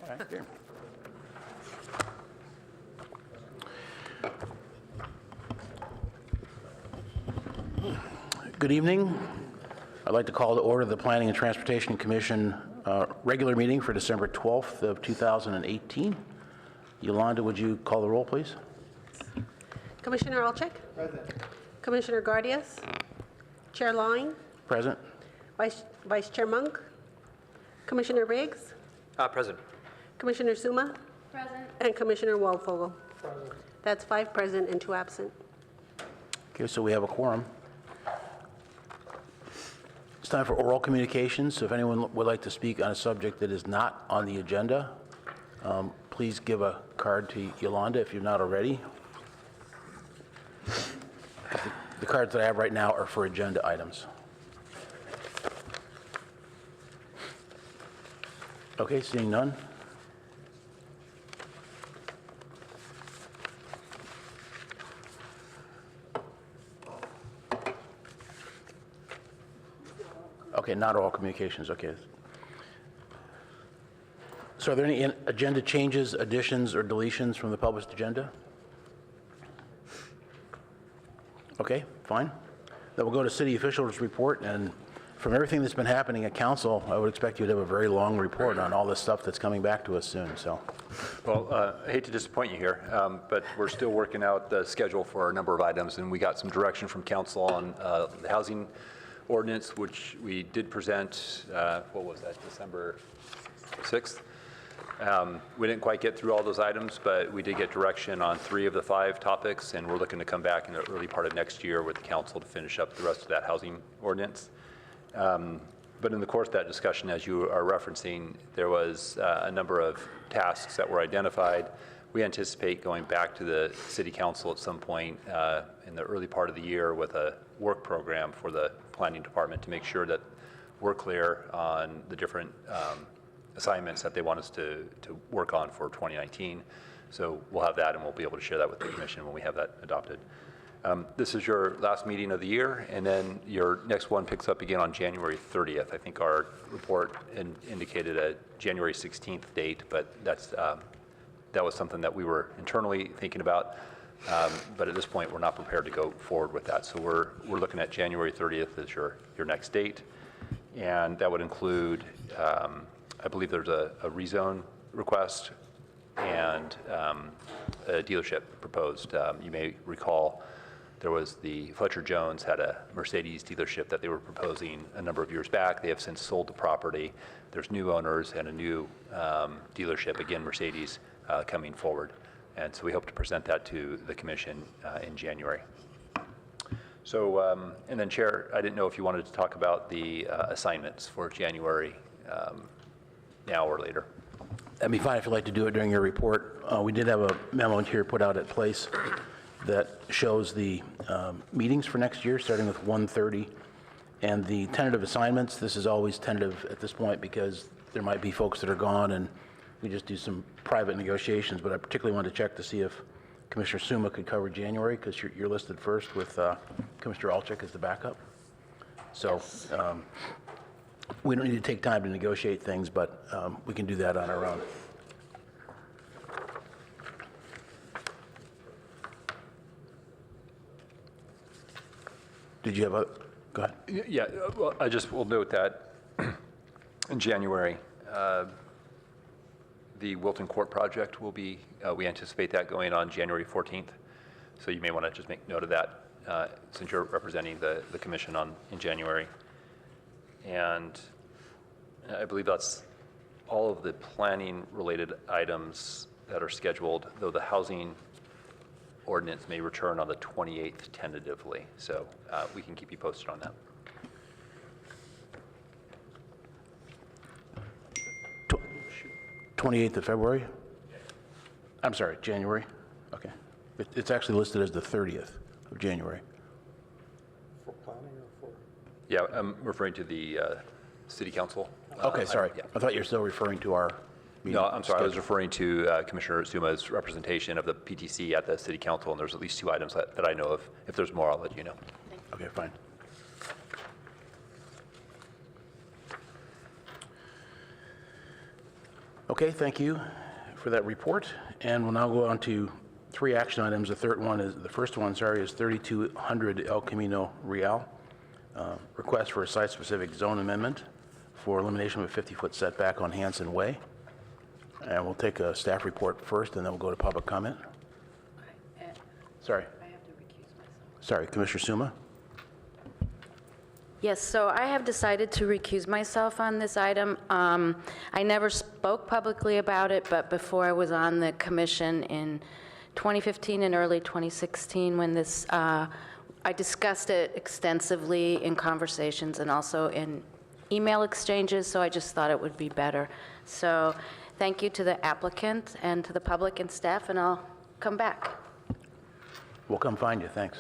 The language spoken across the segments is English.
Okay. Good evening. I'd like to call to order the Planning and Transportation Commission regular meeting for December 12th of 2018. Yolanda, would you call the roll, please? Commissioner Alchek? Present. Commissioner Guardias? Chair Line? Present. Vice Chair Monk? Commissioner Riggs? Present. Commissioner Suma? Present. And Commissioner Waldfogel? Present. That's 5 present and 2 absent. Okay, so we have a quorum. It's time for oral communications. So if anyone would like to speak on a subject that is not on the agenda, please give a card to Yolanda if you're not already. The cards that I have right now are for agenda items. Okay, seeing none. Okay, not all communications, okay. So are there any agenda changes, additions, or deletions from the published agenda? Okay, fine. Then we'll go to city officials' report, and from everything that's been happening at council, I would expect you to have a very long report on all this stuff that's coming back to us soon, so. Well, I hate to disappoint you here, but we're still working out the schedule for a number of items, and we got some direction from council on the housing ordinance, which we did present, what was that, December 6th? We didn't quite get through all those items, but we did get direction on 3 of the 5 topics, and we're looking to come back in the early part of next year with the council to finish up the rest of that housing ordinance. But in the course of that discussion, as you are referencing, there was a number of tasks that were identified. We anticipate going back to the city council at some point in the early part of the year with a work program for the planning department to make sure that we're clear on the different assignments that they want us to work on for 2019. So we'll have that, and we'll be able to share that with the commission when we have that adopted. This is your last meeting of the year, and then your next one picks up again on January 30th. I think our report indicated a January 16th date, but that was something that we were internally thinking about. But at this point, we're not prepared to go forward with that. So we're looking at January 30th as your next date, and that would include, I believe there's a rezone request and a dealership proposed. You may recall there was the Fletcher Jones had a Mercedes dealership that they were proposing a number of years back. They have since sold the property. There's new owners and a new dealership, again Mercedes, coming forward. And so we hope to present that to the commission in January. So, and then Chair, I didn't know if you wanted to talk about the assignments for January now or later. That'd be fine if you'd like to do it during your report. We did have a memo here put out at place that shows the meetings for next year, starting with 1:30, and the tentative assignments. This is always tentative at this point because there might be folks that are gone, and we just do some private negotiations. But I particularly wanted to check to see if Commissioner Suma could cover January, because you're listed first with Commissioner Alchek as the backup. So we don't need to take time to negotiate things, but we can do that on our own. Did you have a, go ahead. Yeah, well, I just will note that in January, the Wilton Court project will be, we anticipate that going on January 14th. So you may want to just make note of that since you're representing the commission in January. And I believe that's all of the planning related items that are scheduled, though the housing ordinance may return on the 28th tentatively. So we can keep you posted on that. 28th of February? I'm sorry, January? Okay. It's actually listed as the 30th of January. For planning or for? Yeah, I'm referring to the city council. Okay, sorry. Yeah. I thought you were still referring to our meeting. No, I'm sorry. I was schedule. referring to Commissioner Suma's representation of the PTC at the city council, and there's at least 2 items that I know of. If there's more, I'll let you know. Okay, fine. Okay, thank you for that report. And we'll now go on to 3 action items. The first one is 3200 El Camino Real. Request for a site-specific zone amendment for elimination of a 50-foot setback on Hanson Way. And we'll take a staff report first, and then we'll go to public comment. Sorry. I have to recuse myself. Sorry, Commissioner Suma. Yes, so I have decided to recuse myself on this item. I never spoke publicly about it, but before I was on the commission in 2015 and early 2016, when this, I discussed it extensively in conversations and also in email exchanges, so I just thought it would be better. So thank you to the applicant and to the public and staff, and I'll come back. We'll come find you. Thanks.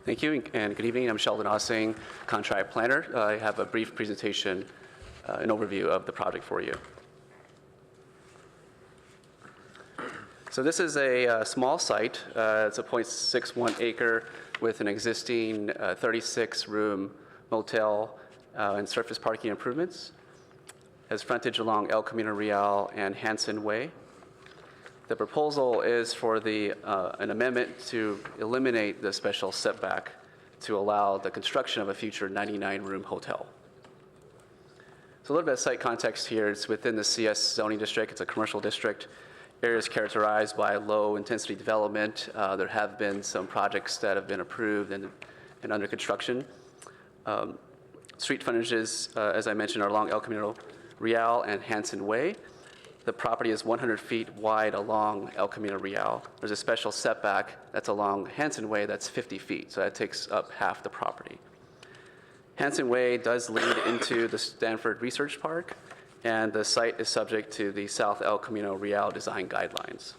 Thank you, and good evening. I'm Sheldon Ossing, contract planner. I have a brief presentation, an overview of the project for you. So this is a small site. It's a 0.61 acre with an existing 36-room motel and surface parking improvements. Has frontage along El Camino Real and Hanson Way. The proposal is for an amendment to eliminate the special setback to allow the construction of a future 99-room hotel. So a little bit of site context here. It's within the CS zoning district. It's a commercial district. Area is characterized by low-intensity development. There have been some projects that have been approved and under construction. Street frontages, as I mentioned, are along El Camino Real and Hanson Way. The property is 100 feet wide along El Camino Real. There's a special setback that's along Hanson Way that's 50 feet, so that takes up half the property. Hanson Way does lead into the Stanford Research Park, and the site is subject to the South El Camino Real design guidelines.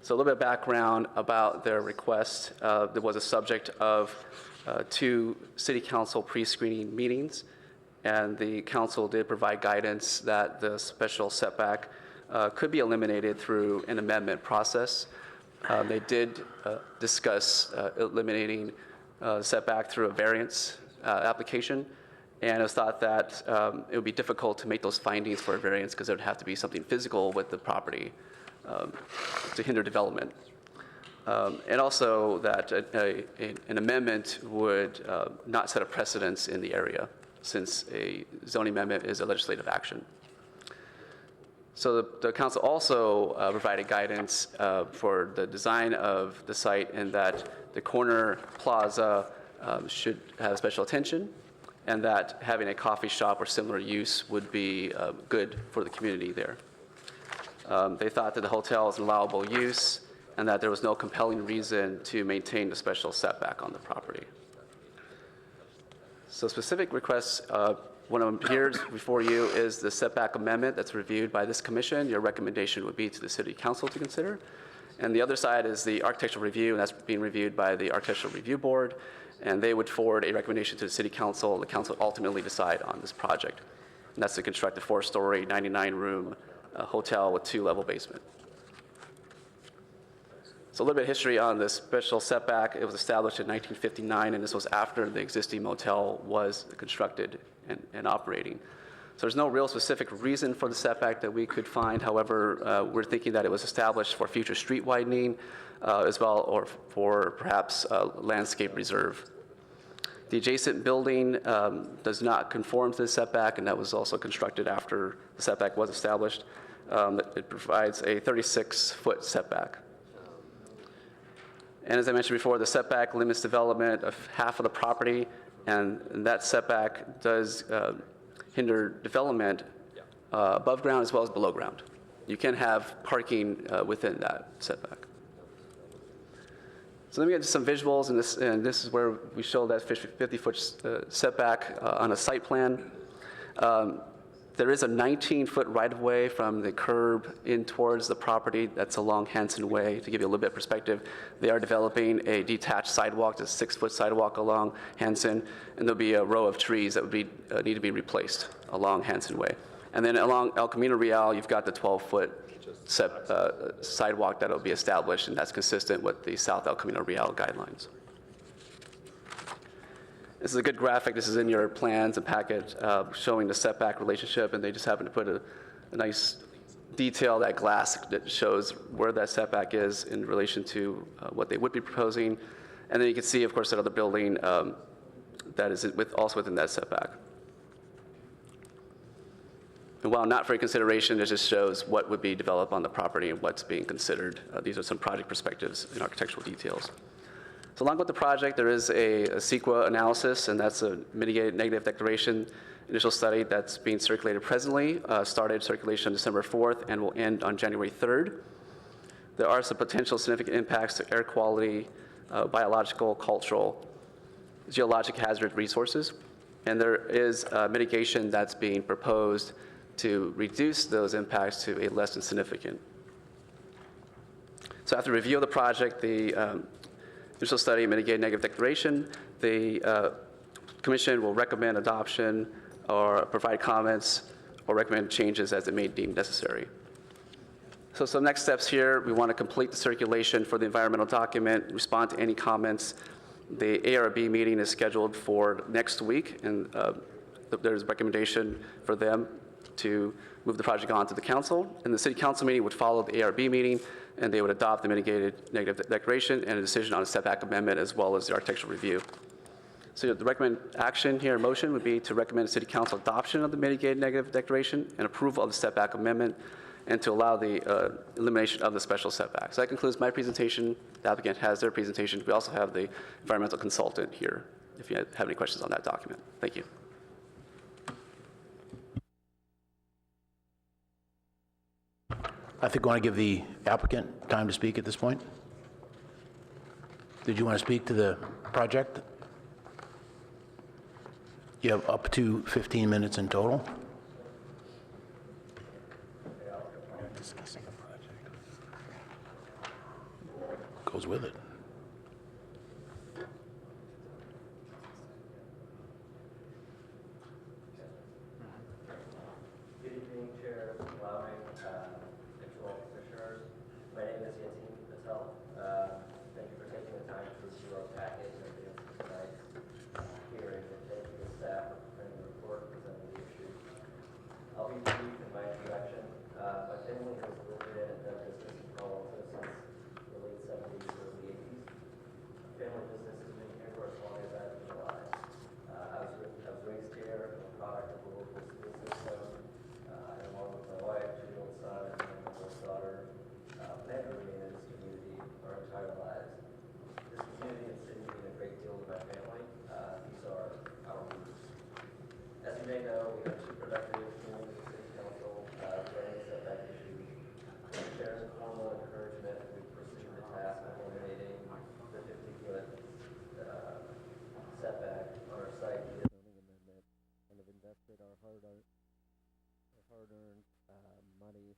So a little bit of background about their request. There was a subject of 2 city council pre-screening meetings, and the council did provide guidance that the special setback could be eliminated through an amendment process. They did discuss eliminating setback through a variance application, and it was thought that it would be difficult to make those findings for a variance because there would have to be something physical with the property to hinder development. And also that an amendment would not set a precedence in the area, since a zoning amendment is a legislative action. So the council also provided guidance for the design of the site, in that the corner plaza should have special attention, and that having a coffee shop or similar use would be good for the community there. They thought that the hotel is an allowable use, and that there was no compelling reason to maintain the special setback on the property. So specific requests, one of them here before you is the setback amendment that's reviewed by this commission. Your recommendation would be to the city council to consider. And the other side is the architectural review, and that's being reviewed by the architectural review board, and they would forward a recommendation to the city council. The council ultimately decide on this project. And that's to construct a 4-story, 99-room hotel with 2-level basement. So a little bit of history on this special setback. It was established in 1959, and this was after the existing motel was constructed and operating. So there's no real specific reason for the setback that we could find. However, we're thinking that it was established for future street widening as well, or for perhaps landscape reserve. The adjacent building does not conform to the setback, and that was also constructed after the setback was established. It provides a 36-foot setback. And as I mentioned before, the setback limits development of half of the property, and that setback does hinder development above ground as well as below ground. You can have parking within that setback. So let me get to some visuals, and this is where we show that 50-foot setback on a site plan. There is a 19-foot right-of-way from the curb in towards the property that's along Hanson Way. To give you a little bit of perspective, they are developing a detached sidewalk, a 6-foot sidewalk along Hanson, and there'll be a row of trees that would need to be replaced along Hanson Way. And then along El Camino Real, you've got the 12-foot sidewalk that'll be established, and that's consistent with the South El Camino Real guidelines. This is a good graphic. This is in your plans and packet showing the setback relationship, and they just happen to put a nice detail, that glass that shows where that setback is in relation to what they would be proposing. And then you can see, of course, that other building that is also within that setback. And while not for consideration, it just shows what would be developed on the property and what's being considered. These are some project perspectives and architectural details. So along with the project, there is a CEQA analysis, and that's a mitigated negative declaration initial study that's being circulated presently, started circulation on December 4th and will end on January 3rd. There are some potential significant impacts to air quality, biological, cultural, geologic hazard resources, and there is mitigation that's being proposed to reduce those impacts to a less than significant. So after review of the project, the initial study mitigated negative declaration, the Commission will recommend adoption or provide comments or recommend changes as it may deem necessary. So some next steps here, we want to complete the circulation for the environmental document, respond to any comments. The ARB meeting is scheduled for next week, and there's a recommendation for them to move the project on to the council. And the city council meeting would follow the ARB meeting, and they would adopt the mitigated negative declaration and a decision on a setback amendment as well as the architectural review. So the recommended action here, motion, would be to recommend city council adoption of the mitigated negative declaration and approval of the setback amendment, and to allow the elimination of the special setback. So that concludes my presentation. The applicant has their presentation. We also have the environmental consultant here if you have any questions on that document. Thank you. I think we want to give the applicant time to speak at this point. Did you want to speak to the project? You have up to 15 minutes in total. Goes with it. Good evening, Chair Lowry, control commissioners. My name is Yatin Patel. Thank you for taking the time to review our packet and advance tonight's hearing, and thank you to staff for preparing the report and presenting the issues. I'll be brief in my introduction. My family has lived in and done business in Palo Alto since the late 70s, early 80s. Family business has been here for as long as I've been alive. I was raised here, a product of the local school system, and along with my wife, 2-year-old son, and my oldest daughter, plan to remain in this community our entire lives. This community and city mean a great deal to my family. These are our roots. As you may know, we have two productive communities in city council, running setback issues. Shares of formal encouragement, we pursue the task of eliminating the 50-foot setback on our site via zoning amendment, and have invested our hard-earned money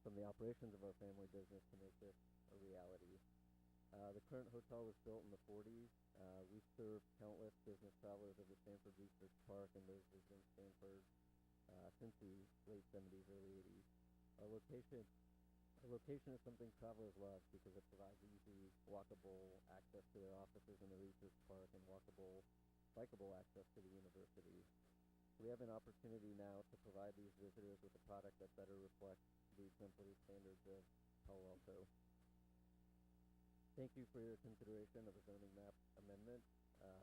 from the operations of our family business to make this a reality. The current hotel was built in the 40s. We've served countless business travelers of the Stanford Research Park and those visiting Stanford since the late 70s, early 80s. Our location is something travelers love because it provides easy, walkable access to their offices in the Research Park and walkable, bikeable access to the university. We have an opportunity now to provide these visitors with a product that better reflects the exemplary standards of Palo Alto. Thank you for your consideration of a zoning map amendment.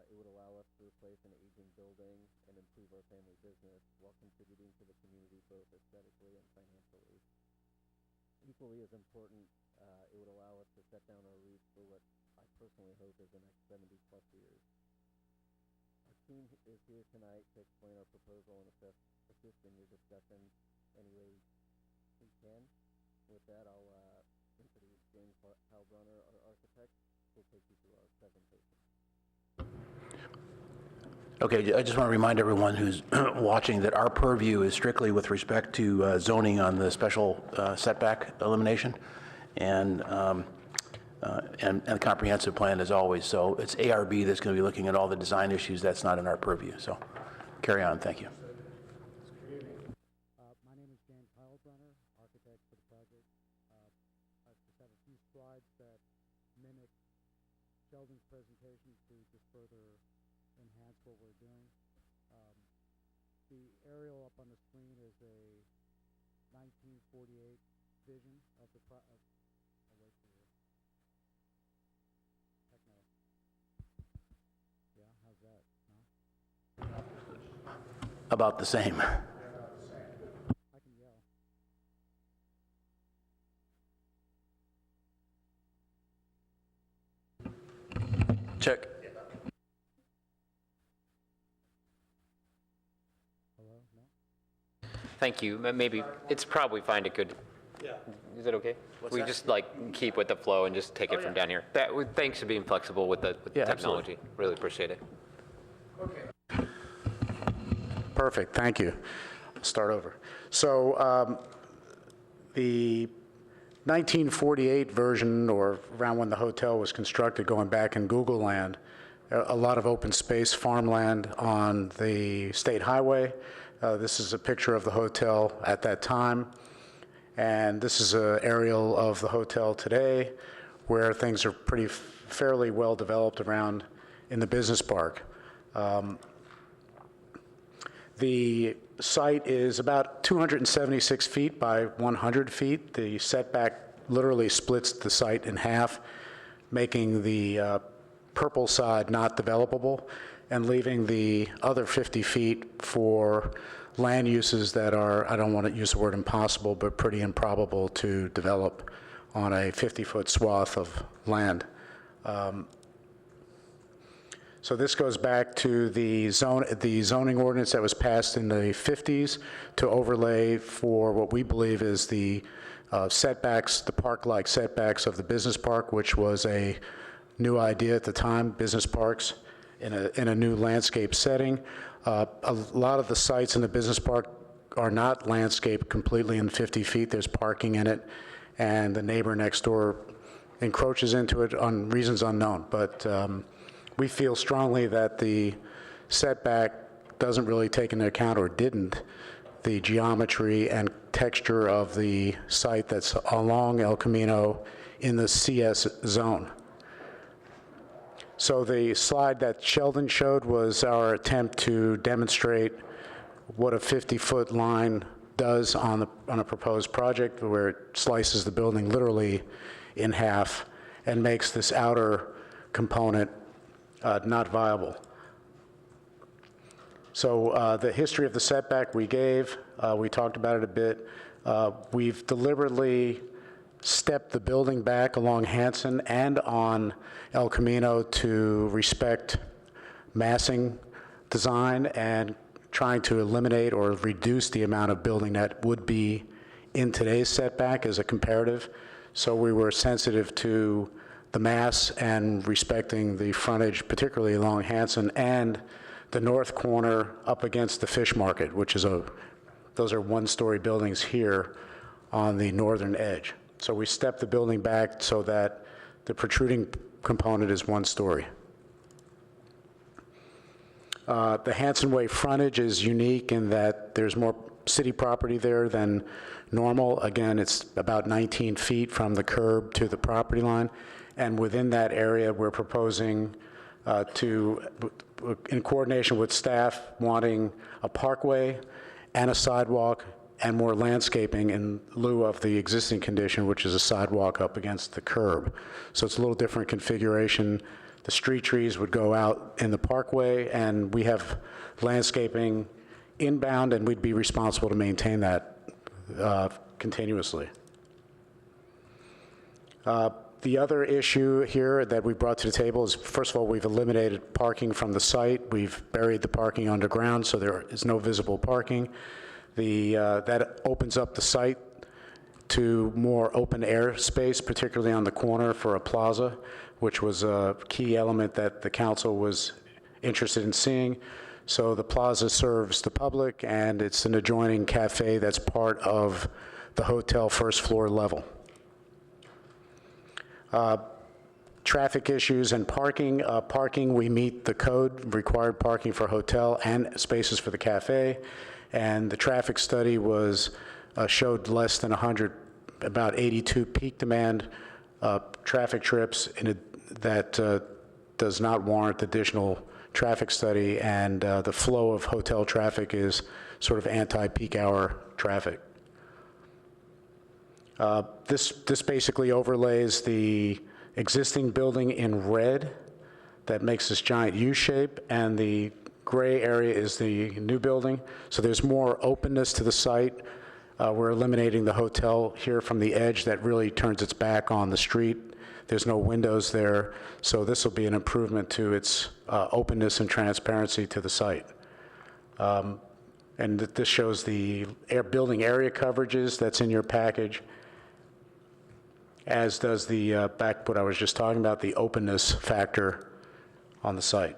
It would allow us to replace an aging building and improve our family business while contributing to the community both aesthetically and financially. Equally as important, it would allow us to set down our roots for what I personally hope is the next 70-plus years. Our team is here tonight to explain our proposal and assist in your discussion any way we can. With that, I'll introduce James Heilbronner, our architect, who will take you through our presentation. Okay, I just want to remind everyone who's watching that our purview is strictly with respect to zoning on the special setback elimination and the comprehensive plan as always. So it's ARB that's going to be looking at all the design issues. That's not in our purview. So carry on. Thank you. Good evening. My architect for the project. I just have a few slides that mimic Sheldon's presentation to just further enhance what we're doing. The aerial up on the screen is a 1948 vision of the I'll wait for you. Techno. Yeah, how's that? No? About the same. I can yell. Check. Hello? No? Thank you. Maybe, it's probably fine to good. Yeah. Is it okay? We just like keep with the flow and just take it from down here. Thanks for being flexible with the Yeah, technology. Really appreciate it. Perfect, thank you. I'll start over. So the 1948 version, or around when the hotel was constructed, going back in Google land, a lot of open space, farmland on the state highway. This is a picture of the hotel at that time. And this is an aerial of the hotel today, where things are fairly well developed around in the business park. The site is about 276 feet by 100 feet. The setback literally splits the site in half, making the purple side not developable and leaving the other 50 feet for land uses that are, I don't want to use the word impossible, but pretty improbable to develop on a 50-foot swath of land. So this goes back to the zoning ordinance that was passed in the 50s to overlay for what we believe is the setbacks, the park-like setbacks of the business park, which was a new idea at the time, business parks in a new landscape setting. A lot of the sites in the business park are not landscaped completely in 50 feet. There's parking in it, and the neighbor next door encroaches into it on reasons unknown. But we feel strongly that the setback doesn't really take into account, or didn't, the geometry and texture of the site that's along El Camino in the CS zone. So the slide that Sheldon showed was our attempt to demonstrate what a 50-foot line does on a proposed project, where it slices the building literally in half and makes this outer component not viable. So the history of the setback we gave, we talked about it a bit. We've deliberately stepped the building back along Hanson and on El Camino to respect massing design and trying to eliminate or reduce the amount of building that would be in today's setback as a comparative. So we were sensitive to the mass and respecting the frontage, particularly along Hanson and the north corner up against the fish market, which is those are one-story buildings here on the northern edge. So we stepped the building back so that the protruding component is one story. The Hanson Way frontage is unique in that there's more city property there than normal. Again, it's about 19 feet from the curb to the property line. And within that area, we're proposing in coordination with staff, wanting a parkway and a sidewalk and more landscaping in lieu of the existing condition, which is a sidewalk up against the curb. So it's a little different configuration. The street trees would go out in the parkway, and we have landscaping inbound, and we'd be responsible to maintain that continuously. The other issue here that we brought to the table is, first of all, we've eliminated parking from the site. We've buried the parking underground, so there is no visible parking. That opens up the site to more open air space, particularly on the corner for a plaza, which was a key element that the council was interested in seeing. So the plaza serves the public, and it's an adjoining cafe that's part of the hotel first floor level. Traffic issues and parking. Parking, we meet the code, required parking for hotel and spaces for the cafe. And the traffic study was showed less than 100, about 82 peak demand traffic trips that does not warrant additional traffic study, and the flow of hotel traffic is sort of anti-peak hour traffic. This basically overlays the existing building in red that makes this giant U shape, and the gray area is the new building. So there's more openness to the site. We're eliminating the hotel here from the edge that really turns its back on the street. There's no windows there, so this will be an improvement to its openness and transparency to the site. And this shows the building area coverages that's in your package, as does the back, what I was just talking about, the openness factor on the site.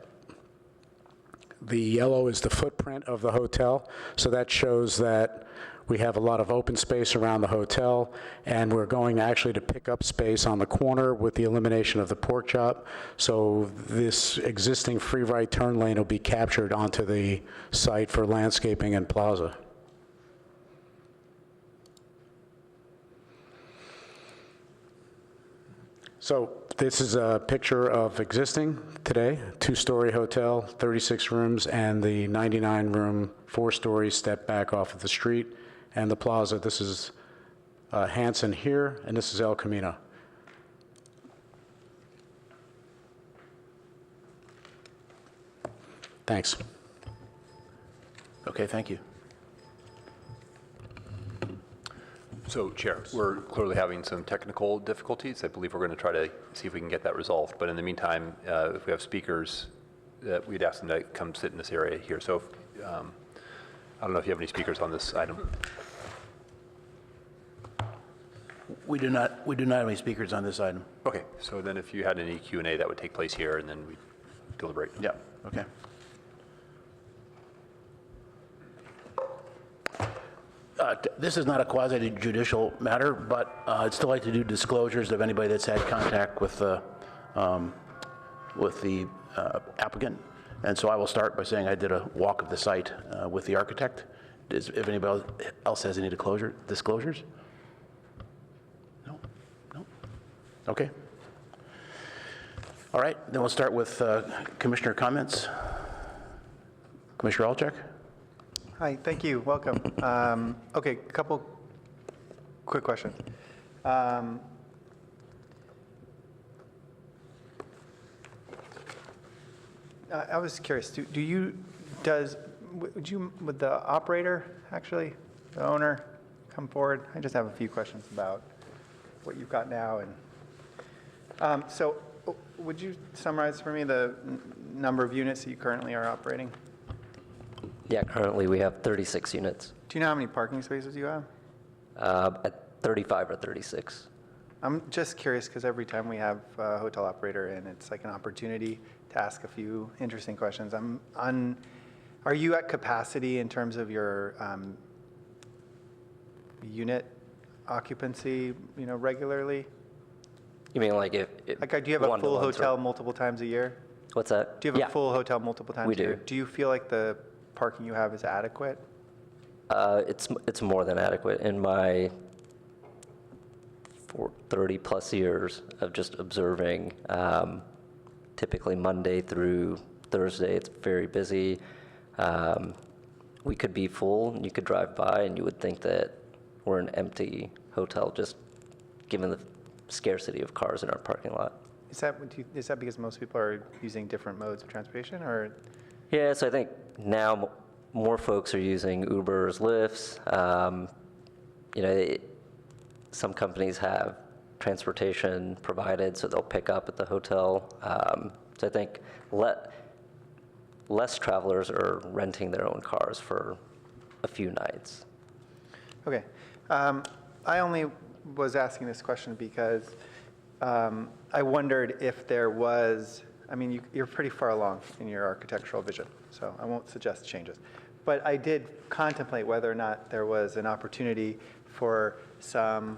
The yellow is the footprint of the hotel, so that shows that we have a lot of open space around the hotel, and we're going actually to pick up space on the corner with the elimination of the pork chop. So this existing free right turn lane will be captured onto the site for landscaping and plaza. So this is a picture of existing today, two-story hotel, 36 rooms, and the 99-room, four-story step back off of the street. And the plaza, this is Hanson here, and this is El Camino. Thanks. Okay, thank you. So, Chair, we're clearly having some technical difficulties. I believe we're going to try to see if we can get that resolved. But in the meantime, if we have speakers, we'd ask them to come sit in this area here. So, I don't know if you have any speakers on this item. We do not have any speakers on this item. Okay, so then if you had any Q&A, that would take place here, and then we deliberate. Yeah, okay. This is not a quasi-judicial matter, but I'd still like to do disclosures of anybody that's had contact with the applicant. And so I will start by saying I did a walk of the site with the architect. If anybody else has any disclosures? No? No? Okay. All right, then we'll start with commissioner comments. Commissioner Alchek? Hi, thank you, welcome. Okay, a couple quick questions. I was curious, would the operator, actually, the owner, come forward? I just have a few questions about what you've got now. And so would you summarize for me the number of units that you currently are operating? Yeah, currently we have 36 units. Do you know how many parking spaces you have? At 35 or 36. I'm just curious because every time we have a hotel operator in, it's like an opportunity to ask a few interesting questions. Are you at capacity in terms of your unit occupancy, regularly? You mean like if Like, do you have a full hotel multiple times a year? What's that? Do you have a full hotel multiple times We a year? do. Do you feel like the parking you have is adequate? It's more than adequate. In my 30 plus years of just observing, typically Monday through Thursday, it's very busy. We could be full, and you could drive by, and you would think that we're an empty hotel, just given the scarcity of cars in our parking lot. Is that because most people are using different modes of transportation, or? Yeah, so I think now more folks are using Ubers, Lyfts. Some companies have transportation provided, so they'll pick up at the hotel. So I think less travelers are renting their own cars for a few nights. Okay. I only was asking this question because I wondered if there was, you're pretty far along in your architectural vision, so I won't suggest changes. But I did contemplate whether or not there was an opportunity for some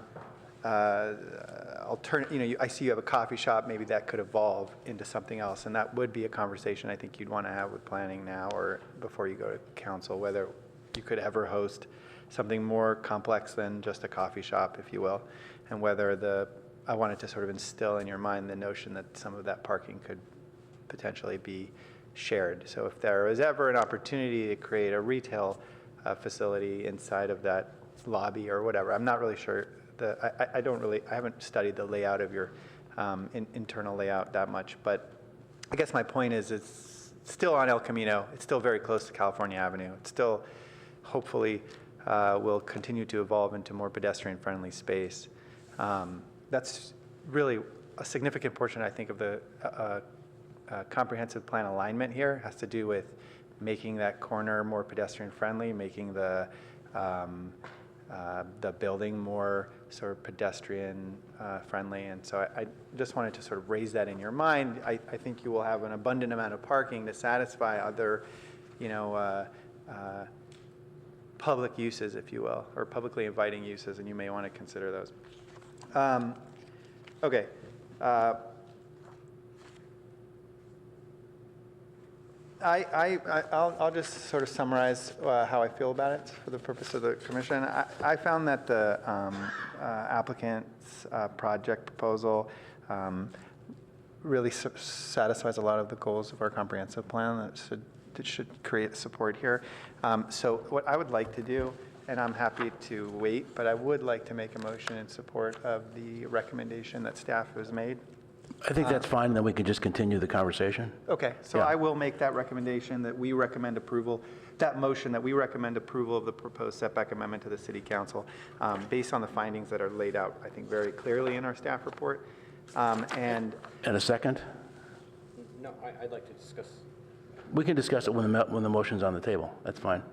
alternative, I see you have a coffee shop, maybe that could evolve into something else, and that would be a conversation I think you'd want to have with planning now or before you go to council, whether you could ever host something more complex than just a coffee shop, if you will, and whether I wanted to sort of instill in your mind the notion that some of that parking could potentially be shared. So if there was ever an opportunity to create a retail facility inside of that lobby or whatever, I'm not really sure. I haven't studied the layout of your internal layout that much, but I guess my point is it's still on El Camino. It's still very close to California Avenue. It's still hopefully will continue to evolve into more pedestrian-friendly space. That's really a significant portion, I think, of the comprehensive plan alignment here. It has to do with making that corner more pedestrian-friendly, making the building more sort of pedestrian friendly. And so I just wanted to sort of raise that in your mind. I think you will have an abundant amount of parking to satisfy other, public uses, if you will, or publicly inviting uses, and you may want to consider those. Okay. I'll just sort of summarize how I feel about it for the purpose of the commission. I found that the applicant's project proposal really satisfies a lot of the goals of our comprehensive plan that should create support here. So what I would like to do, and I'm happy to wait, but I would like to make a motion in support of the recommendation that staff has made. I think that's fine, then we can just continue the conversation. Okay, so Yeah. I will make that recommendation that we recommend approval, that motion that we recommend approval of the proposed setback amendment to the city council based on the findings that are laid out, I think, very clearly in our staff report. And And a second? No, I'd like to discuss. We can discuss it when the motion's on the table. That's fine.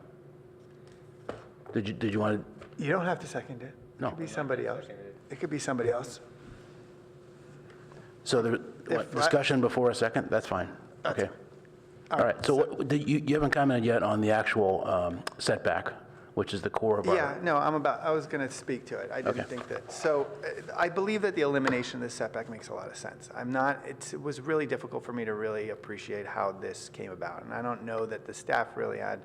Did you want to? you don't have to second it. No. It could be somebody else. It could be somebody else. So discussion before a second? That's fine. Okay. All right. So you haven't commented yet on the actual setback, which is the core of our. Yeah, no, I was going to speak to it. I didn't Okay. think that. So I believe that the elimination of this setback makes a lot of sense. It was really difficult for me to really appreciate how this came about. And I don't know that the staff really had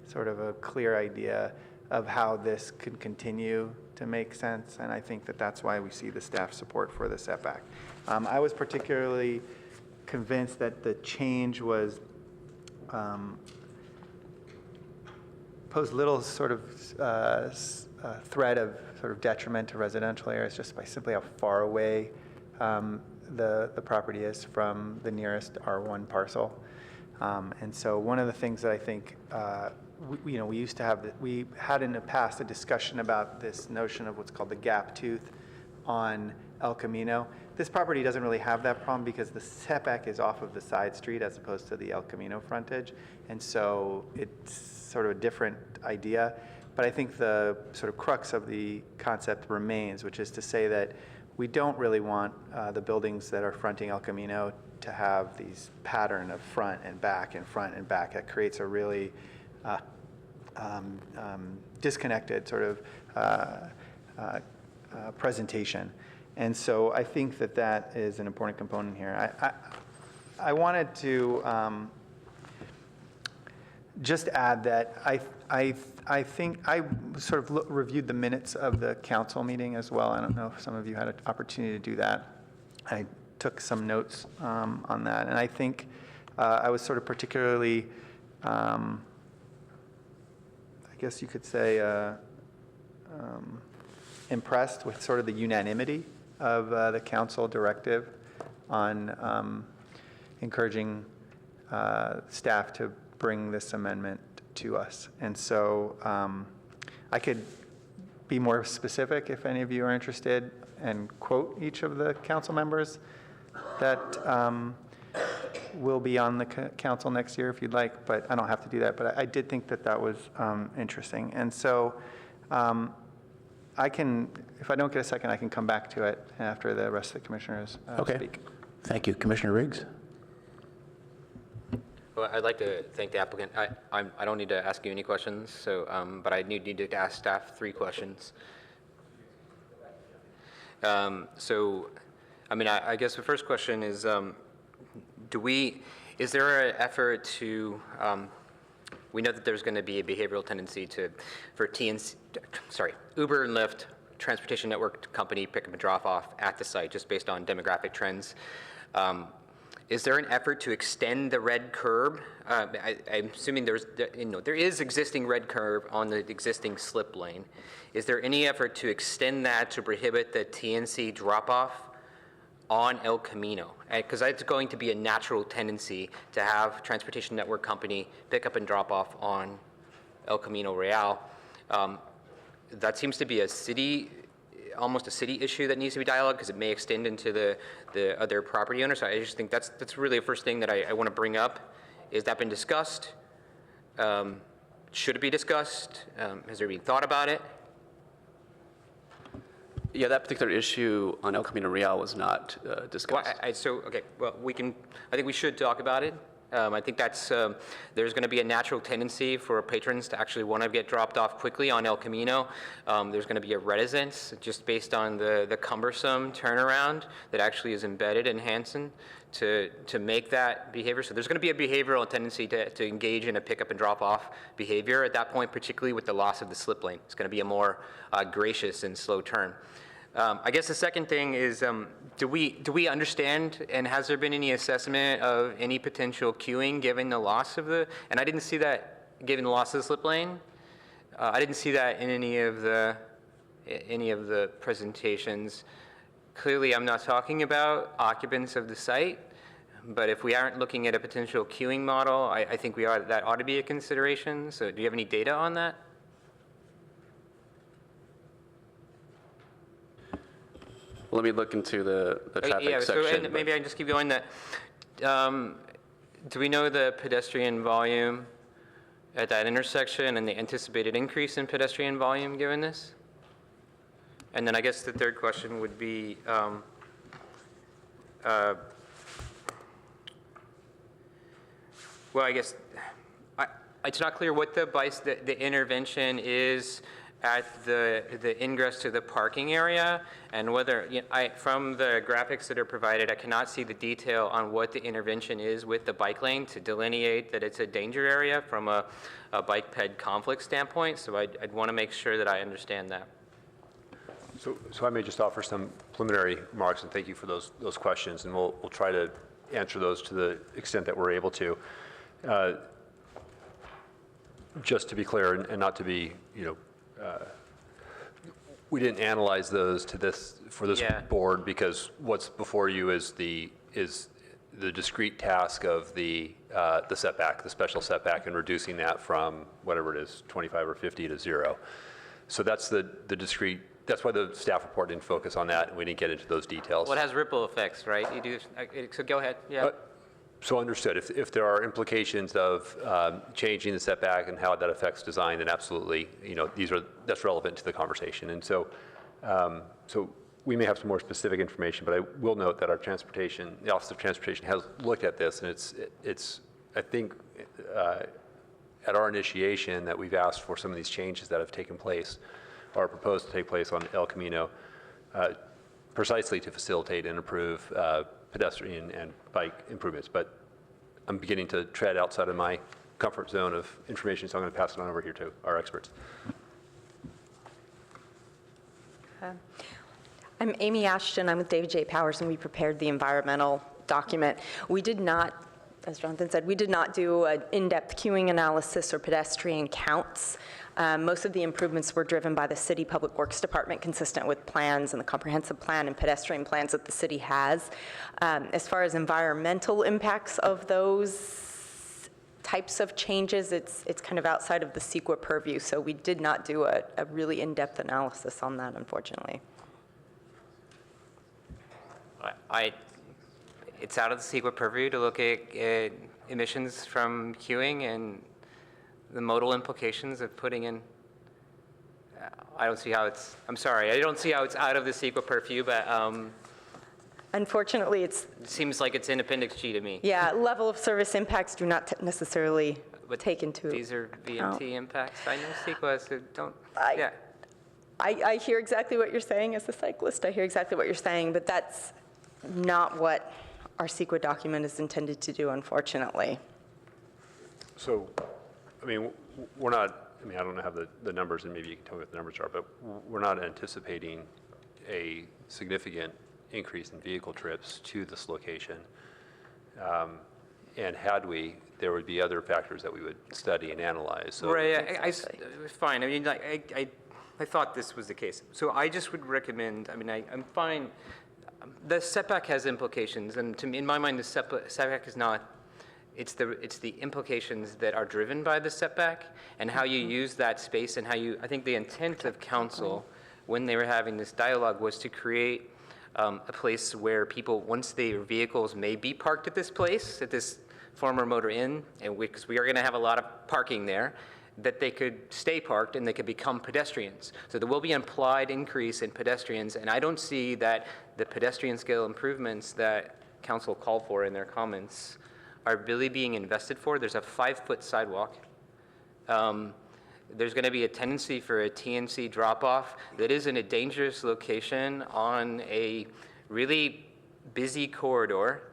sort of a clear idea of how this could continue to make sense. And I think that that's why we see the staff support for the setback. I was particularly convinced that the change was posed little sort of threat of sort of detriment to residential areas just by simply how far away the property is from the nearest R1 parcel. And so one of the things that I think we had in the past a discussion about this notion of what's called the gap tooth on El Camino. This property doesn't really have that problem because the setback is off of the side street as opposed to the El Camino frontage. And so it's sort of a different idea. But I think the sort of crux of the concept remains, which is to say that we don't really want the buildings that are fronting El Camino to have these pattern of front and back and front and back. That creates a really disconnected sort of presentation. And so I think that that is an important component here. I wanted to just add that I think I sort of reviewed the minutes of the council meeting as well. I don't know if some of you had an opportunity to do that. I took some notes on that. And I think I was sort of particularly, I guess you could say, impressed with sort of the unanimity of the council directive on encouraging staff to bring this amendment to us. And so I could be more specific if any of you are interested and quote each of the council members that will be on the council next year if you'd like, but I don't have to do that. But I did think that that was interesting. And so I can, if I don't get a second, I can come back to it after the rest of the commissioners Okay. speak. Thank you. Commissioner Riggs? Well, I'd like to thank the applicant. I don't need to ask you any questions, so, but I need to ask staff 3 questions. So, I mean, I guess the first question is, is there an effort to we know that there's going to be a behavioral tendency for Uber and Lyft, transportation network company, pick up and drop off at the site, just based on demographic trends. Is there an effort to extend the red curb? I'm assuming there is existing red curb on the existing slip lane. Is there any effort to extend that to prohibit the TNC drop-off on El Camino? Because that's going to be a natural tendency to have transportation network company pick up and drop off on El Camino Real. That seems to be almost a city issue that needs to be dialogued, because it may extend into the other property owners. So I just think that's really the first thing that I want to bring up. Is that been discussed? Should it be discussed? Has there been thought about it? Yeah, that particular issue on El Camino Real was not discussed. Well, I think we should talk about it. I think there's going to be a natural tendency for patrons to actually want to get dropped off quickly on El Camino. There's going to be a reticence just based on the cumbersome turnaround that actually is embedded in Hanson to make that behavior. So there's going to be a behavioral tendency to engage in a pick up and drop off behavior at that point, particularly with the loss of the slip lane. It's going to be a more gracious and slow turn. I guess the second thing is, do we understand, and has there been any assessment of any potential queuing given the loss of and I didn't see that, given the loss of the slip lane? I didn't see that in any of the presentations. Clearly, I'm not talking about occupants of the site, but if we aren't looking at a potential queuing model, I think that ought to be a consideration. So do you have any data on that? Let me look into the traffic section. So maybe I can just keep going. Do we know the pedestrian volume at that intersection and the anticipated increase in pedestrian volume given this? And then I guess the third question would be, well, I guess it's not clear what the intervention is at the ingress to the parking area, and whether, from the graphics that are provided, I cannot see the detail on what the intervention is with the bike lane to delineate that it's a danger area from a bike ped conflict standpoint. So I'd want to make sure that I understand that. So I may just offer some preliminary remarks, and thank you for those questions, and we'll try to answer those to the extent that we're able to. Just to be clear, and not to be, we didn't analyze those for this board, because what's before you is the discrete task of the setback, the special setback, and reducing that from whatever it is, 25 or 50 to 0. So that's the discrete. That's why the staff report didn't focus on that, and we didn't get into those details. Well, it has ripple effects, right? You do. So go ahead. Yeah. So understood. If there are implications of changing the setback and how that affects design, then absolutely, that's relevant to the conversation. And so, we may have some more specific information, but I will note that the Office of Transportation has looked at this, and it's I think, at our initiation that we've asked for some of these changes that have taken place, or proposed to take place on El Camino, precisely to facilitate and improve pedestrian and bike improvements. But I'm beginning to tread outside of my comfort zone of information, so I'm going to pass it on over here to our experts. I'm Amy Ashton. I'm with David J. Powers, and we prepared the environmental document. We did not, as Jonathan said, we did not do an in-depth queuing analysis or pedestrian counts. Most of the improvements were driven by the City Public Works Department, consistent with plans and the comprehensive plan and pedestrian plans that the city has. As far as environmental impacts of those types of changes, it's kind of outside of the CEQA purview, so we did not do a really in-depth analysis on that, unfortunately. It's out of the CEQA purview to look at emissions from queuing and the modal implications of putting in. I don't see how it's, I'm sorry, I don't see how it's out of the CEQA purview, but unfortunately, it seems like it's in Appendix G to me. Yeah, level of service impacts do not necessarily take into account. These are VMT impacts. I know CEQA, so don't, I hear exactly what you're saying as a cyclist. I hear exactly what you're saying, but that's not what our CEQA document is intended to do, unfortunately. So I mean, we're not, I mean, I don't have the numbers, and maybe you can tell me what the numbers are, but we're not anticipating a significant increase in vehicle trips to this location. And had we, there would be other factors that we would study and analyze. So Right, fine, I mean, I thought this was the case. So I just would recommend, I mean, I'm fine, the setback has implications, and to me, in my mind, the setback is not, it's the implications that are driven by the setback, and how you use that space, and how you, I think the intent of council, when they were having this dialogue, was to create a place where people, once their vehicles may be parked at this place, at this former Motor Inn, and because we are going to have a lot of parking there, that they could stay parked and they could become pedestrians. So there will be an implied increase in pedestrians, and I don't see that the pedestrian scale improvements that council called for in their comments are really being invested for. There's a 5-foot sidewalk. There's going to be a tendency for a TNC drop-off that is in a dangerous location on a really busy corridor.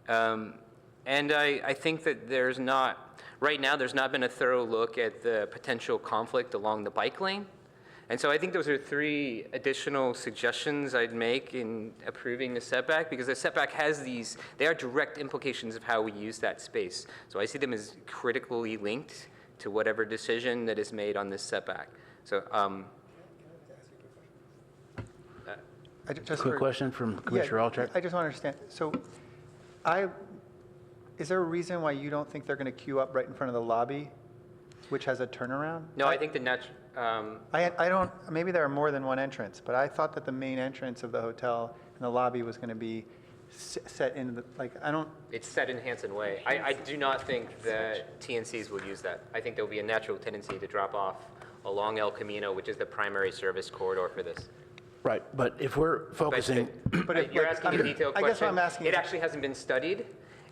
And I think that there's not, right now, there's not been a thorough look at the potential conflict along the bike lane. And so I think those are 3 additional suggestions I'd make in approving the setback, because the setback has these, they are direct implications of how we use that space. So I see them as critically linked to whatever decision that is made on this setback. So, Quick question from Commissioner Alchek. I just want to understand. So is there a reason why you don't think they're going to queue up right in front of the lobby, which has a turnaround? no, I think the I don't, maybe there are more than one entrance, but I thought that the main entrance of the hotel and the lobby was going to be set in the, like, I don't. it's set in Hanson Way. I do not think that TNCs will use that. I think there'll be a natural tendency to drop off along El Camino, which is the primary service corridor for this. Right, but if we're focusing, But You're asking a detailed I question. guess what I'm asking It is- actually hasn't been studied,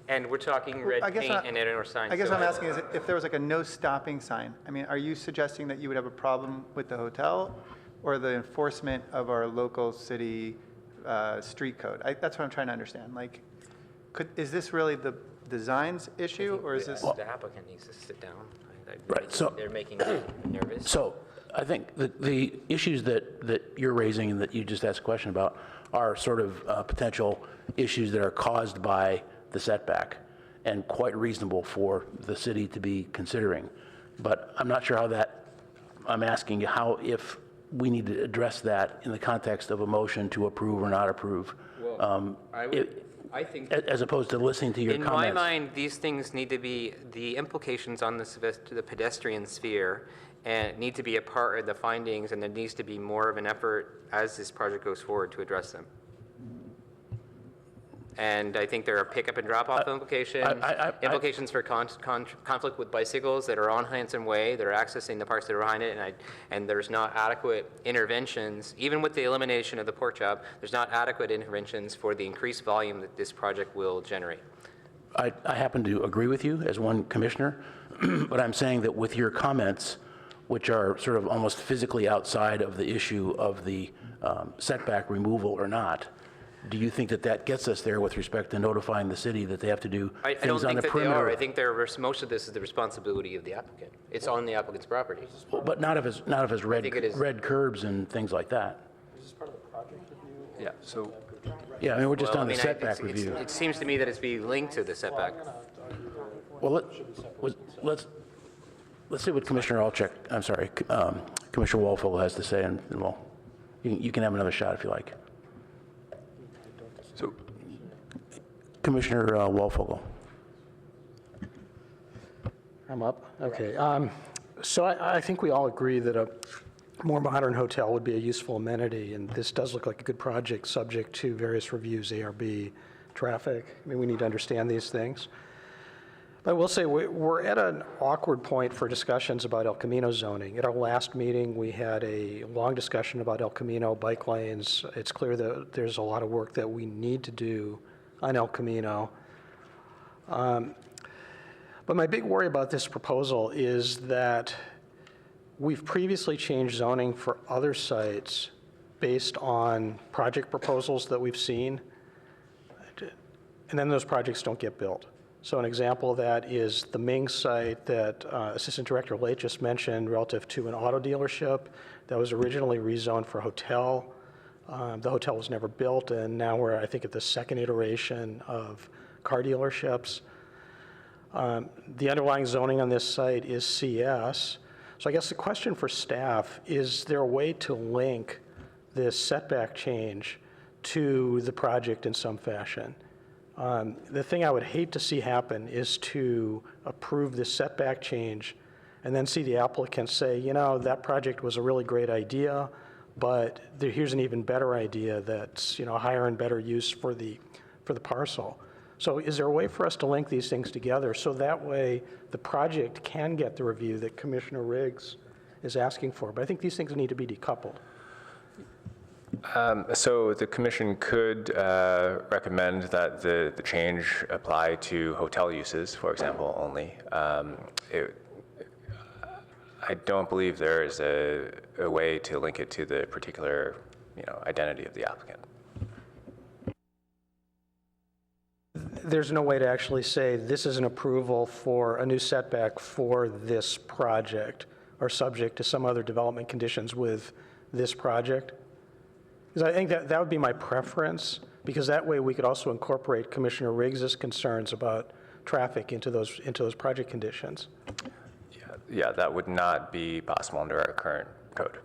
and we're talking red I guess paint what- and indoor signs. I guess so- what I'm asking is if there was like a no stopping sign, I mean, are you suggesting that you would have a problem with the hotel or the enforcement of our local city street code? That's what I'm trying to understand. Like, is this really the design's issue, or is this? The applicant needs to sit down. Right, so- They're making me nervous. so I think the issues that you're raising and that you just asked a question about are sort of potential issues that are caused by the setback and quite reasonable for the city to be considering. But I'm not sure how that, I'm asking you how, if we need to address that in the context of a motion to approve or not approve. I think, As opposed to listening to your in comments. my mind, these things need to be, the implications on the pedestrian sphere and need to be a part of the findings, and there needs to be more of an effort as this project goes forward to address them. And I think there are pickup and drop-off implications, implications for conflict with bicycles that are on Hanson Way, that are accessing the parks that are behind it, and there's not adequate interventions, even with the elimination of the pork chop, there's not adequate interventions for the increased volume that this project will generate. I happen to agree with you as one commissioner, but I'm saying that with your comments, which are sort of almost physically outside of the issue of the setback removal or not, do you think that that gets us there with respect to notifying the city that they have to do I don't things on think the that they perimeter? are. I think most of this is the responsibility of the applicant. It's on the applicant's property. But not of his think it is. red curbs and things like that. Yeah, so Yeah, I mean, we're just Well, on I the mean, setback review. It seems to me that it's being linked to the setback. Well, let's see what Commissioner Alchek, I'm sorry, Commissioner Walfogel has to say, and well, you can have another shot if you like. So, Commissioner Walfogel. I'm up? Okay. So I think we all agree that a more modern hotel would be a useful amenity, and this does look like a good project subject to various reviews, ARB, traffic. I mean, we need to understand these things. But I will say we're at an awkward point for discussions about El Camino zoning. At our last meeting, we had a long discussion about El Camino bike lanes. It's clear that there's a lot of work that we need to do on El Camino. But my big worry about this proposal is that we've previously changed zoning for other sites based on project proposals that we've seen, and then those projects don't get built. So an example of that is the Ming site that Assistant Director Late just mentioned relative to an auto dealership that was originally rezoned for hotel. The hotel was never built, and now we're, I think, at the second iteration of car dealerships. The underlying zoning on this site is CS. So I guess the question for staff, is there a way to link this setback change to the project in some fashion? The thing I would hate to see happen is to approve this setback change and then see the applicant say, you know, that project was a really great idea, but here's an even better idea that's, you know, higher and better use for the parcel. So is there a way for us to link these things together so that way the project can get the review that Commissioner Riggs is asking for? But I think these things need to be decoupled. So the commission could recommend that the change apply to hotel uses, for example, only. I don't believe there is a way to link it to the particular, you know, identity of the applicant. There's no way to actually say this is an approval for a new setback for this project or subject to some other development conditions with this project? Because I think that would be my preference, because that way we could also incorporate Commissioner Riggs's concerns about traffic into those project conditions. Yeah, that would not be possible under our current code.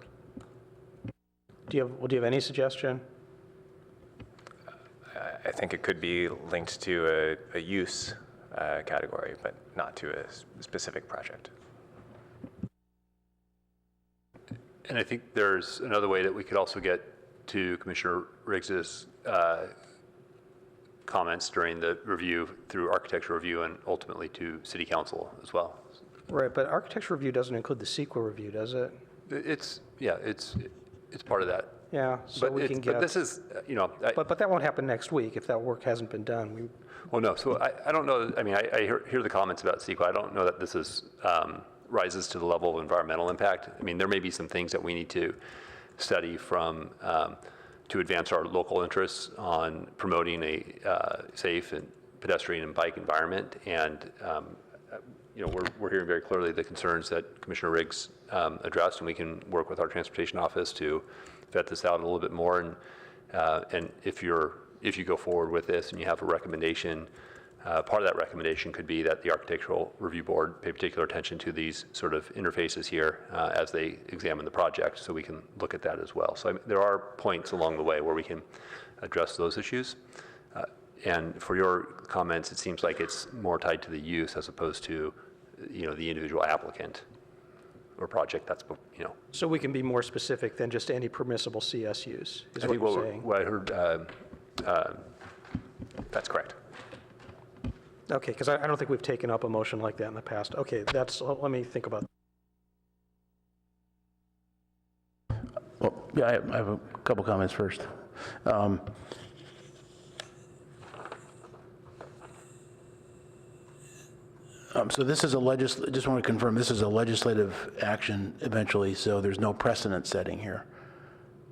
Do you have any suggestion? I think it could be linked to a use category, but not to a specific project. And I think there's another way that we could also get to Commissioner Riggs's comments during the review through architecture review and ultimately to City Council as well. Right, but architecture review doesn't include the CEQA review, does it? It's part of that. Yeah, so we can get. But this is, you know. But that won't happen next week if that work hasn't been done. Well, no. So I don't know. I mean, I hear the comments about CEQA. I don't know that this is rises to the level of environmental impact. I mean, there may be some things that we need to study from to advance our local interests on promoting a safe and pedestrian and bike environment. And you know, we're hearing very clearly the concerns that Commissioner Riggs addressed, and we can work with our transportation office to vet this out a little bit more. And if you go forward with this and you have a recommendation, part of that recommendation could be that the Architectural Review Board pay particular attention to these sort of interfaces here as they examine the project, so we can look at that as well. So there are points along the way where we can address those issues. And for your comments, it seems like it's more tied to the use as opposed to, you know, the individual applicant or project. That's, you know. So we can be more specific than just any permissible CS use, is I what think you're saying? what I heard, That's correct. Okay, because I don't think we've taken up a motion like that in the past. Okay, let me think about that. Well, yeah, I have a couple comments first. So this is just want to confirm, this is a legislative action eventually, so there's no precedent setting here.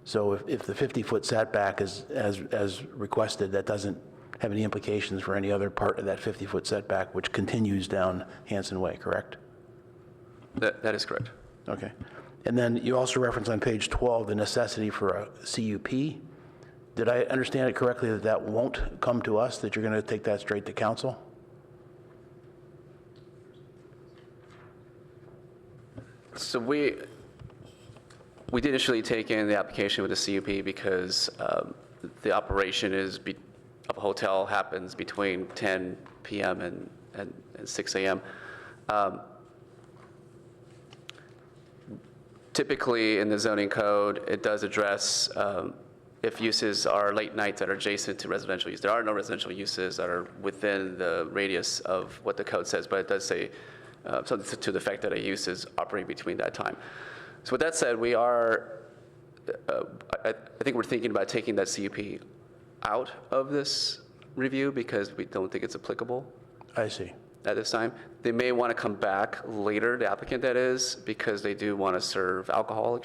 So if the 50-foot setback is as requested, that doesn't have any implications for any other part of that 50-foot setback, which continues down Hanson Way, correct? That is correct. Okay. And then you also reference on page 12 the necessity for a CUP. Did I understand it correctly that that won't come to us, that you're going to take that straight to council? So we did initially take in the application with the CUP because the operation of a hotel happens between 10 p.m. and 6 a.m. Typically in the zoning code, it does address if uses are late nights that are adjacent to residential use. There are no residential uses that are within the radius of what the code says, but it does say something to the effect that a use is operating between that time. So with that said, we are, I think we're thinking about taking that CUP out of this review because we don't think it's applicable. I see. At this time. They may want to come back later, the applicant that is, because they do want to serve alcohol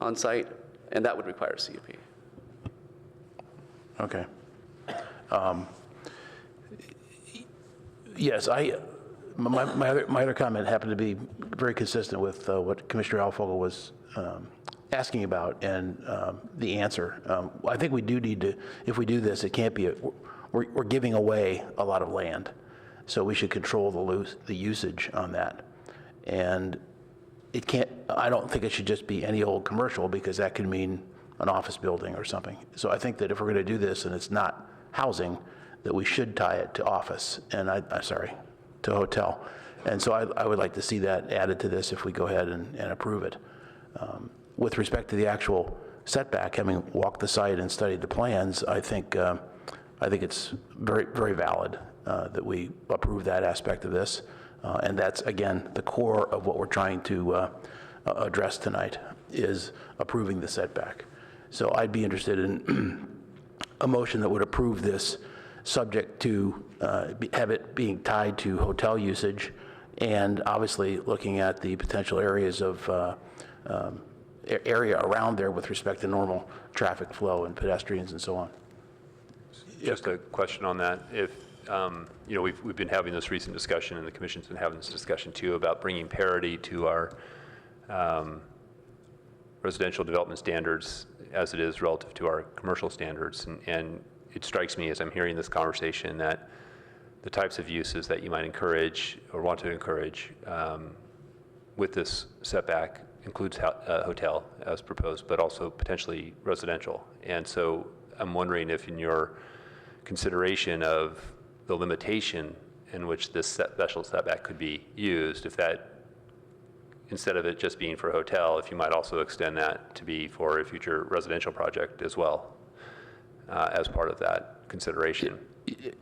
on site, and that would require a CUP. Okay. Yes, my other comment happened to be very consistent with what Commissioner Alfogel was asking about and the answer. I think we do need to, if we do this, it can't be, we're giving away a lot of land. So we should control the usage on that. And it can't, I don't think it should just be any old commercial, because that could mean an office building or something. So I think that if we're going to do this and it's not housing, that we should tie it to office and to hotel. And so I would like to see that added to this if we go ahead and approve it. With respect to the actual setback, having walked the site and studied the plans, I think it's very, very valid that we approve that aspect of this. And that's, again, the core of what we're trying to address tonight, is approving the setback. So I'd be interested in a motion that would approve this, subject to have it being tied to hotel usage, and obviously looking at the potential areas of area around there with respect to normal traffic flow and pedestrians and so on. Just a question on that. If, we've been having this recent discussion, and the commission's been having this discussion too, about bringing parity to our residential development standards as it is relative to our commercial standards. And it strikes me as I'm hearing this conversation that the types of uses that you might encourage or want to encourage with this setback includes hotel as proposed, but also potentially residential. And so I'm wondering if in your consideration of the limitation in which this special setback could be used, if that, instead of it just being for hotel, if you might also extend that to be for a future residential project as well, as part of that consideration.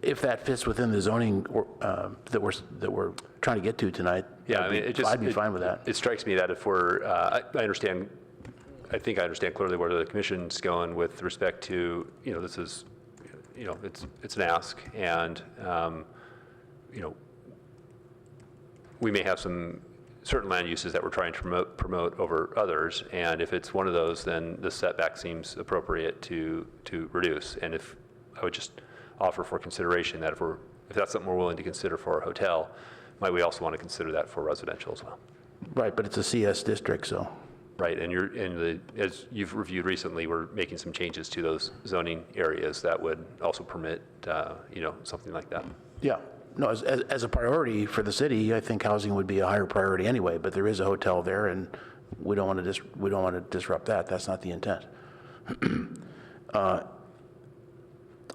If that fits within the zoning that we're trying to get to tonight, yeah, I mean, I'd be fine with that. It strikes me that if we're, I think I understand clearly where the commission's going with respect to, this is, it's an ask, and, we may have some certain land uses that we're trying to promote over others, and if it's one of those, then the setback seems appropriate to reduce. And if I would just offer for consideration that if that's something we're willing to consider for a hotel, might we also want to consider that for residential as well? Right, but it's a CS district, so. Right, and as you've reviewed recently, we're making some changes to those zoning areas that would also permit, something like that. Yeah, no, as a priority for the city, I think housing would be a higher priority anyway, but there is a hotel there, and we don't want to disrupt that. That's not the intent.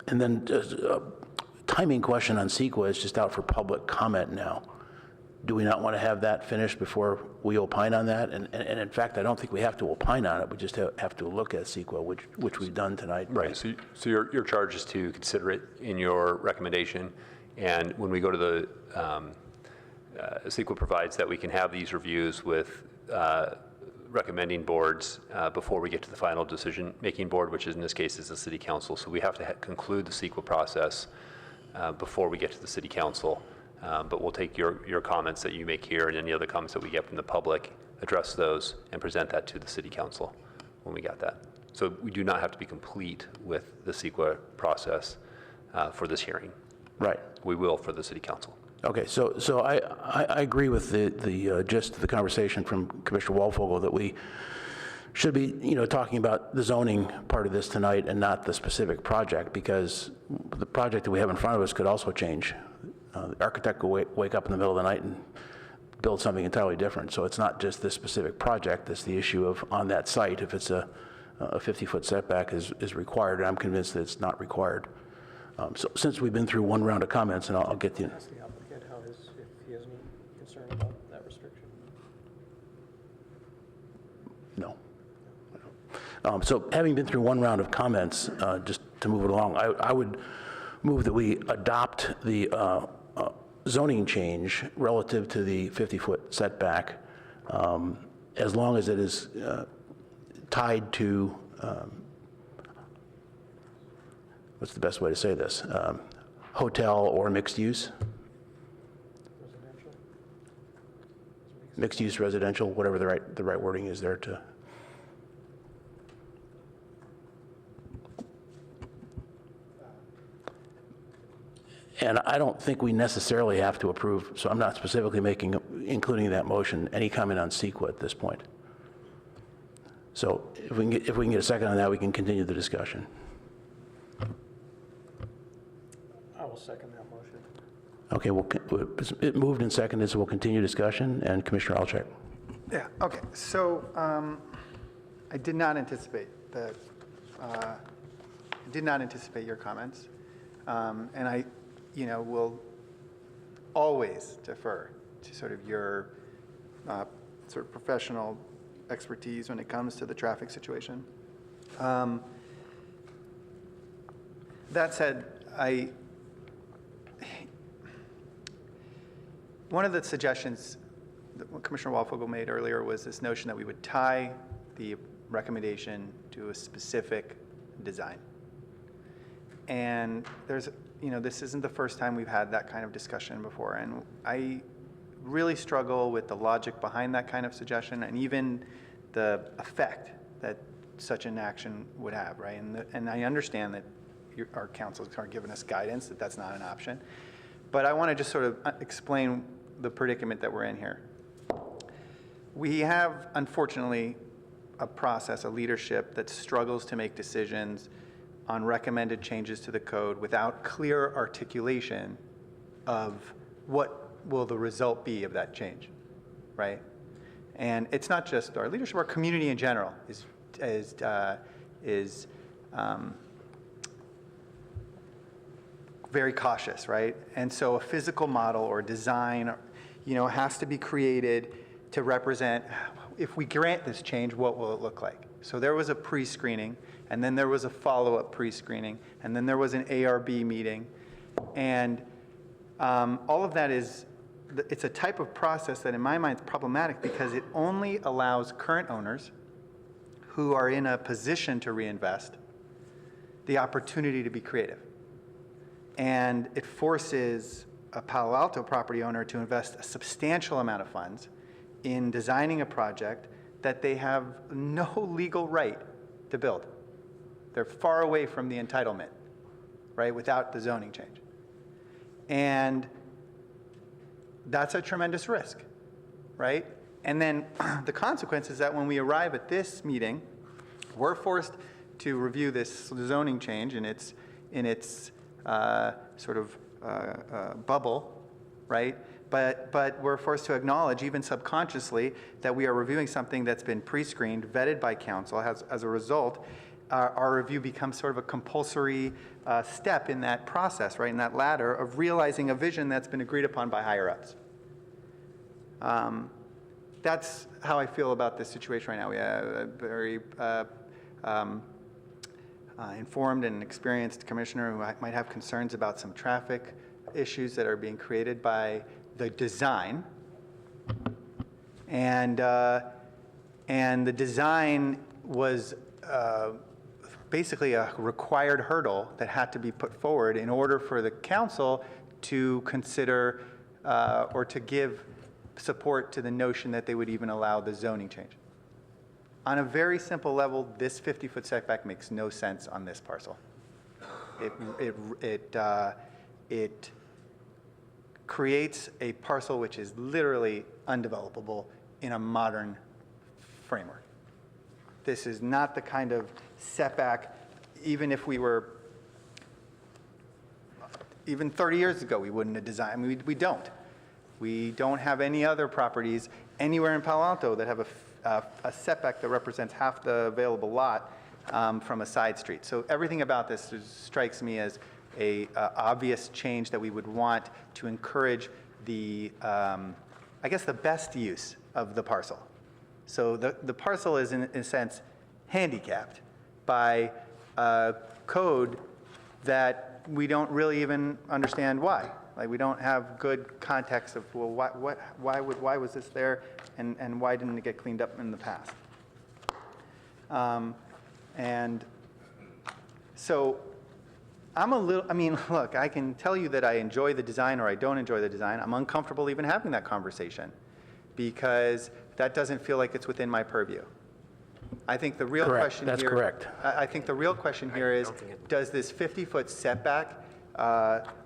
And then just a timing question on CEQA is just out for public comment now. Do we not want to have that finished before we opine on that? And in fact, I don't think we have to opine on it. We just have to look at CEQA, which we've done tonight. Right. So your charge is to consider it in your recommendation. And when we go to the, CEQA provides that we can have these reviews with recommending boards before we get to the final decision-making board, which in this case is the city council. So we have to conclude the CEQA process before we get to the city council. But we'll take your comments that you make here and any other comments that we get from the public, address those, and present that to the city council when we got that. So we do not have to be complete with the CEQA process for this hearing. Right. We will for the city council. Okay, so I agree with the gist of the conversation from Commissioner Walfogel that we should be, talking about the zoning part of this tonight and not the specific project, because the project that we have in front of us could also change. The architect will wake up in the middle of the night and build something entirely different. So it's not just this specific project, it's the issue of on that site, if it's a 50-foot setback is required, and I'm convinced that it's not required. So since we've been through one round of comments, and I'll get to you. Ask the applicant if he has any concern about that restriction. No. So having been through one round of comments, just to move it along, I would move that we adopt the zoning change relative to the 50-foot setback, as long as it is tied to, what's the best way to say this? Hotel or mixed use? Residential? Mixed use residential, whatever the right wording is there to. And I don't think we necessarily have to approve, so I'm not specifically including in that motion any comment on CEQA at this point. So if we can get a second on that, we can continue the discussion. I will second that motion. Okay, it moved and seconded, so we'll continue discussion. And Commissioner Alcheck. Yeah, okay. So I did not anticipate that. I did not anticipate your comments. And I, will always defer to sort of your sort of professional expertise when it comes to the traffic situation. That said, one of the suggestions that Commissioner Walfogel made earlier was this notion that we would tie the recommendation to a specific design. And there's, this isn't the first time we've had that kind of discussion before, and I really struggle with the logic behind that kind of suggestion and even the effect that such an action would have, right? And I understand that our councils are giving us guidance that that's not an option, but I want to just sort of explain the predicament that we're in here. We have, unfortunately, a process, a leadership that struggles to make decisions on recommended changes to the code without clear articulation of what will the result be of that change, right? And it's not just our leadership, our community in general is very cautious, right? And so a physical model or design, has to be created to represent, if we grant this change, what will it look like? So there was a pre-screening, and then there was a follow-up pre-screening, and then there was an ARB meeting. And all of that it's a type of process that in my mind is problematic because it only allows current owners who are in a position to reinvest the opportunity to be creative. And it forces a Palo Alto property owner to invest a substantial amount of funds in designing a project that they have no legal right to build. They're far away from the entitlement, right, without the zoning change. And that's a tremendous risk, right? And then the consequence is that when we arrive at this meeting, we're forced to review this zoning change in its sort of bubble, right? But we're forced to acknowledge, even subconsciously, that we are reviewing something that's been pre-screened, vetted by council. As a result, our review becomes sort of a compulsory step in that process, right, in that ladder of realizing a vision that's been agreed upon by higher-ups. That's how I feel about this situation right now. We have a very informed and experienced commissioner who might have concerns about some traffic issues that are being created by the design. And the design was basically a required hurdle that had to be put forward in order for the council to consider or to give support to the notion that they would even allow the zoning change. On a very simple level, this 50-foot setback makes no sense on this parcel. It creates a parcel which is literally undevelopable in a modern framework. This is not the kind of setback, even if we were, even 30 years ago, we wouldn't have designed. I mean, we don't. We don't have any other properties anywhere in Palo Alto that have a setback that represents half the available lot from a side street. So everything about this strikes me as a obvious change that we would want to encourage the, I guess, the best use of the parcel. So the parcel is, in a sense, handicapped by a code that we don't really even understand why. Like, we don't have good context of, well, why was this there, and why didn't it get cleaned up in the past? And so I'm a little, I mean, look, I can tell you that I enjoy the design or I don't enjoy the design. I'm uncomfortable even having that conversation because that doesn't feel like it's within my purview. I think the real question here, That's correct. I think the real question here is, does this 50-foot setback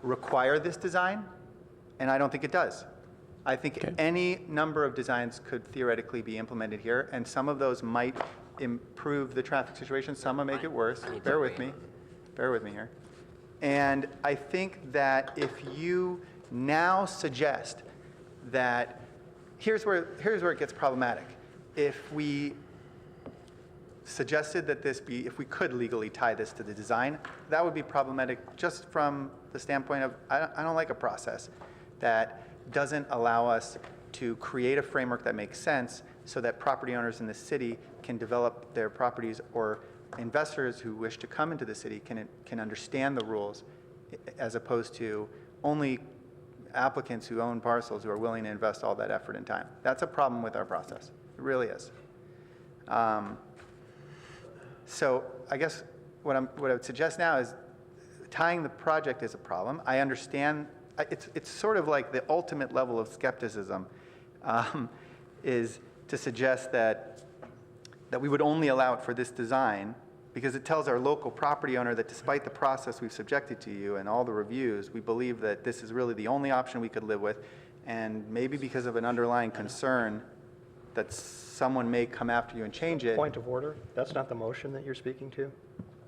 require this design, and I don't think it does. I think any number of designs could theoretically be implemented here, and some of those might improve the traffic situation, some will make it worse. Bear with me here. And I think that if you now suggest that, here's where it gets problematic. If we suggested that if we could legally tie this to the design, that would be problematic just from the standpoint of, I don't like a process that doesn't allow us to create a framework that makes sense so that property owners in the city can develop their properties, or investors who wish to come into the city can understand the rules, as opposed to only applicants who own parcels who are willing to invest all that effort and time. That's a problem with our process. It really is. So I guess what I would suggest now is tying the project is a problem. I understand. It's sort of like the ultimate level of skepticism is to suggest that we would only allow it for this design, because it tells our local property owner that despite the process we've subjected to you and all the reviews, we believe that this is really the only option we could live with, and maybe because of an underlying concern that someone may come after you and change it. Point of order, that's not the motion that you're speaking to?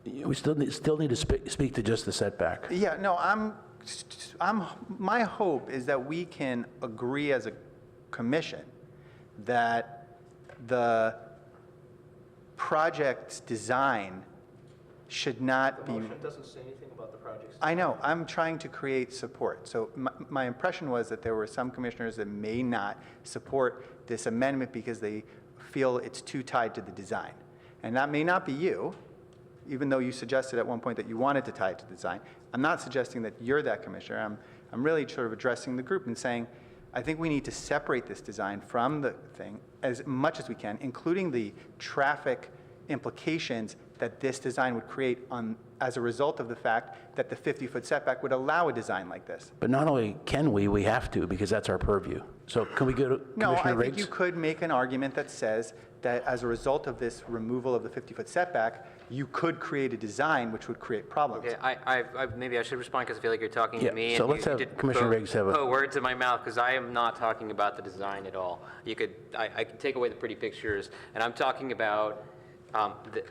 We still need to speak to just the setback. Yeah, no, my hope is that we can agree as a commission that the project's design should not be. The motion doesn't say anything about the project's. I know, I'm trying to create support. So my impression was that there were some commissioners that may not support this amendment because they feel it's too tied to the design. And that may not be you, even though you suggested at one point that you wanted to tie it to the design. I'm not suggesting that you're that commissioner. I'm really sort of addressing the group and saying, I think we need to separate this design from the thing as much as we can, including the traffic implications that this design would create as a result of the fact that the 50-foot setback would allow a design like this. But not only can we have to, because that's our purview. So can we go to No, Commissioner I think Riggs? you could make an argument that says that as a result of this removal of the 50-foot setback, you could create a design which would create problems. Okay, maybe I should respond because I feel like you're talking to me. So and let's you have did Commissioner Riggs have put words in my mouth, because I am not talking about the design at all. I could take away the pretty pictures, and I'm talking about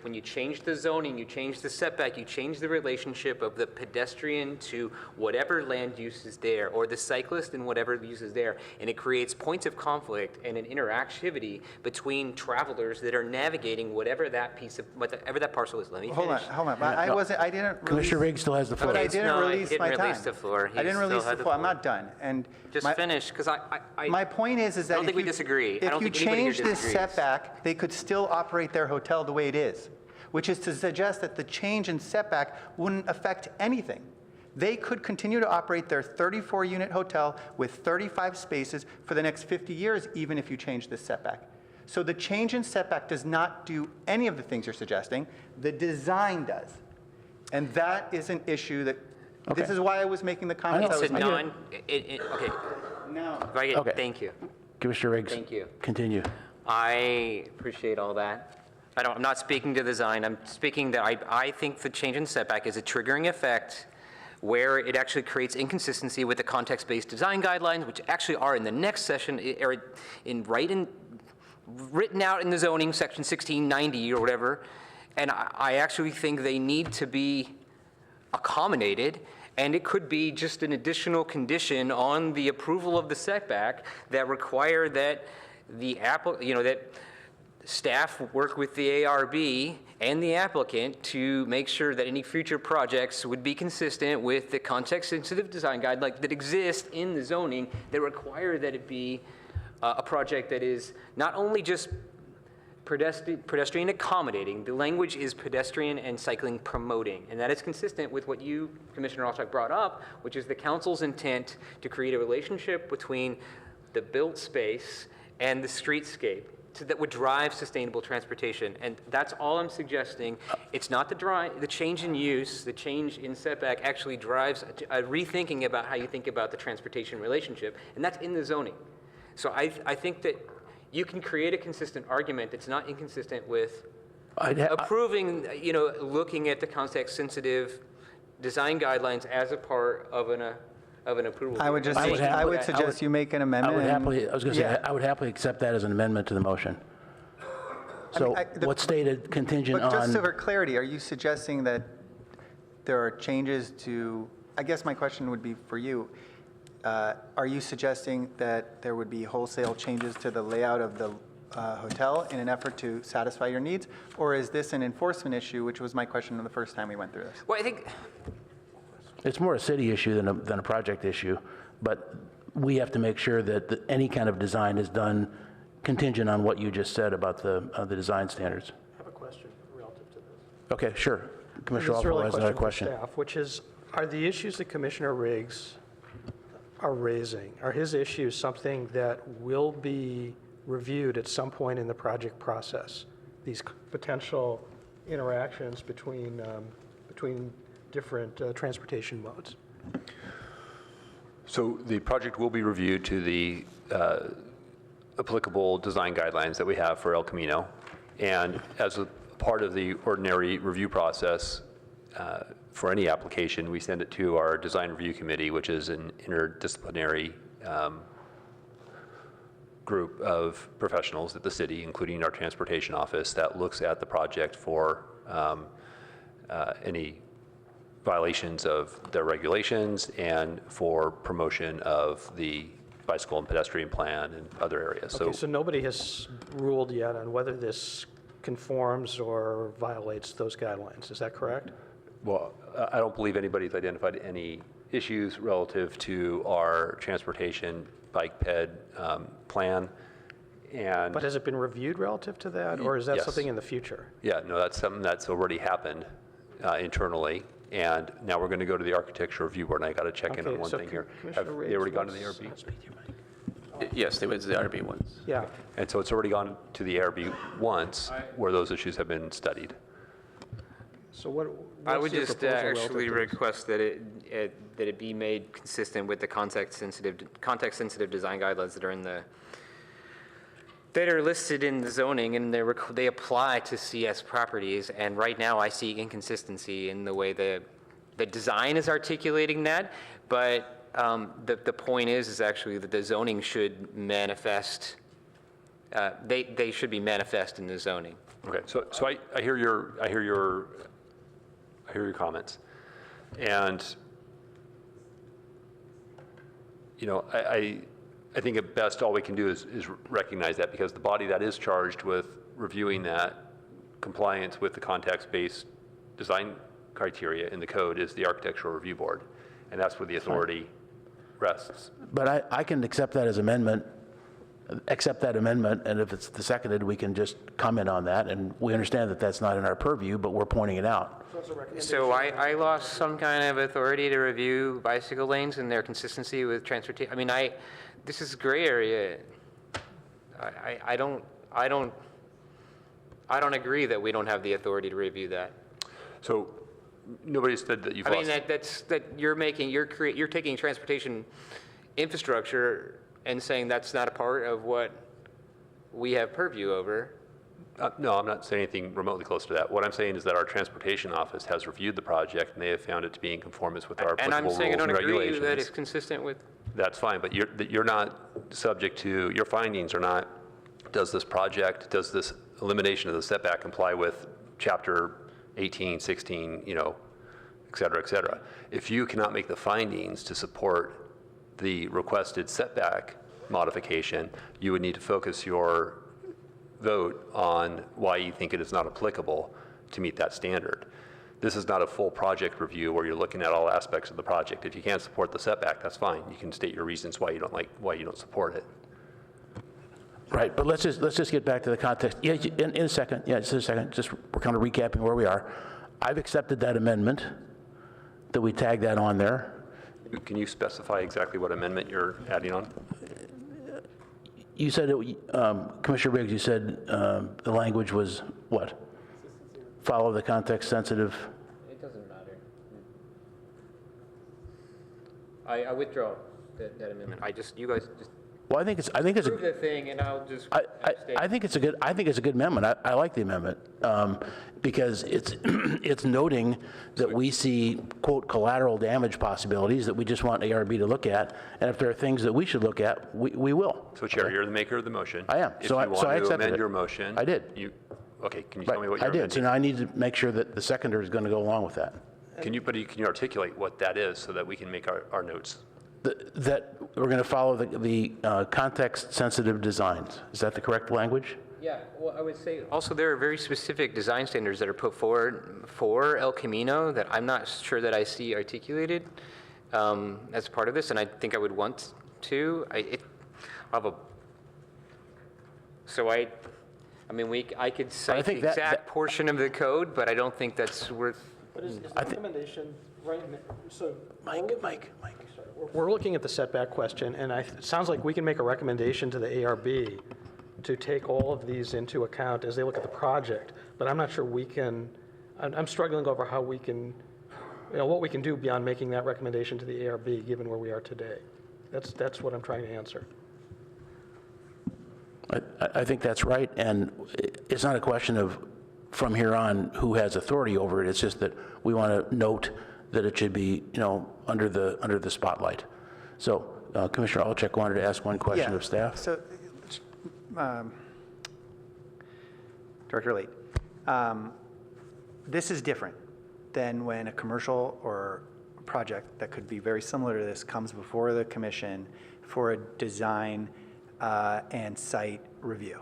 when you change the zoning, you change the setback, you change the relationship of the pedestrian to whatever land use is there, or the cyclist and whatever use is there, and it creates points of conflict and an interactivity between travelers that are navigating whatever that parcel is. Let me finish. Hold on. I didn't release. Commissioner Riggs still has the floor. But I didn't release my time. Release the floor. I didn't release the floor. I'm not done. And Just finish, because my point is that I don't think we disagree. I If don't you think anybody here change this disagrees. setback, they could still operate their hotel the way it is, which is to suggest that the change in setback wouldn't affect anything. They could continue to operate their 34-unit hotel with 35 spaces for the next 50 years, even if you change this setback. So the change in setback does not do any of the things you're suggesting. The design does. And that is an issue that, this is why I was making the comments I was making. Okay. Now, Okay. Thank you. Commissioner Riggs. Thank you. Continue. I appreciate all that. I'm not speaking to design. I'm speaking that I think the change in setback is a triggering effect where it actually creates inconsistency with the context-based design guidelines, which actually are in the next session, or written out in the zoning, section 1690 or whatever. And I actually think they need to be accommodated, and it could be just an additional condition on the approval of the setback that require that that staff work with the ARB and the applicant to make sure that any future projects would be consistent with the context-sensitive design guidelines that exist in the zoning that require that it be a project that is not only just pedestrian accommodating, the language is pedestrian and cycling promoting, and that is consistent with what you, Commissioner Alchuk, brought up, which is the council's intent to create a relationship between the built space and the streetscape that would drive sustainable transportation. And that's all I'm suggesting. It's not the change in use, the change in setback actually drives a rethinking about how you think about the transportation relationship, and that's in the zoning. So I think that you can create a consistent argument that's not inconsistent with approving, looking at the context-sensitive design guidelines as a part of an approval. I would just, I would ha- I would suggest you make an I amendment. would and- happily, I was going to say, Yeah. I would happily accept that as an amendment to the motion. So what's stated contingent But just so on, for clarity, are you suggesting that there are changes to, I guess my question would be for you, are you suggesting that there would be wholesale changes to the layout of the hotel in an effort to satisfy your needs? Or is this an enforcement issue, which was my question the first time we went through this? Well, I think, it's more a city issue than a project issue, but we have to make sure that any kind of design is done contingent on what you just said about the design standards. I have a question relative to this. Okay, sure. Commissioner This is really Alto a has another question question. for staff, which is, are the issues that Commissioner Riggs are raising, are his issues something that will be reviewed at some point in the project process? These potential interactions between different transportation modes? So the project will be reviewed to the applicable design guidelines that we have for El Camino. And as a part of the ordinary review process for any application, we send it to our design review committee, which is an interdisciplinary group of professionals at the city, including our transportation office, that looks at the project for any violations of the regulations and for promotion of the bicycle and pedestrian plan and other areas. Okay, so nobody has ruled yet on whether this conforms or violates those guidelines, is that correct? Well, I don't believe anybody's identified any issues relative to our transportation bike ped plan. And But has it been reviewed relative to that, or is that Yes. something in the future? yeah, no, that's something that's already happened internally. And now we're going to go to the architecture review board, and I got to check in on Okay, one so thing here. Commissioner Have Riggs, they already gone to the what's- ARB? Yes, they went to the RB ones. Yeah, And so it's already gone to the ARB once, where those issues have been studied. so what? I what's would your just proposal actually relative to this? request that it be made consistent with the context-sensitive design guidelines that are listed in the zoning, and they apply to CS properties. And right now, I see inconsistency in the way the design is articulating that. But the point is actually that the zoning should manifest. They should be manifest in the zoning. Okay, so I hear your comments, and you know, I think at best all we can do is recognize that, because the body that is charged with reviewing that compliance with the context-based design criteria in the code is the Architectural Review Board, and that's where the authority rests. But I can accept that as amendment, and if it's the seconded, we can just comment on that, and we understand that that's not in our purview, but we're pointing it out. So I lost some kind of authority to review bicycle lanes and their consistency with transportation. I mean, this is gray area. I don't agree that we don't have the authority to review that. So nobody said that you've I mean, lost. you're taking transportation infrastructure and saying that's not a part of what we have purview over. No, I'm not saying anything remotely close to that. What I'm saying is that our transportation office has reviewed the project, and they have found it to be in conformance with our And applicable I'm rules saying I and don't agree regulations. that it's consistent with. That's fine, but you're not subject to, your findings are not, does this elimination of the setback comply with chapter 18, 16, you know, et cetera, et cetera. If you cannot make the findings to support the requested setback modification, you would need to focus your vote on why you think it is not applicable to meet that standard. This is not a full project review where you're looking at all aspects of the project. If you can't support the setback, that's fine. You can state your reasons why you don't support it. Right, but let's just get back to the context. Yeah, in a second. Yeah, just a second. We're kind of recapping where we are. I've accepted that amendment, that we tag that on there. Can you specify exactly what amendment you're adding on? You said, Commissioner Riggs, you said the language was what? Follow the context-sensitive. It doesn't matter. I withdraw that amendment. You guys just Well, I think it's a Approve the thing, and I'll just abstain. I think it's a good amendment. I like the amendment because it's noting that we see, quote, collateral damage possibilities that we just want ARB to look at, and if there are things that we should look at, we will. So Chair, you're the maker of the motion. I am. If So you I want to accepted amend it. your motion. I did. Okay, can you tell me what you're I did. So amending? now I need to make sure that the seconder is going to go along with that. Can you articulate what that is so that we can make our notes? That we're going to follow the context-sensitive designs. Is that the correct language? Yeah, well, I would say also there are very specific design standards that are put forward for El Camino that I'm not sure that I see articulated as part of this, and I think I would want to. I could cite the think that- exact portion of the code, but I don't think that's worth. But is the recommendation right now, so. Mike. We're looking at the setback question, and it sounds like we can make a recommendation to the ARB to take all of these into account as they look at the project, but I'm not sure we can, I'm struggling over how we can, what we can do beyond making that recommendation to the ARB, given where we are today. That's what I'm trying to answer. I think that's right, and it's not a question of from here on who has authority over it. It's just that we want to note that it should be, under the spotlight. So, Commissioner Olczyk wanted to ask one question of staff. So, Director Late, this is different than when a commercial or a project that could be very similar to this comes before the commission for a design and site review.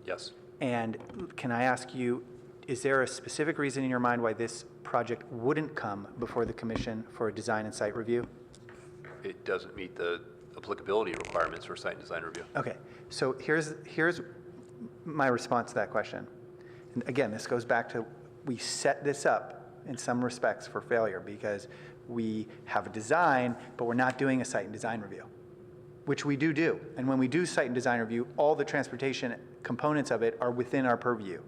Yes. And can I ask you, is there a specific reason in your mind why this project wouldn't come before the commission for a design and site review? It doesn't meet the applicability requirements for site and design review. Okay, so here's my response to that question. And again, this goes back to, we set this up in some respects for failure because we have a design, but we're not doing a site and design review, which we do. And when we do site and design review, all the transportation components of it are within our purview.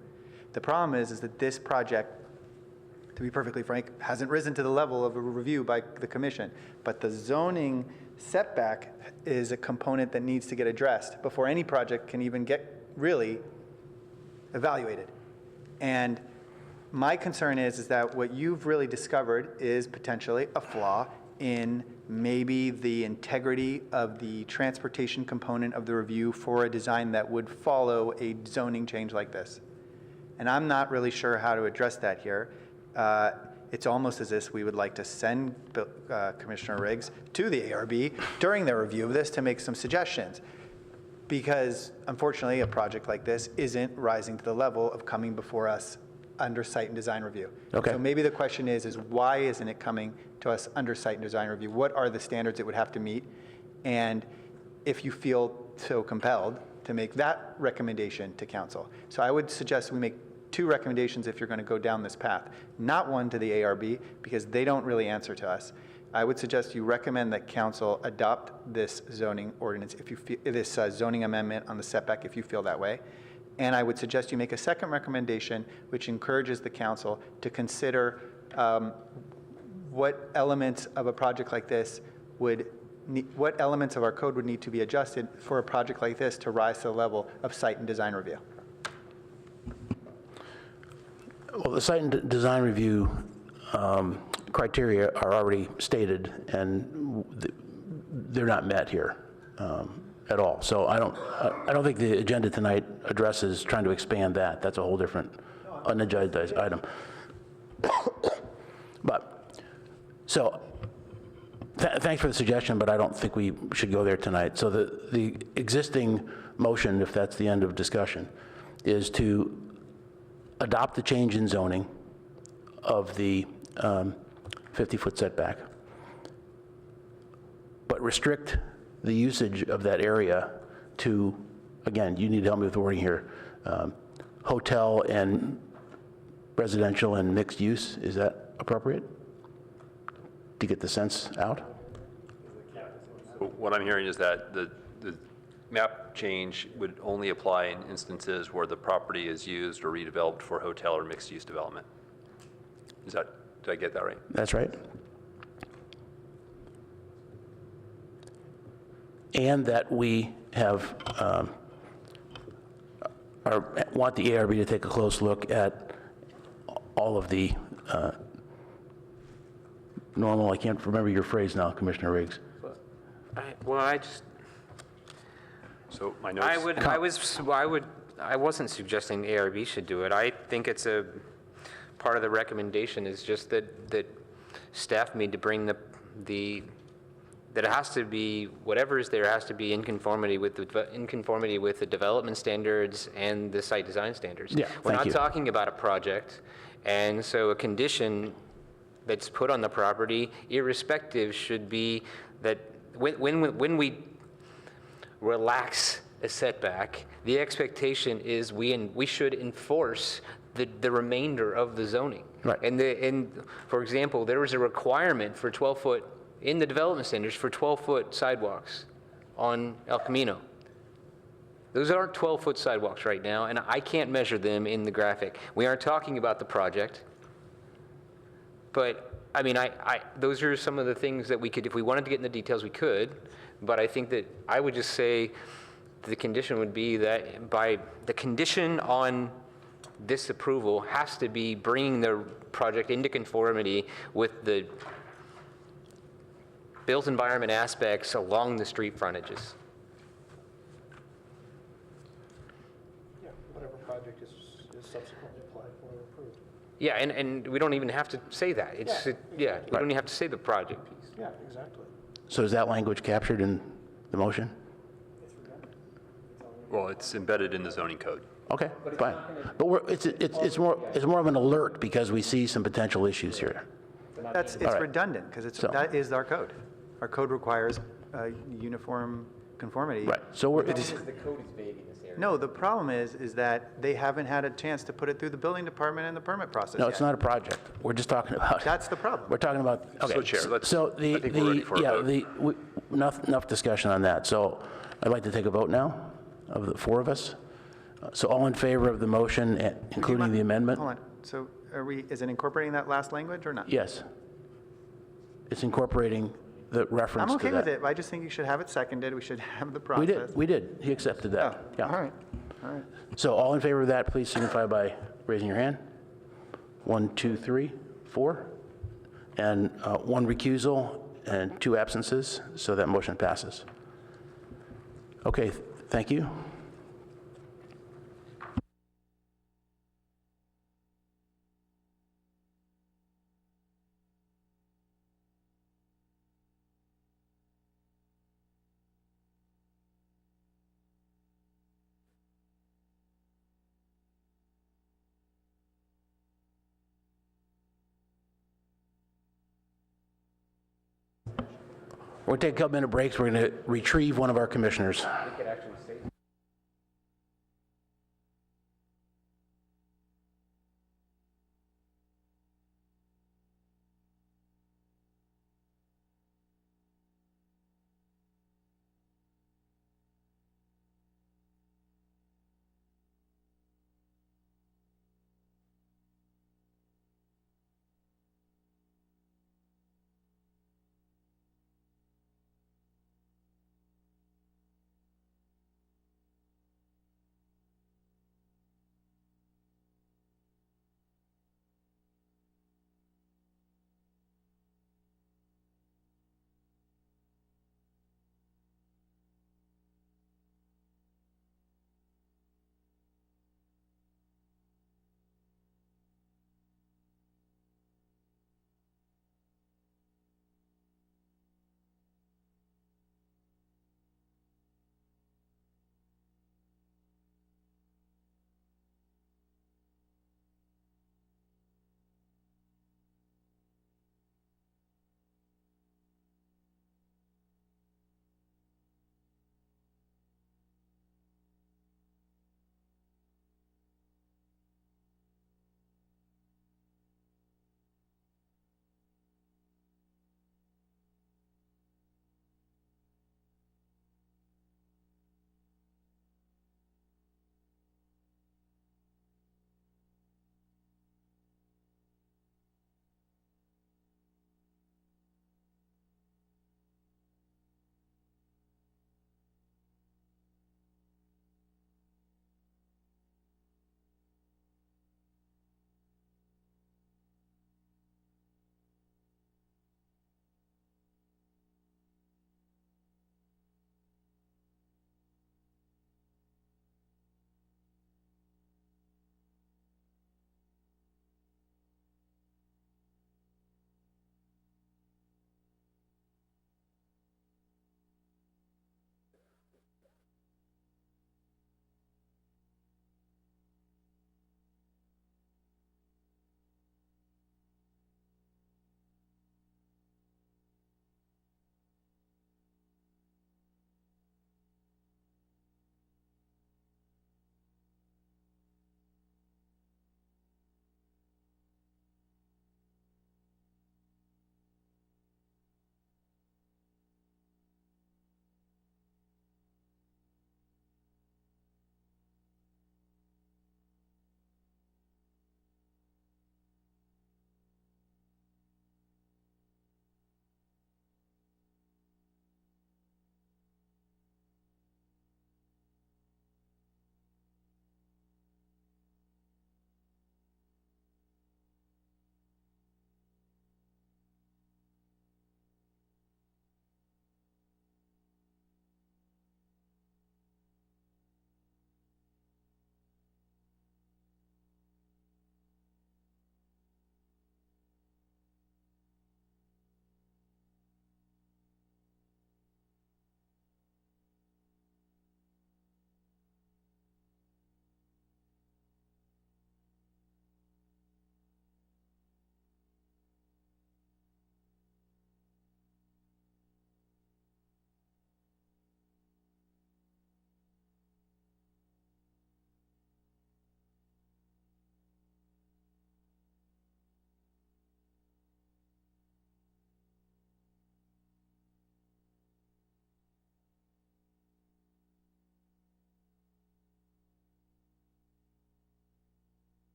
The problem is that this project, to be perfectly frank, hasn't risen to the level of a review by the commission. But the zoning setback is a component that needs to get addressed before any project can even get really evaluated. And my concern is that what you've really discovered is potentially a flaw in maybe the integrity of the transportation component of the review for a design that would follow a zoning change like this. And I'm not really sure how to address that here. It's almost as if we would like to send Commissioner Riggs to the ARB during their review of this to make some suggestions. Because unfortunately, a project like this isn't rising to the level of coming before us under site and design review. Okay. So maybe the question is why isn't it coming to us under site and design review? What are the standards it would have to meet? And if you feel so compelled to make that recommendation to council. So I would suggest we make two recommendations if you're going to go down this path. Not one to the ARB because they don't really answer to us. I would suggest you recommend that council adopt this zoning ordinance if you feel this zoning amendment on the setback if you feel that way. And I would suggest you make a second recommendation which encourages the council to consider what elements of a project like this what elements of our code would need to be adjusted for a project like this to rise to the level of site and design review. Well, the site and design review criteria are already stated, and they're not met here at all. So I don't think the agenda tonight addresses trying to expand that. That's a whole different unagendized item. But so thanks for the suggestion, but I don't think we should go there tonight. So the existing motion, if that's the end of discussion, is to adopt the change in zoning of the 50-foot setback, but restrict the usage of that area to, again, you need to help me with the wording here, hotel and residential and mixed use. Is that appropriate to get the sense out? What I'm hearing is that the map change would only apply in instances where the property is used or redeveloped for hotel or mixed-use development. Did I get that right? That's right. and that we have, want the ARB to take a close look at all of the normal, I can't remember your phrase now, Commissioner Riggs. So my notes. I wasn't suggesting the ARB should do it. I think it's a, part of the recommendation is just that staff need to bring that it has to be, whatever is there has to be in conformity with the development standards and the site design standards. Yeah, We're thank not you. talking about a project, and so a condition that's put on the property, irrespective, should be that when we relax a setback, the expectation is we should enforce the remainder of the zoning. Right. And for example, there was a requirement for 12-foot, in the development standards, for 12-foot sidewalks on El Camino. Those aren't 12-foot sidewalks right now, and I can't measure them in the graphic. We aren't talking about the project. But, I mean, those are some of the things that we could, if we wanted to get in the details, we could. But I think that I would just say the condition would be that the condition on this approval has to be bringing the project into conformity with the built environment aspects along the street frontages. Yeah, whatever project is subsequently applied for or approved. Yeah, and we don't even have to say that. It's, yeah, we don't even have to say the project piece. Yeah, exactly. So is that language captured in the motion? Well, it's embedded in the zoning code. Okay, fine. But it's more of an alert because we see some potential issues here. It's right. redundant, because that is our code. Our code requires uniform conformity. Right, so we're, The code is vague in this area. No, the problem is that they haven't had a chance to put it through the building department and the permit process no, yet. it's not a project. We're just talking about. That's the problem. We're talking about, okay. So, Chair, let's- So I think we're ready for a vote. enough discussion on that. So I'd like to take a vote now of the four of us. So all in favor of the motion, including the amendment? Hold on. So is it incorporating that last language or not? Yes. It's incorporating the reference I'm to okay with that. it. I just think you should have it seconded. We should have the process. We did. He accepted that. Oh, Yeah. all right. All right. So all in favor of that, please signify by raising your hand. 1, 2, 3, 4. And one recusal and 2 absences, so that motion passes. Okay, thank you. We're going to take a couple minute breaks. We're going to retrieve one of our commissioners.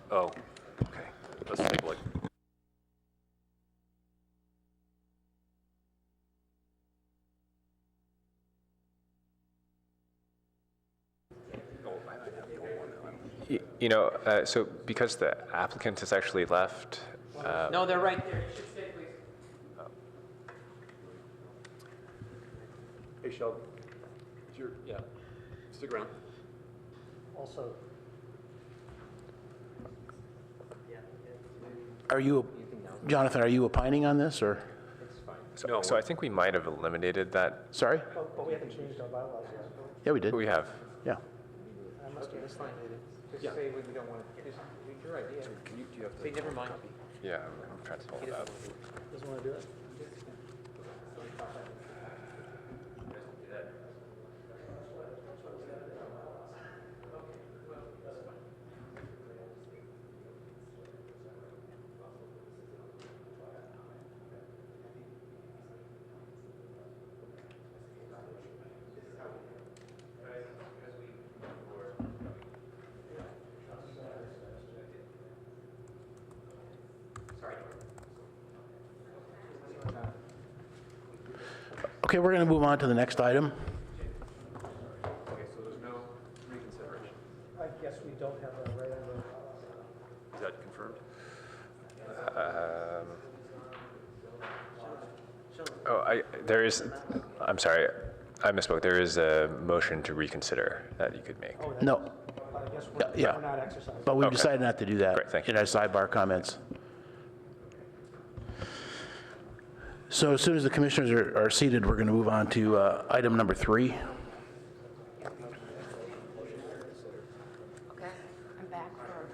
Oh, okay. Let's take a look. You know, so because the applicant has actually left, No, they're right there. You should stay, please. Hey, Sheldon. Yeah, stick around. Also, Are you, Jonathan, are you opining on this, or? so I think we might have eliminated that. Sorry? but we haven't changed our bylaws yet. Yeah, we did. We have. Yeah. I must have missed that. Just say we don't want to, just your idea. Say, never mind. Yeah, I'm trying to pull it up. Doesn't want to do it? Okay, we're going to move on to the next item. Okay, so there's no reconsideration. I guess we don't have a right on Is that confirmed? There is, I'm sorry, I misspoke. There is a motion to reconsider that you could make. No. but I guess Yeah. we're not exercising. But we've Okay. decided not to do that Great, thank you. in our sidebar comments. So as soon as the commissioners are seated, we're going to move on to item number 3. Okay, I'm back for.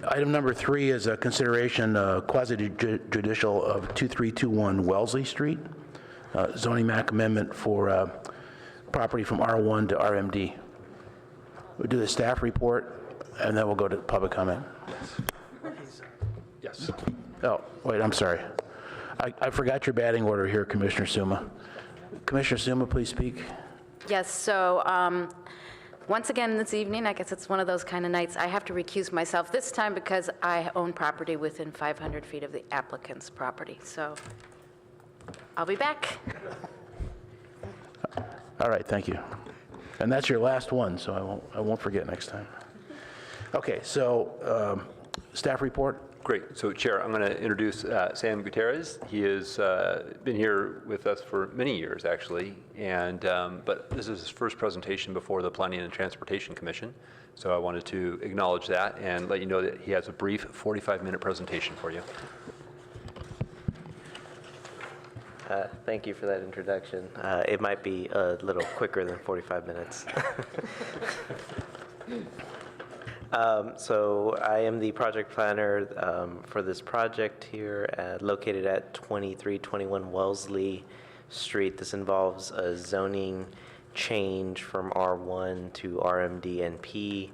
Item number 3 is a consideration quasi-judicial of 2321 Wellesley Street, zoning map amendment for property from R1 to RMD. We'll do the staff report, and then we'll go to public comment. Yes. Oh, wait, I'm sorry. I forgot your batting order here, Commissioner Suma. Commissioner Suma, please speak. Yes, so once again this evening, I guess it's one of those kind of nights, I have to recuse myself this time because I own property within 500 feet of the applicant's property, so I'll be back. All right, thank you. And that's your last one, so I won't forget next time. Okay, so staff report. Great. So, Chair, I'm going to introduce Sam Gutierrez. He has been here with us for many years, actually, and but this is his first presentation before the Planning and Transportation Commission. So I wanted to acknowledge that and let you know that he has a brief 45-minute presentation for you. Thank you for that introduction. It might be a little quicker than 45 minutes. So I am the project planner for this project here, located at 2321 Wellesley Street. This involves a zoning change from R1 to RMD and P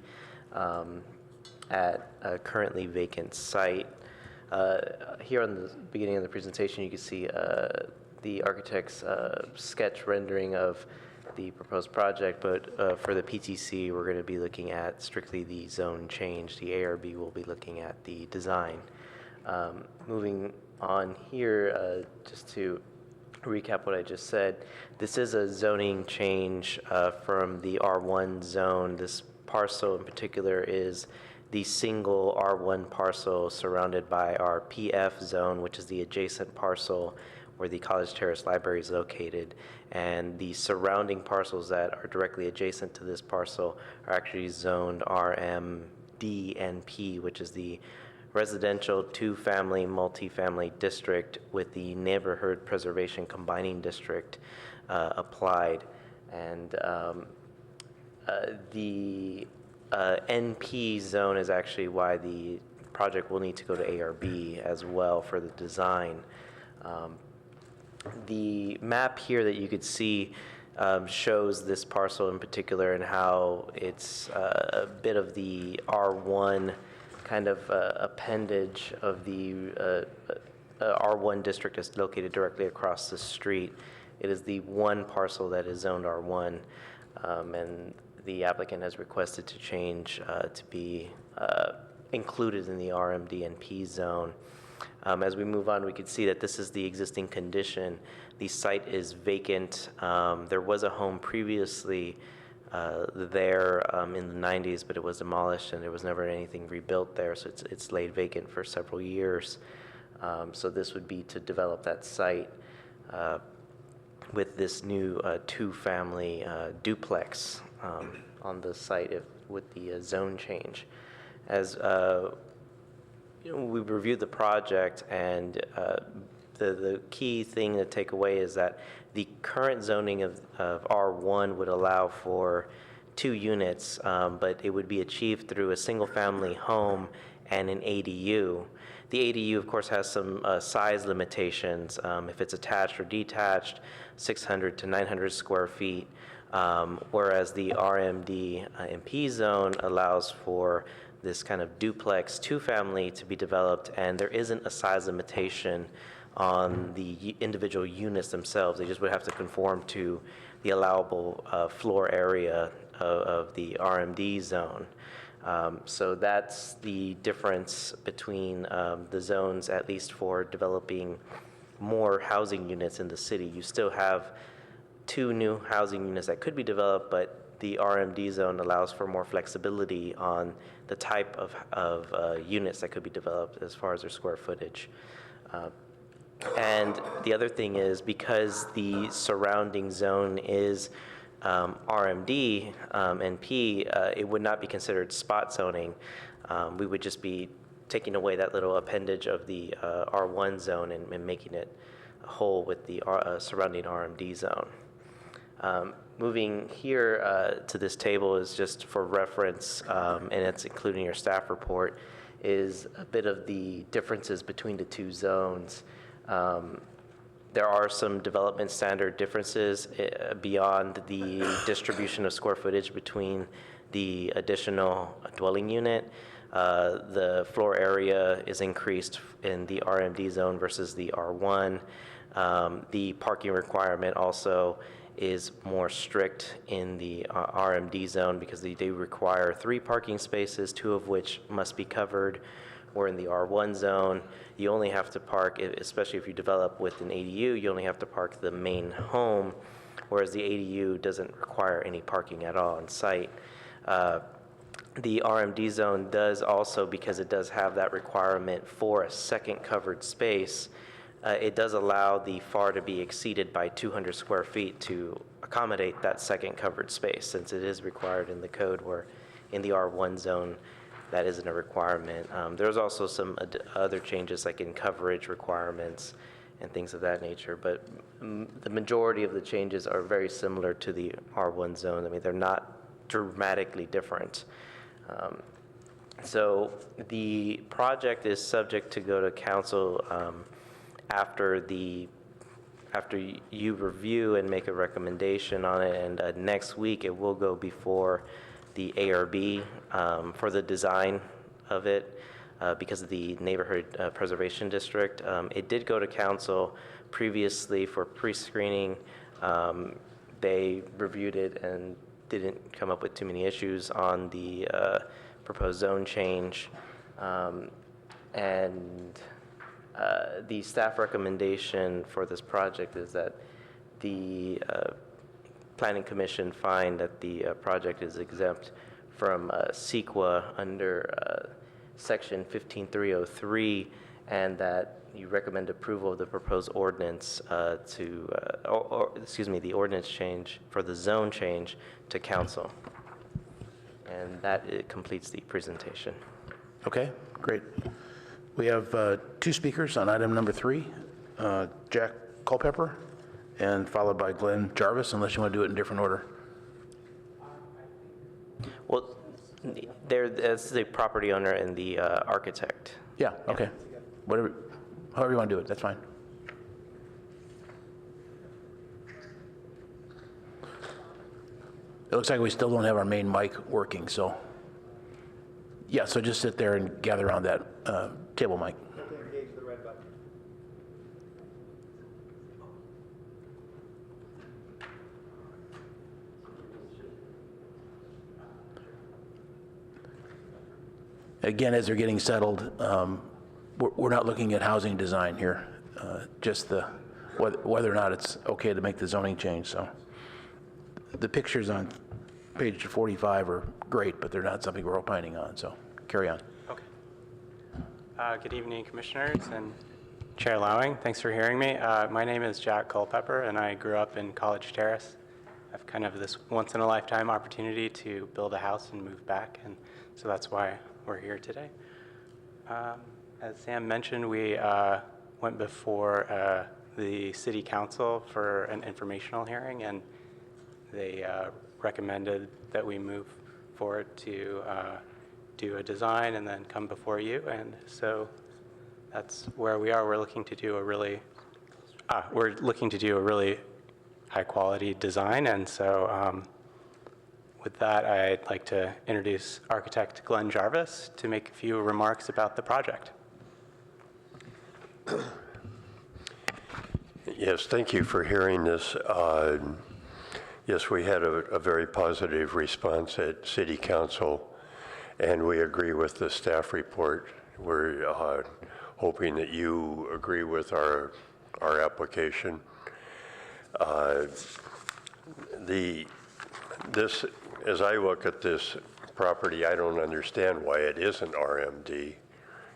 at a currently vacant site. Here on the beginning of the presentation, you can see the architect's sketch rendering of the proposed project, but for the PTC, we're going to be looking at strictly the zone change. The ARB will be looking at the design. Moving on here, just to recap what I just said, this is a zoning change from the R1 zone. This parcel in particular is the single R1 parcel surrounded by our PF zone, which is the adjacent parcel where the College Terrace Library is located. And the surrounding parcels that are directly adjacent to this parcel are actually zoned RM, D, and P, which is the residential two-family, multifamily district with the neighborhood preservation combining district applied. And the NP zone is actually why the project will need to go to ARB as well for the design. The map here that you could see shows this parcel in particular and how it's a bit of the R1 kind of appendage of the R1 district is located directly across the street. It is the one parcel that is zoned R1, and the applicant has requested to change to be included in the RMD and P zone. As we move on, we can see that this is the existing condition. The site is vacant. There was a home previously there in the 90s, but it was demolished and there was never anything rebuilt there, so it's laid vacant for several years. So this would be to develop that site with this new two-family duplex on the site with the zone change. As we've reviewed the project, and the key thing to take away is that the current zoning of R1 would allow for 2 units, but it would be achieved through a single-family home and an ADU. The ADU, of course, has some size limitations. If it's attached or detached, 600 to 900 square feet, whereas the RMD and P zone allows for this kind of duplex two-family to be developed, and there isn't a size limitation on the individual units themselves. They just would have to conform to the allowable floor area of the RMD zone. So that's the difference between the zones, at least for developing more housing units in the city. You still have 2 new housing units that could be developed, but the RMD zone allows for more flexibility on the type of units that could be developed as far as their square footage. And the other thing is, because the surrounding zone is RMD and P, it would not be considered spot zoning. We would just be taking away that little appendage of the R1 zone and making it whole with the surrounding RMD zone. Moving here to this table is just for reference, and it's included in your staff report, is a bit of the differences between the 2 zones. There are some development standard differences beyond the distribution of square footage between the additional dwelling unit. The floor area is increased in the RMD zone versus the R1. The parking requirement also is more strict in the RMD zone because they require 3 parking spaces, 2 of which must be covered. Where in the R1 zone, you only have to park, especially if you develop with an ADU, you only have to park the main home, whereas the ADU doesn't require any parking at all on site. The RMD zone does also, because it does have that requirement for a second covered space, it does allow the FAR to be exceeded by 200 square feet to accommodate that second covered space, since it is required in the code, where in the R1 zone, that isn't a requirement. There's also some other changes, like in coverage requirements and things of that nature, but the majority of the changes are very similar to the R1 zone. I mean, they're not dramatically different. So the project is subject to go to council after you review and make a recommendation on it, and next week it will go before the ARB for the design of it because of the neighborhood preservation district. It did go to council previously for pre-screening. They reviewed it and didn't come up with too many issues on the proposed zone change. And the staff recommendation for this project is that the Planning Commission find that the project is exempt from CEQA under Section 15303, and that you recommend approval of the proposed ordinance the ordinance change for the zone change to council. And that completes the presentation. Okay, great. We have 2 speakers on item number 3, Jack Culpepper, and followed by Glenn Jarvis, unless you want to do it in different order. Well, that's the property owner and the architect. Yeah, okay. Whatever, however you want to do it, that's fine. It looks like we still don't have our main mic working, so. Yeah, so just sit there and gather around that table mic. Engage the red button. again, as they're getting settled, we're not looking at housing design here, just whether or not it's okay to make the zoning change. So the pictures on page 45 are great, but they're not something we're opining on, so carry on. Okay. Good evening, Commissioners and Chair Lowing. Thanks for hearing me. My name is Jack Culpepper, and I grew up in College Terrace. I've kind of this once-in-a-lifetime opportunity to build a house and move back, and so that's why we're here today. As Sam mentioned, we went before the City Council for an informational hearing, and they recommended that we move forward to do a design and then come before you, and so that's where we are. We're looking to do a really high-quality design, and so with that, I'd like to introduce architect Glenn Jarvis to make a few remarks about the project. Yes, thank you for hearing this. Yes, we had a very positive response at City Council, and we agree with the staff report. We're hoping that you agree with our application. As I look at this property, I don't understand why it isn't RMD.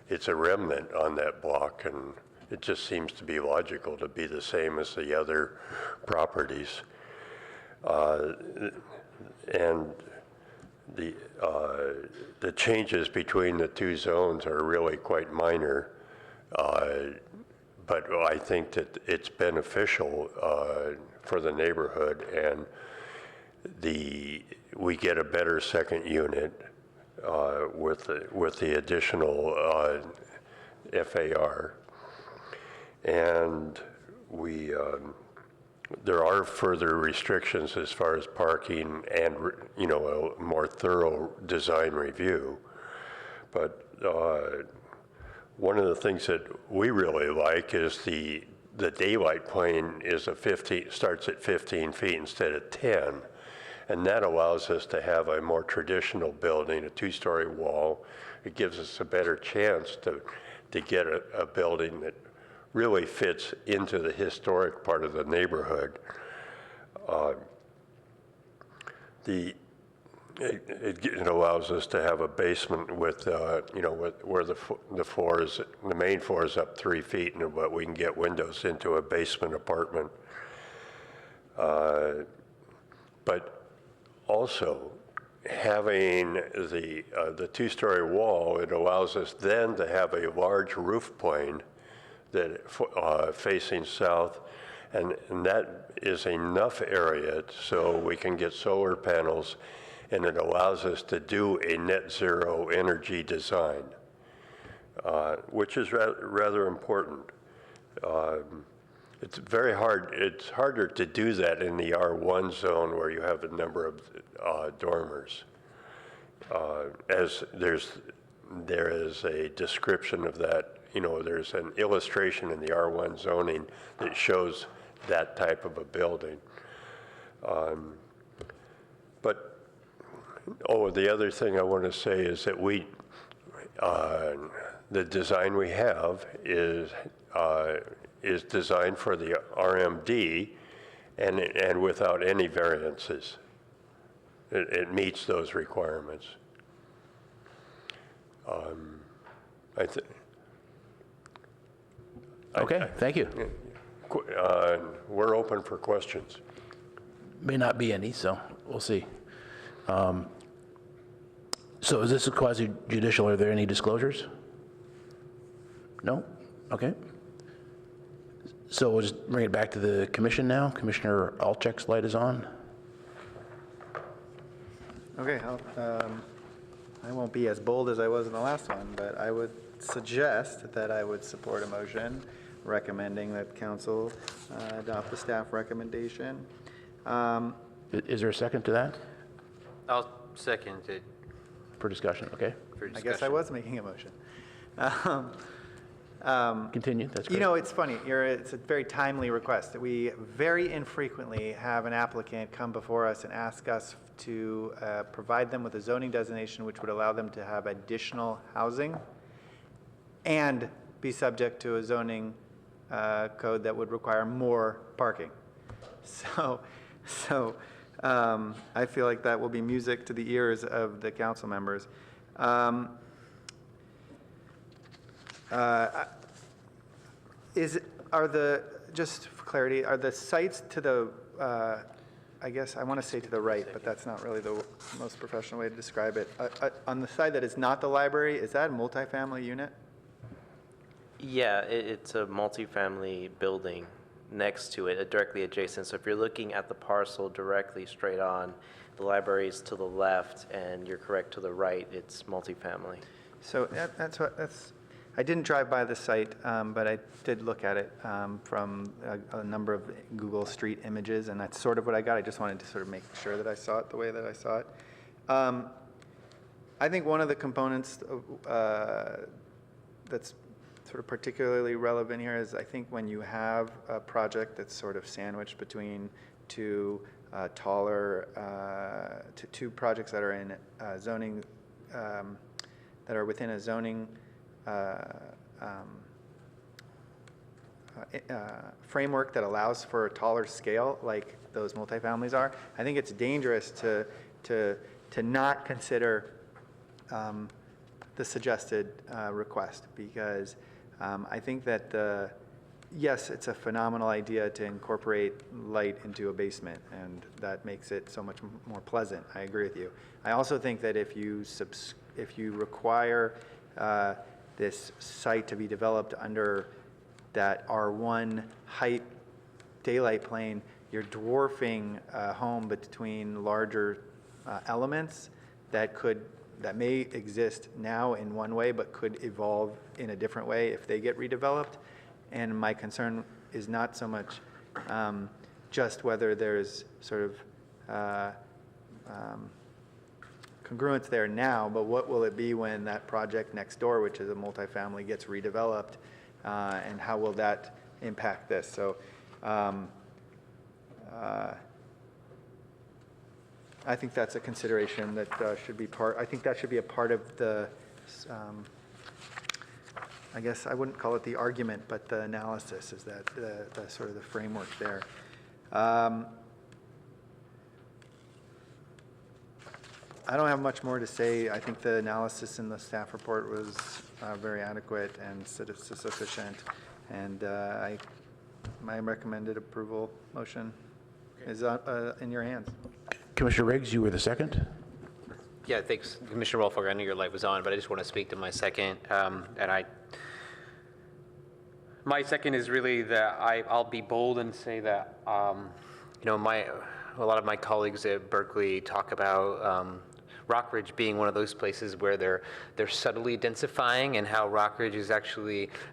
It's a remnant on that block, and it just seems to be logical to be the same as the other properties. And the changes between the two zones are really quite minor, but I think that it's beneficial for the neighborhood, and we get a better second unit with the additional FAR, and there are further restrictions as far as parking and a more thorough design review. But one of the things that we really like is the daylight plane starts at 15 feet instead of 10. And that allows us to have a more traditional building, a two-story wall. It gives us a better chance to get a building that really fits into the historic part of the neighborhood. It allows us to have a basement with, where the main floor is up 3 feet, but we can get windows into a basement apartment. But also, having the two-story wall, it allows us then to have a large roof plane that facing south, and that is enough area so we can get solar panels, and it allows us to do a net zero energy design, which is rather important. It's very hard. It's harder to do that in the R1 zone where you have a number of dormers. As there is a description of that. There's an illustration in the R1 zoning that shows that type of a building. The other thing I want to say is that the design we have is designed for the RMD and without any variances. It meets those requirements. Okay, thank you. We're open for questions. May not be any, so we'll see. So is this a quasi-judicial? Are there any disclosures? No? Okay. So we'll just bring it back to the commission now. Commissioner Alczek's light is on. Okay, I won't be as bold as I was in the last one, but I would suggest that I would support a motion recommending that council adopt the staff recommendation. Is there a second to that? I'll second it. For discussion, okay. I guess I was making a motion. Continue, that's You great. know, it's funny, it's a very timely request. We very infrequently have an applicant come before us and ask us to provide them with a zoning designation which would allow them to have additional housing and be subject to a zoning code that would require more parking. So I feel like that will be music to the ears of the council members. Just for clarity, are the sites to the, I guess I want to say to the right, but that's not really the most professional way to describe it. On the side that is not the library, is that a multifamily unit? Yeah, it's a multifamily building next to it, directly adjacent. So if you're looking at the parcel directly straight on, the library is to the left, and you're correct, to the right, it's multifamily. So that's, I didn't drive by the site, but I did look at it from a number of Google Street images, and that's sort of what I got. I just wanted to sort of make sure that I saw it the way that I saw it. I think one of the components that's sort of particularly relevant here is I think when you have a project that's sort of sandwiched between two two projects that are in zoning, that are within a zoning framework that allows for a taller scale like those multifamilies are, I think it's dangerous to not consider the suggested request, because I think that yes, it's a phenomenal idea to incorporate light into a basement, and that makes it so much more pleasant. I agree with you. I also think that if you require this site to be developed under that R1 height daylight plane, you're dwarfing a home between larger elements that may exist now in one way but could evolve in a different way if they get redeveloped. And my concern is not so much just whether there's sort of congruence there now, but what will it be when that project next door, which is a multifamily, gets redeveloped, and how will that impact this? So I think that's a consideration that should be part. I think that should be a part of the. I guess I wouldn't call it the argument, but the analysis is that the sort of the framework there. I don't have much more to say. I think the analysis in the staff report was very adequate and sufficient, and my recommended approval motion is in your hands. Commissioner Riggs, you were the second. Yeah, thanks, Commissioner Wolfberg. I know your light was on, but I just want to speak to my second. My second is really that I'll be bold and say that a lot of my colleagues at Berkeley talk about Rockridge being one of those places where they're subtly densifying, and how Rockridge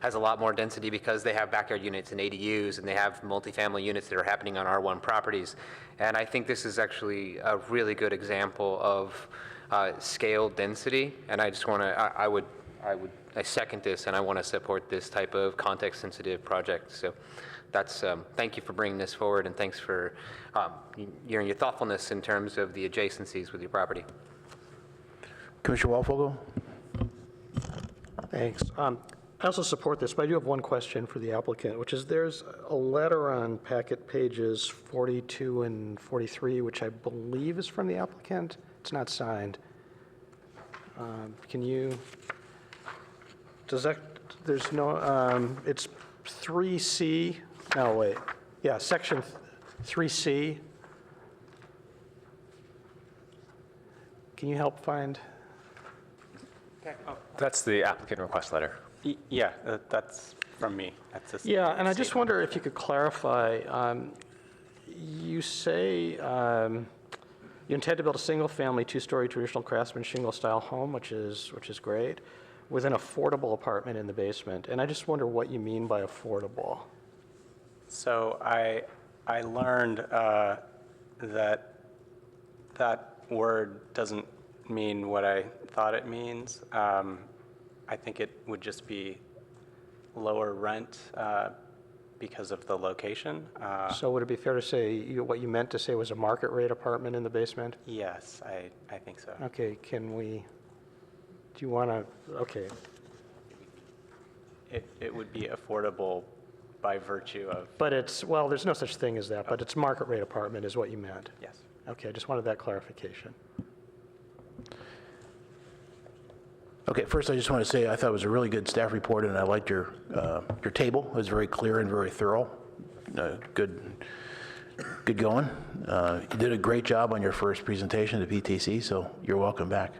has a lot more density because they have backyard units and ADUs, and they have multifamily units that are happening on R1 properties. And I think this is actually a really good example of scale density, and I just want to, I second this, and I want to support this type of context-sensitive project. So that's, thank you for bringing this forward, and thanks for your thoughtfulness in terms of the adjacencies with your property. Commissioner Walfogel? Thanks. I also support this, but I do have one question for the applicant, which is there's a letter on packet pages 42 and 43, which I believe is from the applicant. It's not signed. There's no, it's 3C, no, wait. Yeah, section 3C. Can you help find? That's the applicant request letter. Yeah, that's from me. That's Yeah, and I just wonder if you could clarify. You say you intend to build a single-family, two-story traditional craftsman shingle-style home, which is great, with an affordable apartment in the basement. And I just wonder what you mean by affordable. So I learned that word doesn't mean what I thought it means. I think it would just be lower rent because of the location. So would it be fair to say what you meant to say was a market rate apartment in the basement? Yes, I think so. Okay, do you want to, okay. It would be affordable by virtue of, But it's, well, there's no such thing as that, but it's market rate apartment is what you meant. yes. Okay, I just wanted that clarification. Okay, first I just want to say I thought it was a really good staff report, and I liked your table. It was very clear and very thorough. Good going. You did a great job on your first presentation to PTC, so you're welcome back.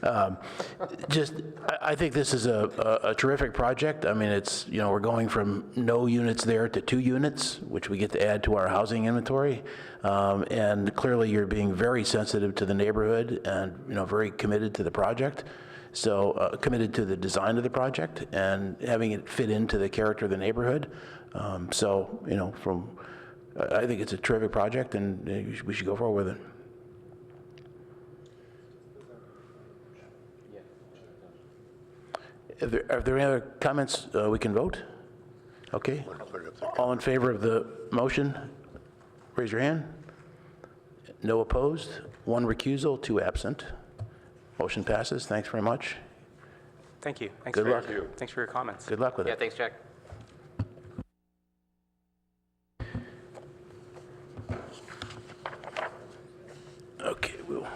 I think this is a terrific project. I mean, it's, we're going from no units there to 2 units, which we get to add to our housing inventory. And clearly you're being very sensitive to the neighborhood and, very committed to the project. So committed to the design of the project and having it fit into the character of the neighborhood. I think it's a terrific project, and we should go forward with it. Are there any other comments we can vote? Okay. All in favor of the motion, raise your hand. No opposed, 1 recusal, 2 absent. Motion passes. Thanks very much. Thank you. Good luck. Thanks for your comments. Good luck with it. Yeah, thanks, Jack. Okay, we'll.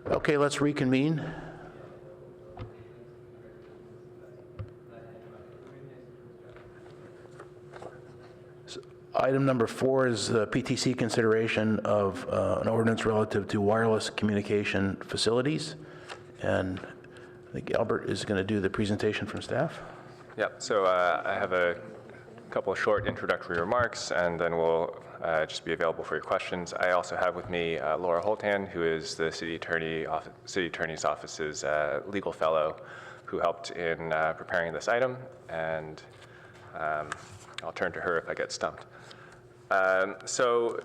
Okay, let's reconvene. Item number 4 is PTC consideration of an ordinance relative to wireless communication facilities. And I think Albert is going to do the presentation from staff. Yep, so I have a couple of short introductory remarks, and then we'll just be available for your questions. I also have with me Laura Holtan, who is the City Attorney's Office's legal fellow, who helped in preparing this item, and I'll turn to her if I get stumped. So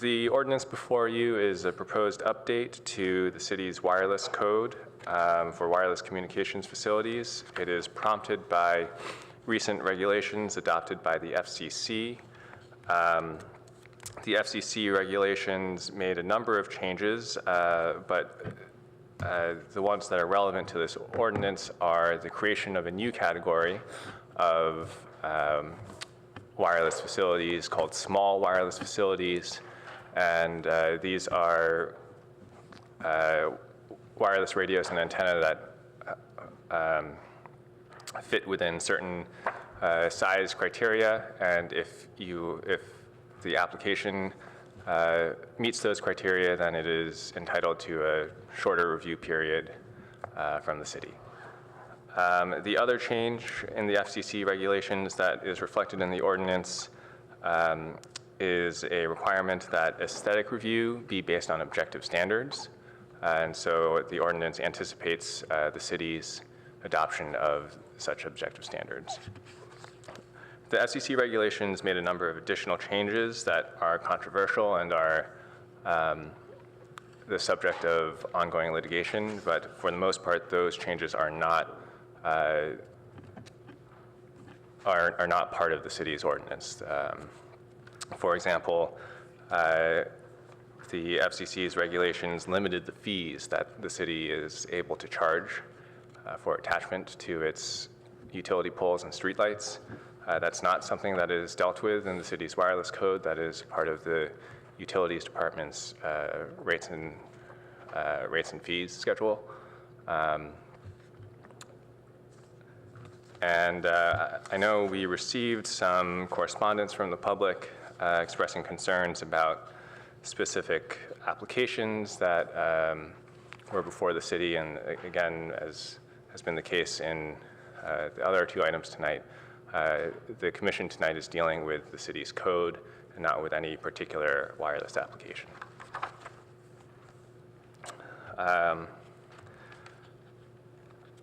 the ordinance before you is a proposed update to the city's wireless code for wireless communications facilities. It is prompted by recent regulations adopted by the FCC. The FCC regulations made a number of changes, but the ones that are relevant to this ordinance are the creation of a new category of wireless facilities called small wireless facilities, and these are wireless radios and antenna that fit within certain size criteria, and if the application meets those criteria, then it is entitled to a shorter review period from the city. The other change in the FCC regulations that is reflected in the ordinance is a requirement that aesthetic review be based on objective standards. And so the ordinance anticipates the city's adoption of such objective standards. The FCC regulations made a number of additional changes that are controversial and are the subject of ongoing litigation, but for the most part, those changes are not part of the city's ordinance. For example, the FCC's regulations limited the fees that the city is able to charge for attachment to its utility poles and streetlights. That's not something that is dealt with in the city's wireless code. That is part of the utilities department's rates and fees schedule. And I know we received some correspondence from the public expressing concerns about specific applications that were before the city. And again, as has been the case in the other two items tonight, the commission tonight is dealing with the city's code and not with any particular wireless application.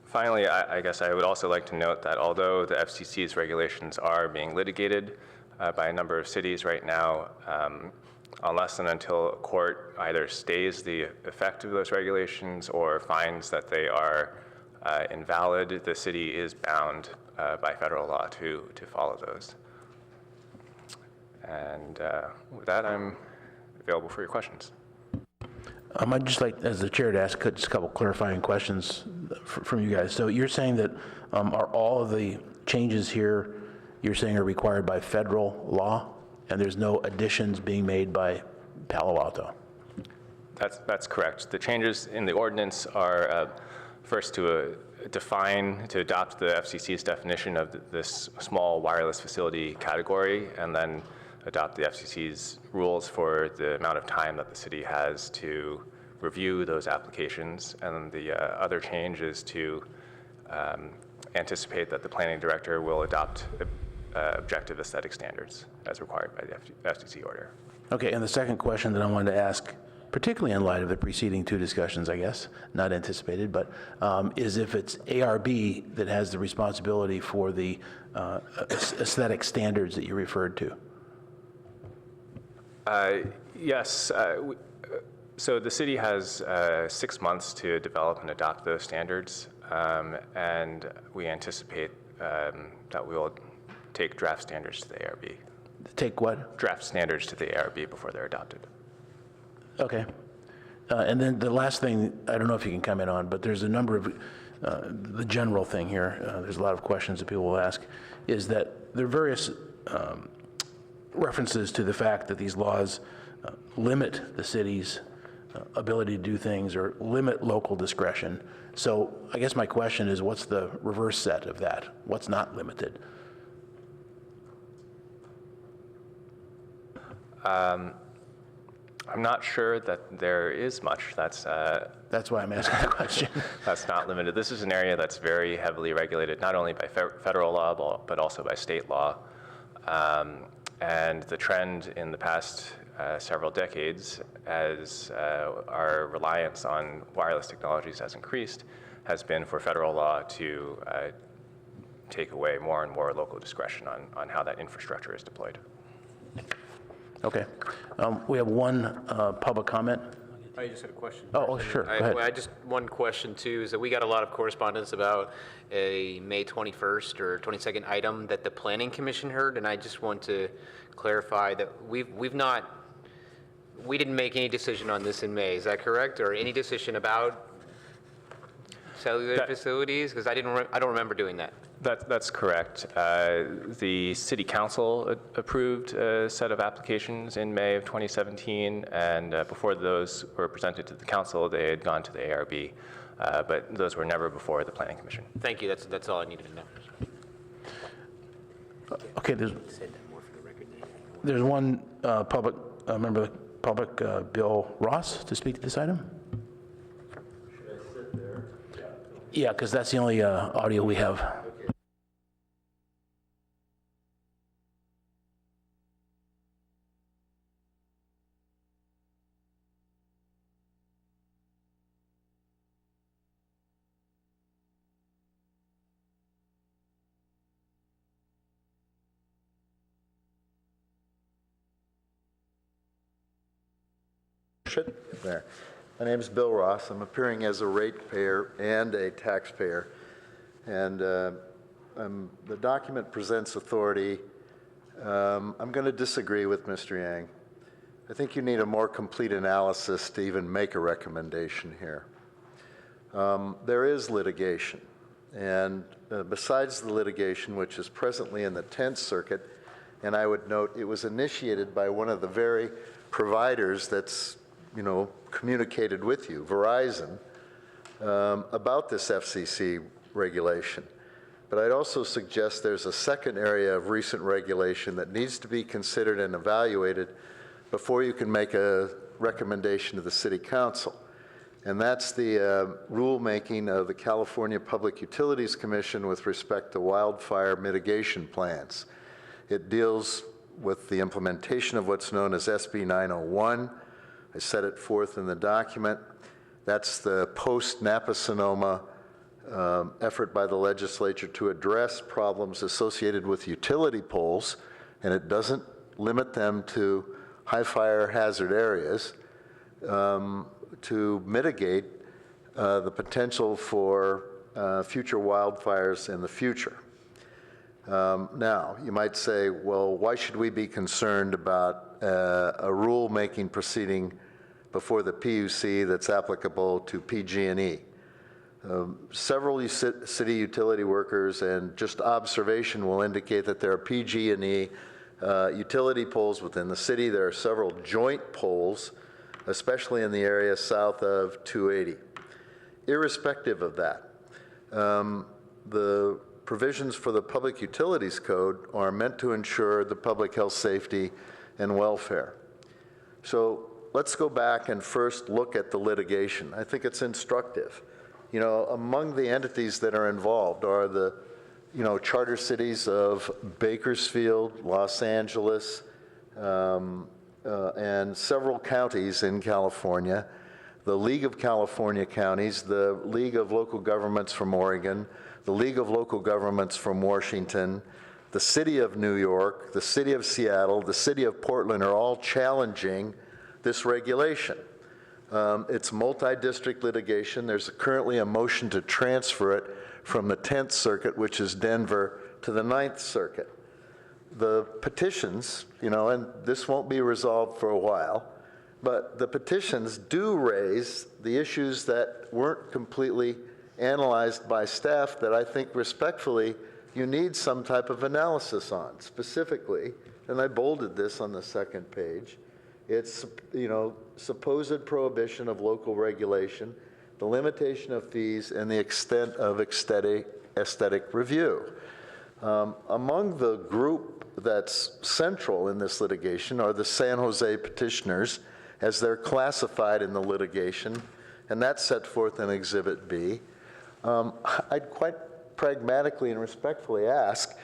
Finally, I guess I would also like to note that although the FCC's regulations are being litigated by a number of cities right now, unless and until a court either stays the effect of those regulations or finds that they are invalid, the city is bound by federal law to follow those. And with that, I'm available for your questions. I'd just like, as the chair, to ask just a couple clarifying questions from you guys. So you're saying that are all of the changes here, you're saying are required by federal law, and there's no additions being made by Palo Alto? That's correct. The changes in the ordinance are first to adopt the FCC's definition of this small wireless facility category, and then adopt the FCC's rules for the amount of time that the city has to review those applications. And the other change is to anticipate that the planning director will adopt objective aesthetic standards as required by the FCC order. Okay, and the second question that I wanted to ask, particularly in light of the preceding two discussions, I guess, not anticipated, but is if it's ARB that has the responsibility for the aesthetic standards that you referred to. Yes. So the city has 6 months to develop and adopt those standards, and we anticipate that we will take draft standards to the ARB. Take what? Draft standards to the ARB before they're adopted. Okay. And then the last thing, I don't know if you can comment on, but there's a number of, the general thing here, there's a lot of questions that people will ask, is that there are various references to the fact that these laws limit the city's ability to do things or limit local discretion. So I guess my question is, what's the reverse set of that? What's not limited? I'm not sure that there is much. That's why I'm asking the question. That's not limited. This is an area that's very heavily regulated, not only by federal law, but also by state law. And the trend in the past several decades, as our reliance on wireless technologies has increased, has been for federal law to take away more and more local discretion on how that infrastructure is deployed. Okay. We have one public comment. I just had a question. Oh, sure. Go ahead. I just, one question too, is that we got a lot of correspondence about a May 21st or 22nd item that the Planning Commission heard, and I just want to clarify that we didn't make any decision on this in May, is that correct? Or any decision about cellular facilities? Because I don't remember doing that. That's correct. The City Council approved a set of applications in May of 2017, and before those were presented to the Council, they had gone to the ARB, but those were never before the Planning Commission. Thank you. That's all I needed to know. Okay, there's one public member of the public, Bill Ross, to speak to this item. Should I sit there? Yeah, because that's the only audio we have. There. My name is Bill Ross. I'm appearing as a ratepayer and a taxpayer. And the document presents authority. I'm going to disagree with Mr. Yang. I think you need a more complete analysis to even make a recommendation here. There is litigation. And besides the litigation, which is presently in the 10th Circuit, and I would note it was initiated by one of the very providers that's communicated with you, Verizon, about this FCC regulation. But I'd also suggest there's a second area of recent regulation that needs to be considered and evaluated before you can make a recommendation to the City Council. And that's the rulemaking of the California Public Utilities Commission with respect to wildfire mitigation plans. It deals with the implementation of what's known as SB 901. I set it forth in the document. That's the post-Napa-Sonoma effort by the legislature to address problems associated with utility poles, and it doesn't limit them to high fire hazard areas, to mitigate the potential for future wildfires in the future. Now, you might say, well, why should we be concerned about a rule-making proceeding before the PUC that's applicable to PG&E? Several city utility workers and just observation will indicate that there are PG&E utility poles within the city. There are several joint poles, especially in the area south of 280. Irrespective of that, the provisions for the Public Utilities Code are meant to ensure the public health, safety, and welfare. So let's go back and first look at the litigation. I think it's instructive. Among the entities that are involved are the, charter cities of Bakersfield, Los Angeles, and several counties in California, the League of California Counties, the League of Local Governments from Oregon, the League of Local Governments from Washington, the City of New York, the City of Seattle, the City of Portland are all challenging this regulation. It's multi-district litigation. There's currently a motion to transfer it from the 10th Circuit, which is Denver, to the 9th Circuit. The petitions, and this won't be resolved for a while, but the petitions do raise the issues that weren't completely analyzed by staff that I think respectfully you need some type of analysis on. Specifically, and I bolded this on the second page, it's, supposed prohibition of local regulation, the limitation of fees, and the extent of aesthetic review. Among the group that's central in this litigation are the San Jose petitioners, as they're classified in the litigation, and that's set forth in Exhibit B. I'd quite pragmatically and respectfully ask,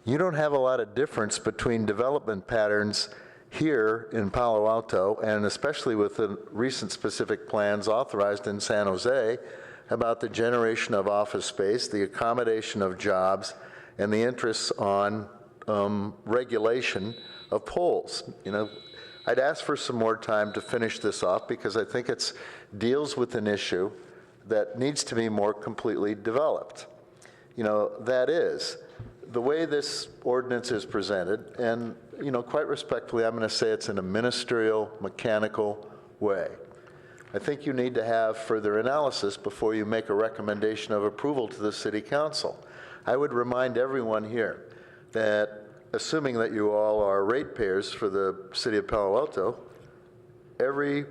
you don't have a lot of difference between development patterns here in Palo Alto, and especially with the recent specific plans authorized in San Jose about the generation of office space, the accommodation of jobs, and the interests on regulation of poles. You know, I'd ask for some more time to finish this off because I think it deals with an issue that needs to be more completely developed. You know, that is, the way this ordinance is presented, and, you know, quite respectfully, I'm going to say it's in a ministerial, mechanical way. I think you need to have further analysis before you make a recommendation of approval to the City Council. I would remind everyone here that, assuming that you all are ratepayers for the City of Palo Alto, every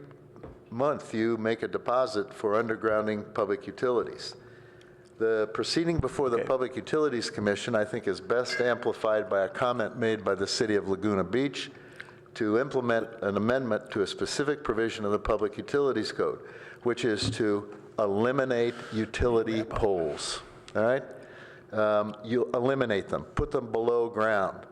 month you make a deposit for undergrounding public utilities. The proceeding before the Public Utilities Commission, I think, is best amplified by a comment made by the City of Laguna Beach to implement an amendment to a specific provision of the Public Utilities Code, which is to eliminate utility poles, all right? You eliminate them, put them below ground.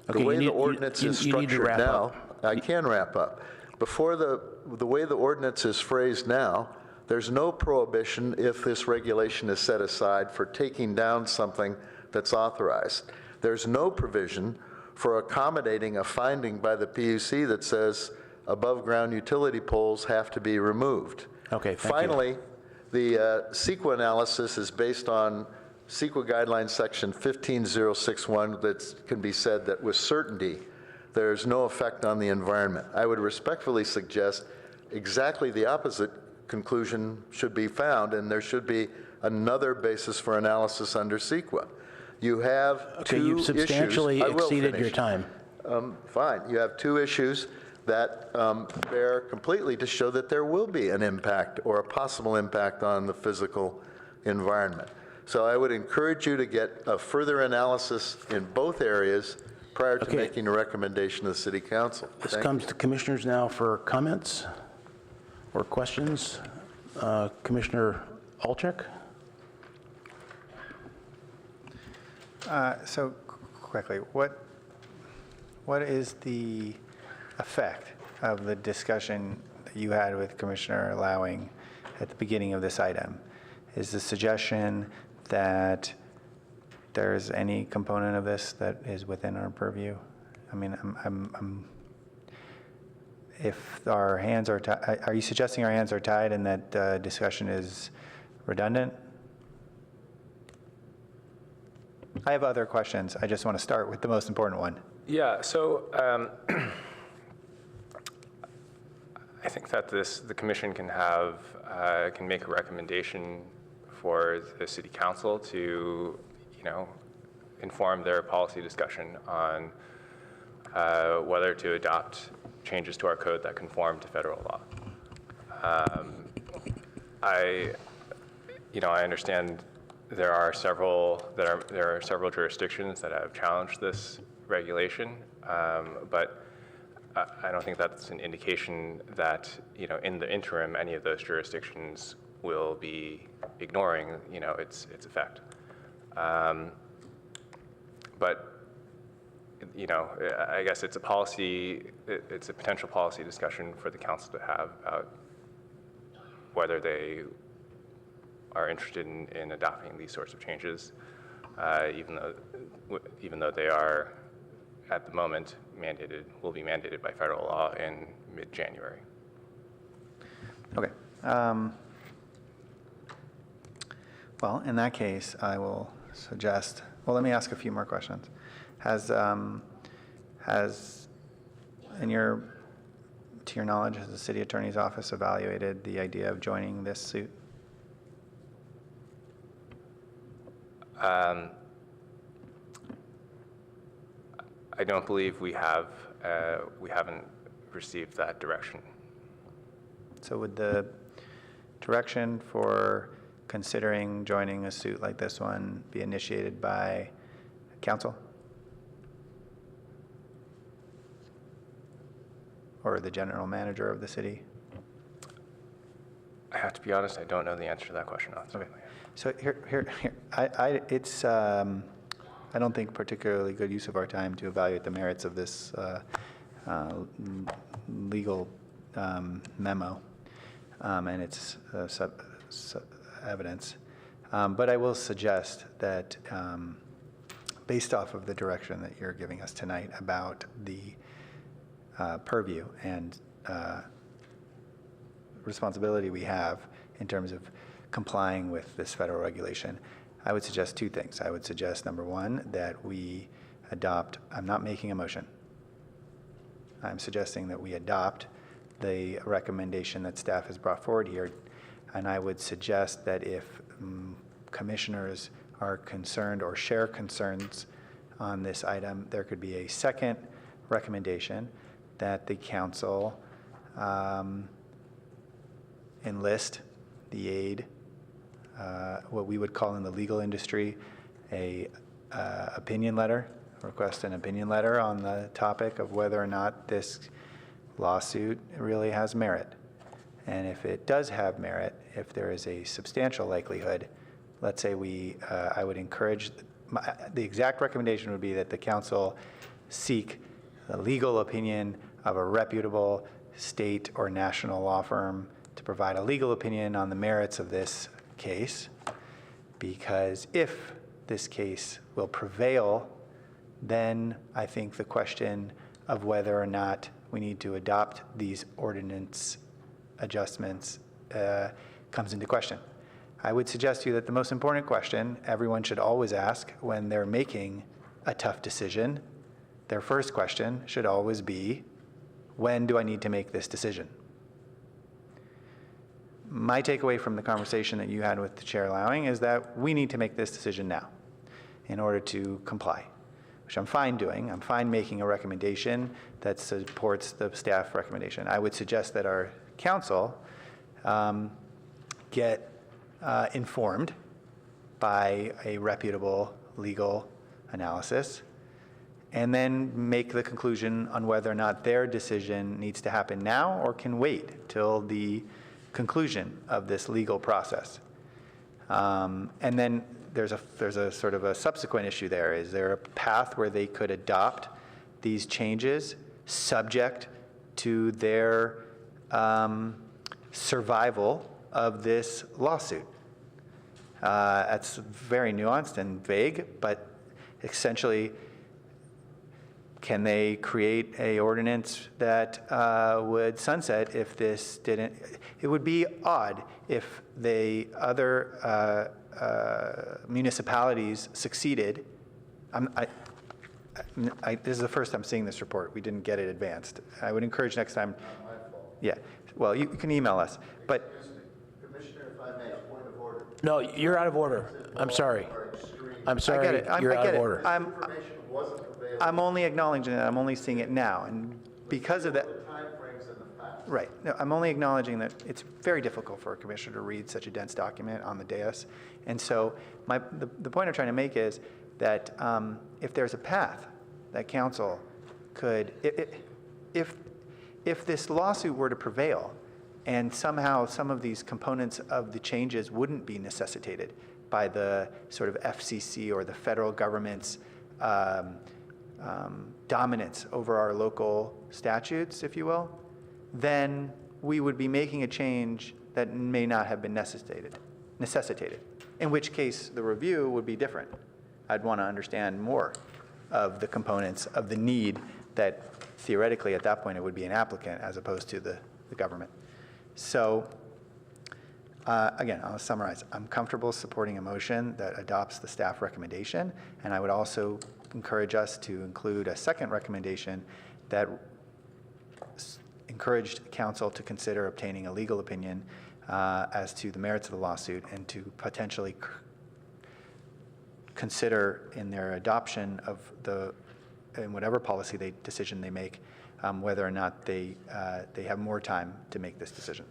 The way the ordinance is structured now, I can wrap up. Before the way the ordinance is phrased now, there's no prohibition if this regulation is set aside for taking down something that's authorized. There's no provision for accommodating a finding by the PUC that says above-ground utility poles have to be removed. Okay, thank Finally, the CEQA analysis is based on CEQA guidelines section 15061 that can be said that with certainty there's no effect on the environment. I would respectfully suggest exactly the opposite conclusion should be found, and there should be another basis for analysis under CEQA. You have two you've substantially issues. exceeded your time. Fine. You have two issues that bear completely to show that there will be an impact or a possible impact on the physical environment. So I would encourage you to get a further analysis in both areas prior to making a recommendation to the City Council. This comes to commissioners now for comments or questions. Commissioner Alchek? So quickly, what is the effect of the discussion that you had with Commissioner Lowing at the beginning of this item? Is the suggestion that there's any component of this that is within our purview? I mean, if our hands are tied, are you suggesting our hands are tied and that discussion is redundant? I have other questions. I just want to start with the most important one. Yeah, so I think that the commission can make a recommendation for the City Council to, inform their policy discussion on whether to adopt changes to our code that conform to federal law. I understand there are several jurisdictions that have challenged this regulation, but I don't think that's an indication that in the interim any of those jurisdictions will be ignoring its effect. But I guess it's a potential policy discussion for the council to have about whether they are interested in adopting these sorts of changes, even though they are, at the moment, will be mandated by federal law in mid-January. Okay. Well, in that case, I will suggest, well, let me ask a few more questions. To your knowledge, has the city attorney's office evaluated the idea of joining this suit? I don't believe we have. We haven't received that direction. So would the direction for considering joining a suit like this one be initiated by council? Or the general manager of the city? I have to be honest, I don't know the answer to that question. Okay. So here, I don't think, particularly good use of our time to evaluate the merits of this legal memo and its evidence. But I will suggest that based off of the direction that you're giving us tonight about the purview and responsibility we have in terms of complying with this federal regulation, I would suggest two things. I would suggest, number one, that we adopt, I'm not making a motion. I'm suggesting that we adopt the recommendation that staff has brought forward here. And I would suggest that if commissioners are concerned or share concerns on this item, there could be a second recommendation that the council enlist the aid, what we would call in the legal industry a opinion letter, request an opinion letter on the topic of whether or not this lawsuit really has merit. And if it does have merit, if there is a substantial likelihood, let's say I would encourage, the exact recommendation would be that the council seek the legal opinion of a reputable state or national law firm to provide a legal opinion on the merits of this case, because if this case will prevail, then I think the question of whether or not we need to adopt these ordinance adjustments comes into question. I would suggest to you that the most important question everyone should always ask when they're making a tough decision, their first question should always be, when do I need to make this decision? My takeaway from the conversation that you had with the Chair Lowing is that we need to make this decision now in order to comply, which I'm fine doing. I'm fine making a recommendation that supports the staff recommendation. I would suggest that our council get informed by a reputable legal analysis and then make the conclusion on whether or not their decision needs to happen now or can wait till the conclusion of this legal process. And then there's a sort of a subsequent issue there. Is there a path where they could adopt these changes subject to their survival of this lawsuit? That's very nuanced and vague, but essentially, can they create a ordinance that would sunset if this didn't? It would be odd if the other municipalities succeeded. This is the first time seeing this report. We didn't get it advanced. I would encourage next time. Not my fault. Yeah. Well, you can email us, but. Commissioner, if I may, point of order. No, you're out of order. I'm sorry. I'm sorry. I get it. You're out of order. I'm only acknowledging that. I'm only seeing it now, and because of that. Right. No, I'm only acknowledging that it's very difficult for a commissioner to read such a dense document on the dais, and so the point I'm trying to make is that if there's a path that council could, if this lawsuit were to prevail, and somehow some of these components of the changes wouldn't be necessitated by the sort of FCC or the federal government's dominance over our local statutes, if you will, then we would be making a change that may not have been necessitated, in which case the review would be different. I'd want to understand more of the components of the need that theoretically at that point it would be an applicant as opposed to the government. So again, I'll summarize. I'm comfortable supporting a motion that adopts the staff recommendation, and I would also encourage us to include a second recommendation that encouraged council to consider obtaining a legal opinion as to the merits of the lawsuit and to potentially consider in their adoption of in whatever policy decision they make, whether or not they have more time to make this decision.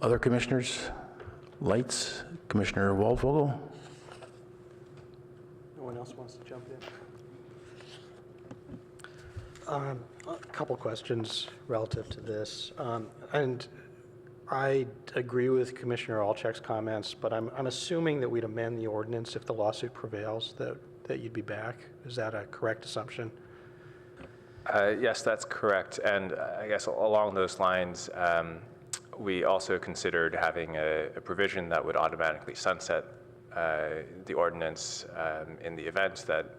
Other commissioners? Lights? Commissioner Waldvogel? No one else wants to jump in? A couple questions relative to this. And I agree with Commissioner Alczak's comments, but I'm assuming that we'd amend the ordinance if the lawsuit prevails, that you'd be back. Is that a correct assumption? Yes, that's correct. And I guess along those lines, we also considered having a provision that would automatically sunset the ordinance in the event that,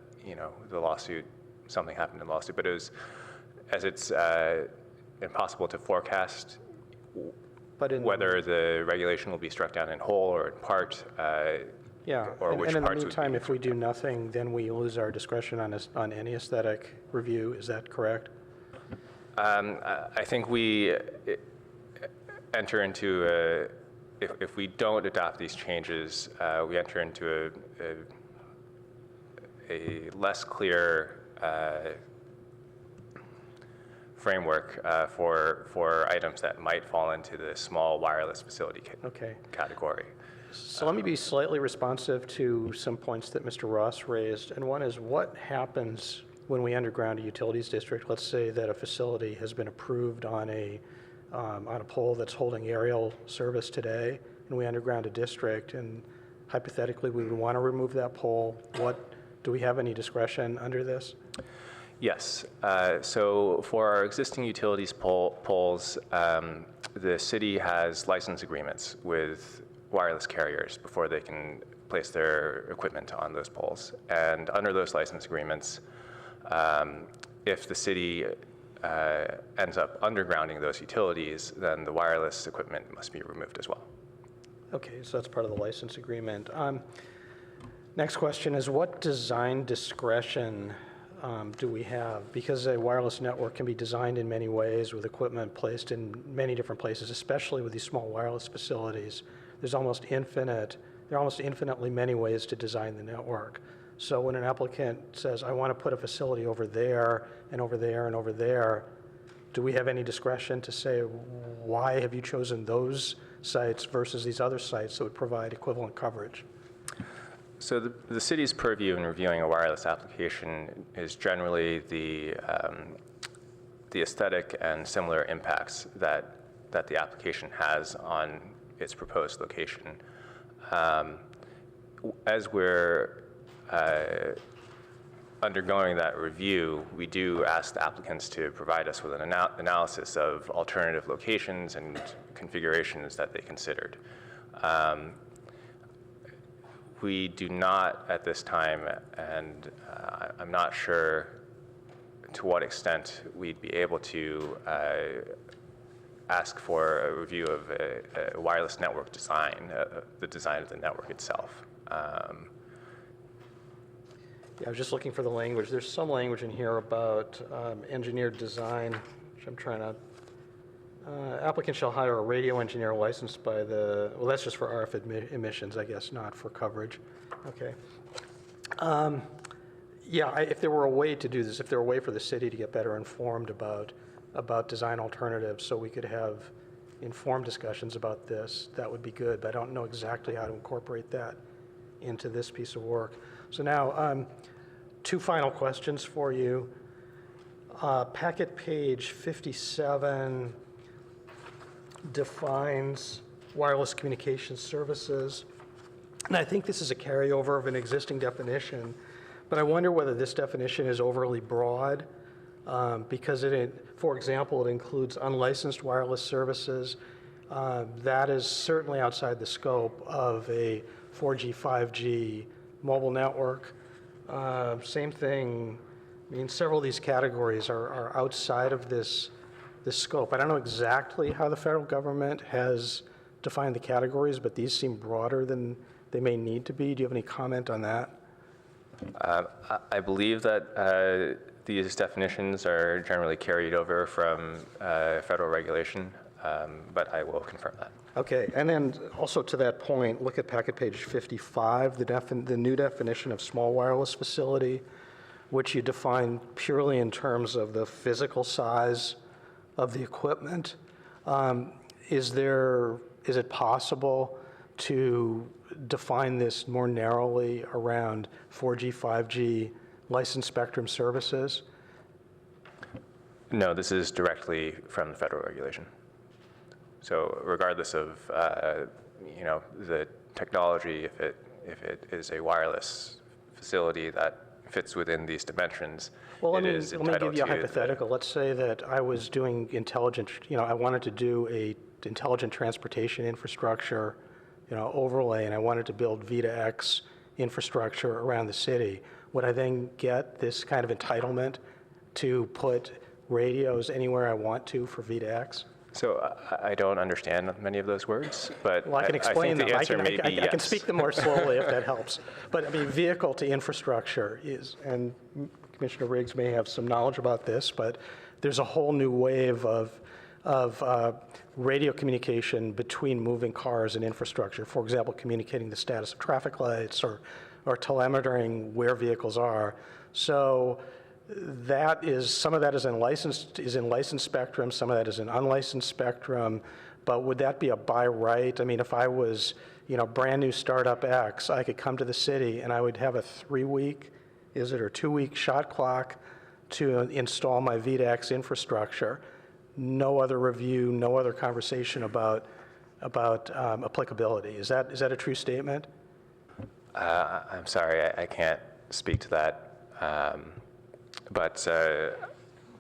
the lawsuit, something happened in the lawsuit. But it's impossible to forecast whether the regulation will be struck down in whole or in part. Yeah, or and which in the parts would meantime, be if we do nothing, then we lose our discretion on any aesthetic review. Is that correct? I think we enter into if we don't adopt these changes, we enter into a less clear framework for items that might fall into the small wireless facility category. So let me be slightly responsive to some points that Mr. Ross raised. And one is, what happens when we underground a utilities district? Let's say that a facility has been approved on a pole that's holding aerial service today, and we underground a district, and hypothetically we would want to remove that pole. Do we have any discretion under this? Yes. So for our existing utilities poles, the city has license agreements with wireless carriers before they can place their equipment on those poles. And under those license agreements, if the city ends up undergrounding those utilities, then the wireless equipment must be removed as well. Okay, so that's part of the license agreement. Next question is, what design discretion do we have? Because a wireless network can be designed in many ways with equipment placed in many different places, especially with these small wireless facilities. There are almost infinitely many ways to design the network. So when an applicant says, I want to put a facility over there and over there and over there, do we have any discretion to say, why have you chosen those sites versus these other sites that would provide equivalent coverage? So the city's purview in reviewing a wireless application is generally the aesthetic and similar impacts that the application has on its proposed location. As we're undergoing that review, we do ask the applicants to provide us with an analysis of alternative locations and configurations that they considered. We do not at this time, and I'm not sure to what extent we'd be able to ask for a review of a wireless network design, the design of the network itself. Yeah, I was just looking for the language. There's some language in here about engineered design, which I'm trying to. Applicant shall hire a radio engineer licensed by well, that's just for RF emissions, I guess, not for coverage. Okay. Yeah, if there were a way to do this, if there were a way for the city to get better informed about design alternatives so we could have informed discussions about this, that would be good. But I don't know exactly how to incorporate that into this piece of work. So now, two final questions for you. Packet page 57 defines wireless communication services. And I think this is a carryover of an existing definition, but I wonder whether this definition is overly broad because for example, it includes unlicensed wireless services. That is certainly outside the scope of a 4G, 5G mobile network. Same thing, I mean, several of these categories are outside of this scope. I don't know exactly how the federal government has defined the categories, but these seem broader than they may need to be. Do you have any comment on that? I believe that these definitions are generally carried over from federal regulation, but I will confirm that. Okay, and then also to that point, look at packet page 55, the new definition of small wireless facility, which you define purely in terms of the physical size of the equipment. Is it possible to define this more narrowly around 4G, 5G licensed spectrum services? No, this is directly from the federal regulation. So regardless of, the technology, if it is a wireless facility that fits within these dimensions, Well, let it me is give entitled you a to hypothetical. Let's say that I was doing intelligent, I wanted to do a intelligent transportation infrastructure, overlay, and I wanted to build V2X infrastructure around the city. Would I then get this kind of entitlement to put radios anywhere I want to for V2X? So I don't understand many of those words, but Well, I can explain think them. the answer may be I can yes. speak them more slowly if that helps. But I mean, vehicle to infrastructure is, and Commissioner Riggs may have some knowledge about this, but there's a whole new wave of radio communication between moving cars and infrastructure. For example, communicating the status of traffic lights or telemetering where vehicles are. So that is, some of that is in licensed spectrum, some of that is in unlicensed spectrum, but would that be a by right? I mean, if I was, brand new startup X, I could come to the city and I would have a 3-week, or 2-week shot clock to install my V2X infrastructure. No other review, no other conversation about applicability. Is that a true statement? I'm sorry, I can't speak to that. But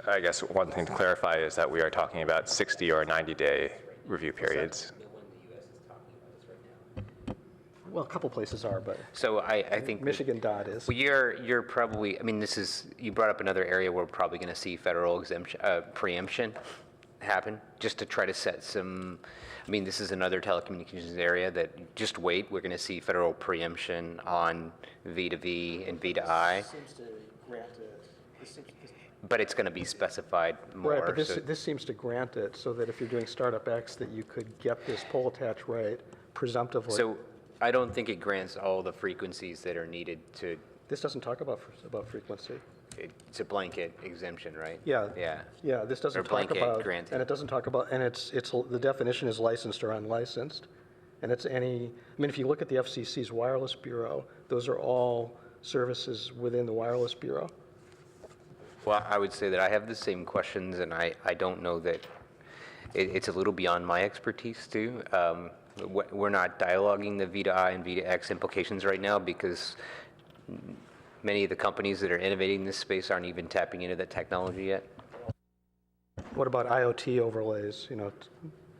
I guess one thing to clarify is that we are talking about 60 or 90-day review periods. Well, a couple places are, but So I think Michigan DOT is. well, you're probably, I mean, you brought up another area where we're probably going to see federal preemption happen, just to try to set some, I mean, this is another telecommunications area that, just wait, we're going to see federal preemption on V2V and V2I. Seems to grant it. But it's going to be specified more. Right, but so- this seems to grant it so that if you're doing startup X, that you could get this pole attach right presumptively. So I don't think it grants all the frequencies that are needed to, This doesn't talk about frequency. it's a blanket exemption, right? Yeah. Yeah. Yeah, this doesn't Or talk blanket about, granting. and it doesn't talk about, and it's the definition is licensed or unlicensed. And it's any, I mean, if you look at the FCC's Wireless Bureau, those are all services within the Wireless Bureau. Well, I would say that I have the same questions, and I don't know that, it's a little beyond my expertise, too. We're not dialoguing the V2I and V2X implications right now because many of the companies that are innovating in this space aren't even tapping into that technology yet. What about IoT overlays?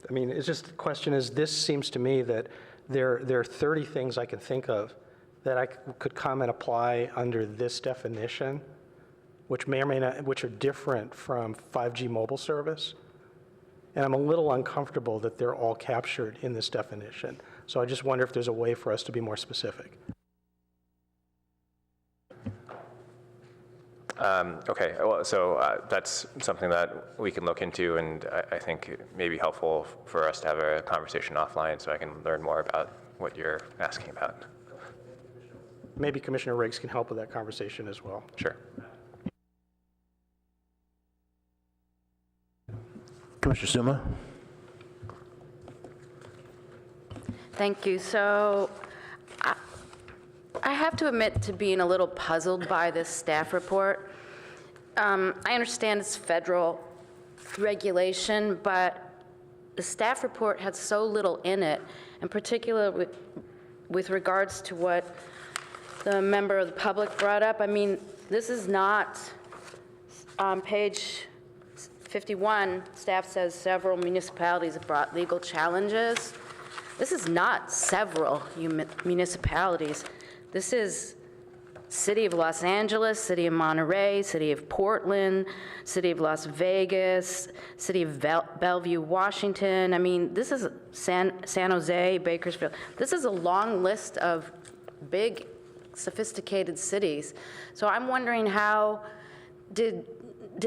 I mean, it's just, the question is, this seems to me that there are 30 things I can think of that I could come and apply under this definition, which may or may not, which are different from 5G mobile service. And I'm a little uncomfortable that they're all captured in this definition. So I just wonder if there's a way for us to be more specific. Okay, well, so that's something that we can look into, and I think it may be helpful for us to have a conversation offline so I can learn more about what you're asking about. Maybe Commissioner Riggs can help with that conversation as well. Sure. Commissioner Suma? Thank you. So I have to admit to being a little puzzled by this staff report. I understand it's federal regulation, but the staff report had so little in it, in particular with regards to what the member of the public brought up. I mean, this is not, on page 51, staff says several municipalities have brought legal challenges. This is not several municipalities. This is City of Los Angeles, City of Monterey, City of Portland, City of Las Vegas, City of Bellevue, Washington. I mean, this is San Jose, Bakersfield. This is a long list of big, sophisticated cities. So I'm wondering how did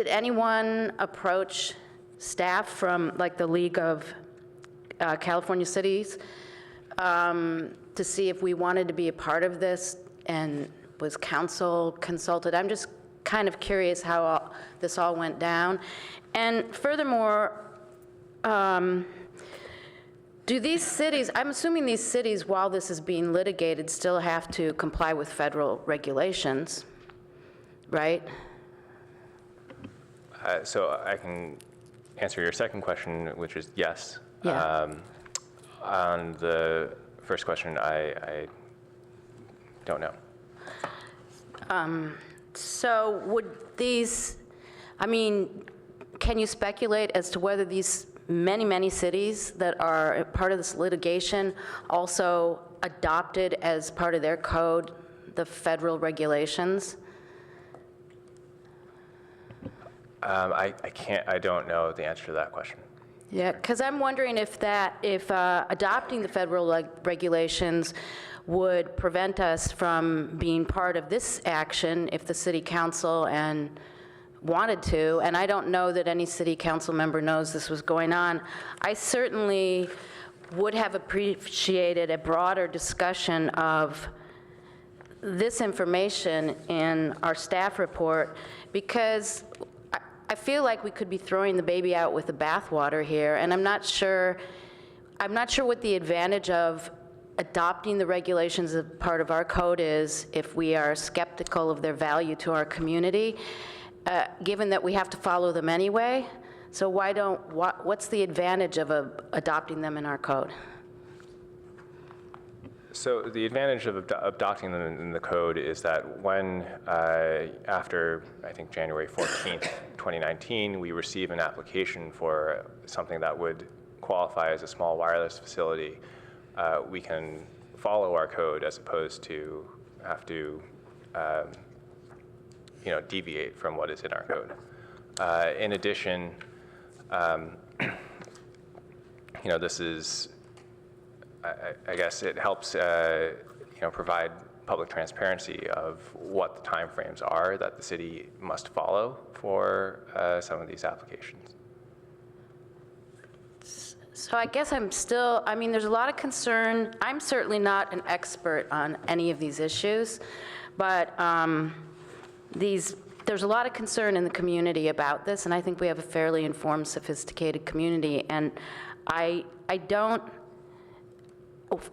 anyone approach staff from like the League of California Cities to see if we wanted to be a part of this, and was council consulted? I'm just kind of curious how this all went down. And furthermore, do these cities, I'm assuming these cities, while this is being litigated, still have to comply with federal regulations, right? So I can answer your second question, which is yes. Yeah. On the first question, I don't know. So would these, I mean, can you speculate as to whether these many cities that are part of this litigation also adopted as part of their code the federal regulations? I don't know the answer to that question. Yeah, because I'm wondering if adopting the federal regulations would prevent us from being part of this action if the city council wanted to, and I don't know that any city council member knows this was going on. I certainly would have appreciated a broader discussion of this information in our staff report, because I feel like we could be throwing the baby out with the bathwater here, and I'm not sure what the advantage of adopting the regulations as part of our code is if we are skeptical of their value to our community, given that we have to follow them anyway. So what's the advantage of adopting them in our code? So the advantage of adopting them in the code is that when, after, I think, January 14th, 2019, we receive an application for something that would qualify as a small wireless facility, we can follow our code as opposed to have to deviate from what is in our code. In addition, this is, I guess it helps, provide public transparency of what the timeframes are that the city must follow for some of these applications. So I guess there's a lot of concern. I'm certainly not an expert on any of these issues, but there's a lot of concern in the community about this, and I think we have a fairly informed, sophisticated community, and I don't,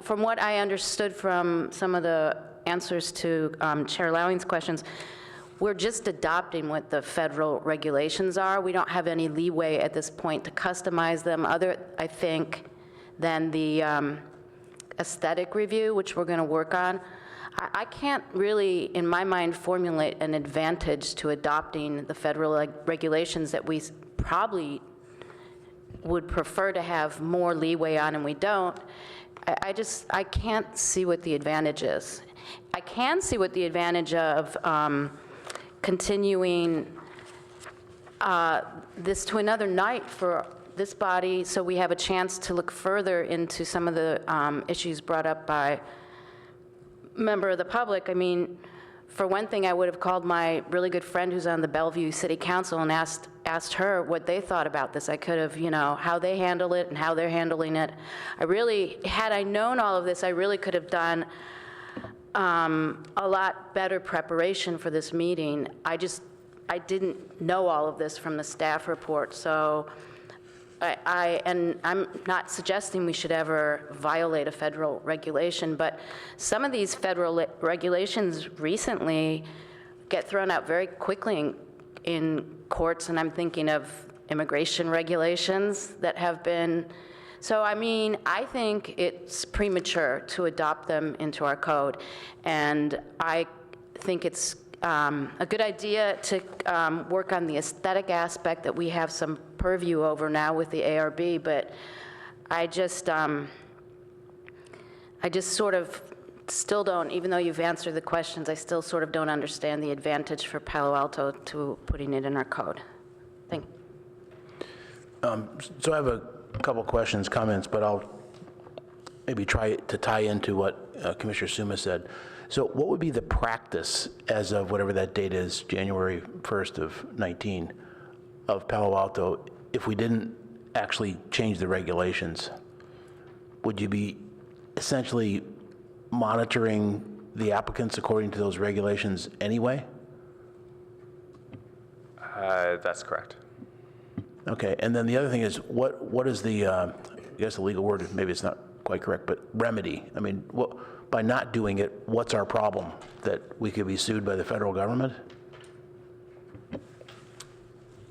from what I understood from some of the answers to Chair Lowing's questions, we're just adopting what the federal regulations are. We don't have any leeway at this point to customize them other, I think, than the aesthetic review, which we're going to work on. I can't really, in my mind, formulate an advantage to adopting the federal regulations that we probably would prefer to have more leeway on, and we don't. I can't see what the advantage is. I can see what the advantage of continuing this to another night for this body, so we have a chance to look further into some of the issues brought up by a member of the public. I mean, for one thing, I would have called my really good friend who's on the Bellevue City Council and asked her what they thought about this. I could have, how they handle it and how they're handling it. Had I known all of this, I really could have done a lot better preparation for this meeting. I didn't know all of this from the staff report, so and I'm not suggesting we should ever violate a federal regulation, but some of these federal regulations recently get thrown out very quickly in courts, and I'm thinking of immigration regulations that have been. So, I think it's premature to adopt them into our code, and I think it's a good idea to work on the aesthetic aspect that we have some purview over now with the ARB, but I just sort of still don't, even though you've answered the questions, I still sort of don't understand the advantage for Palo Alto to putting it in our code. Thank you. So I have a couple questions, comments, but I'll maybe try to tie into what Commissioner Suma said. So what would be the practice as of whatever that date is, January 1st of 19, of Palo Alto, if we didn't actually change the regulations? Would you be essentially monitoring the applicants according to those regulations anyway? That's correct. Okay, and then the other thing is, what is the, I guess the legal word, maybe it's not quite correct, but remedy? I mean, by not doing it, what's our problem? That we could be sued by the federal government?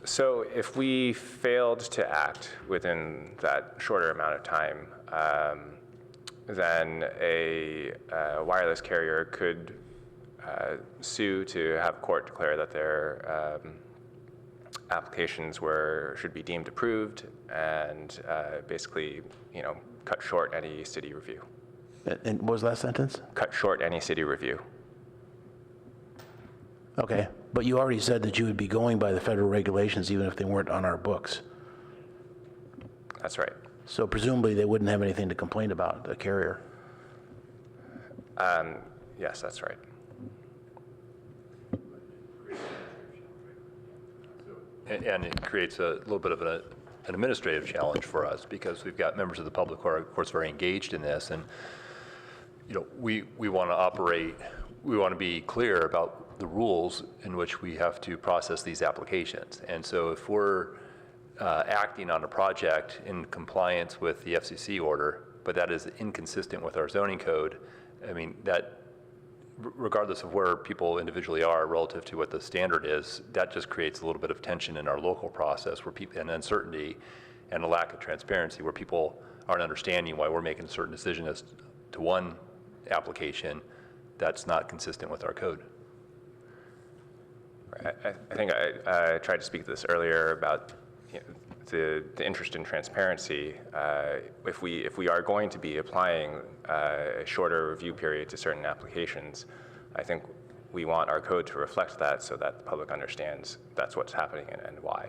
So if we failed to act within that shorter amount of time, then a wireless carrier could sue to have court declare that their applications should be deemed approved and basically, cut short any city review. And what was the last sentence? Cut short any city review. Okay, but you already said that you would be going by the federal regulations even if they weren't on our books. That's right. So presumably they wouldn't have anything to complain about, the carrier. Yes, that's right. And it creates a little bit of an administrative challenge for us because we've got members of the public who are, of course, very engaged in this. And, we want to operate, we want to be clear about the rules in which we have to process these applications. And so if we're acting on a project in compliance with the FCC order, but that is inconsistent with our zoning code, I mean, that regardless of where people individually are relative to what the standard is, that just creates a little bit of tension in our local process where people, and uncertainty and a lack of transparency where people aren't understanding why we're making a certain decision as to one application that's not consistent with our code. I think I tried to speak to this earlier about the interest in transparency. If we are going to be applying a shorter review period to certain applications, I think we want our code to reflect that so that the public understands that's what's happening and why.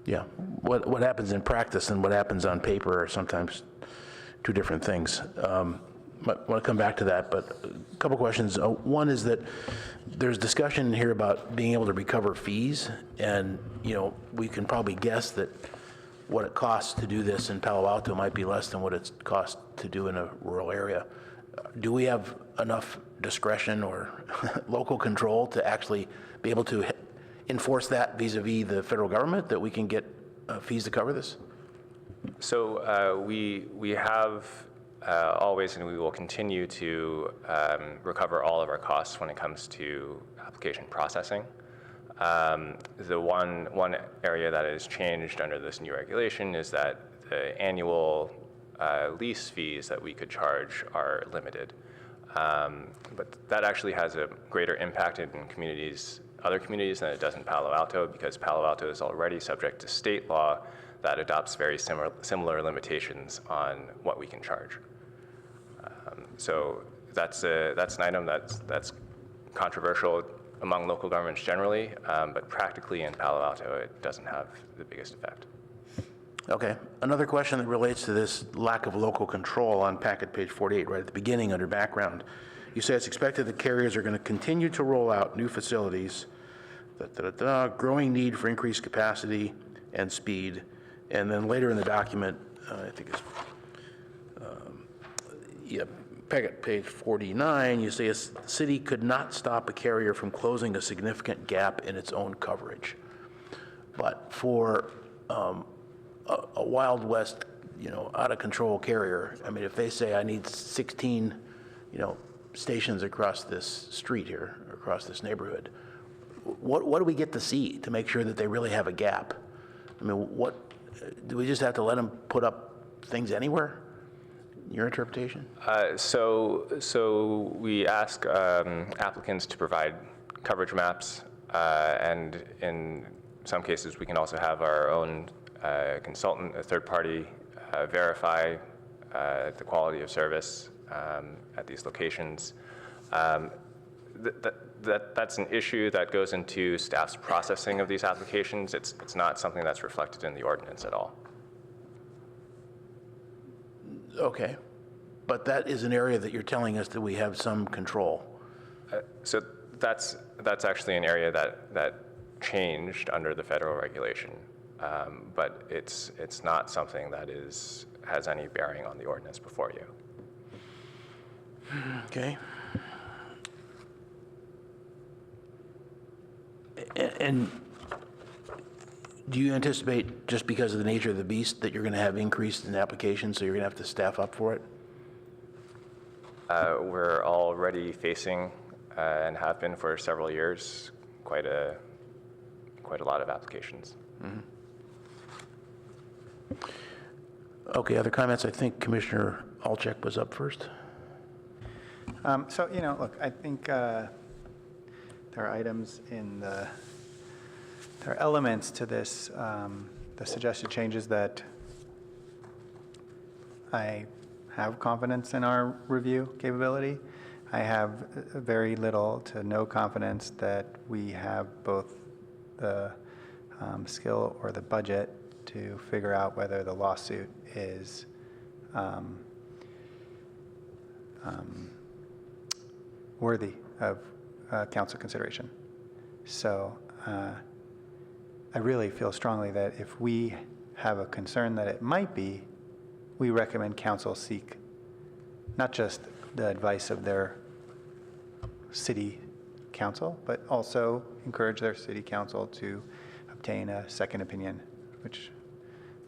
Yeah, what happens in practice and what happens on paper are sometimes two different things. Might want to come back to that, but a couple questions. One is that there's discussion here about being able to recover fees, and we can probably guess that what it costs to do this in Palo Alto might be less than what it costs to do in a rural area. Do we have enough discretion or local control to actually be able to enforce that vis-a-vis the federal government, that we can get fees to cover this? So we have always, and we will continue to recover all of our costs when it comes to application processing. The one area that has changed under this new regulation is that the annual lease fees that we could charge are limited. But that actually has a greater impact in other communities than it does in Palo Alto, because Palo Alto is already subject to state law that adopts very similar limitations on what we can charge. So that's an item that's controversial among local governments generally, but practically in Palo Alto, it doesn't have the biggest effect. Okay. Another question that relates to this lack of local control on packet page 48, right at the beginning under background. You say it's expected that carriers are going to continue to roll out new facilities, growing need for increased capacity and speed. And then later in the document, I think it's, packet page 49, you say a city could not stop a carrier from closing a significant gap in its own coverage. But for a Wild West, out of control carrier, I mean, if they say I need 16, stations across this street here, across this neighborhood, what do we get to see to make sure that they really have a gap? I mean, do we just have to let them put up things anywhere? Your interpretation? So we ask applicants to provide coverage maps, and in some cases we can also have our own consultant, a third party, verify the quality of service at these locations. That's an issue that goes into staff's processing of these applications. It's not something that's reflected in the ordinance at all. Okay, but that is an area that you're telling us that we have some control. So that's actually an area that changed under the federal regulation, but it's not something that has any bearing on the ordinance before you. Okay. And do you anticipate, just because of the nature of the beast, that you're going to have increase in applications, so you're going to have to staff up for it? We're already facing and have been for several years, quite a lot of applications. Okay, other comments? I think Commissioner Alchek was up first. So, look, I think there are items there are elements to this, the suggested changes that I have confidence in our review capability. I have very little to no confidence that we have both the skill or the budget to figure out whether the lawsuit is worthy of council consideration. So I really feel strongly that if we have a concern that it might be, we recommend council seek not just the advice of their city council, but also encourage their city council to obtain a second opinion, which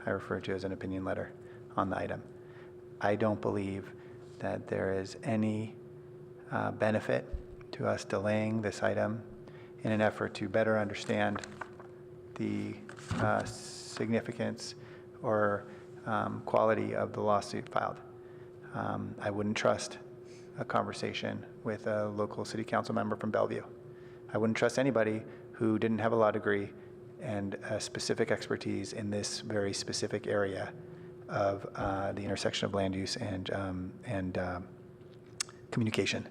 I refer to as an opinion letter on the item. I don't believe that there is any benefit to us delaying this item in an effort to better understand the significance or quality of the lawsuit filed. I wouldn't trust a conversation with a local city council member from Bellevue. I wouldn't trust anybody who didn't have a law degree and a specific expertise in this very specific area of the intersection of land use and communication.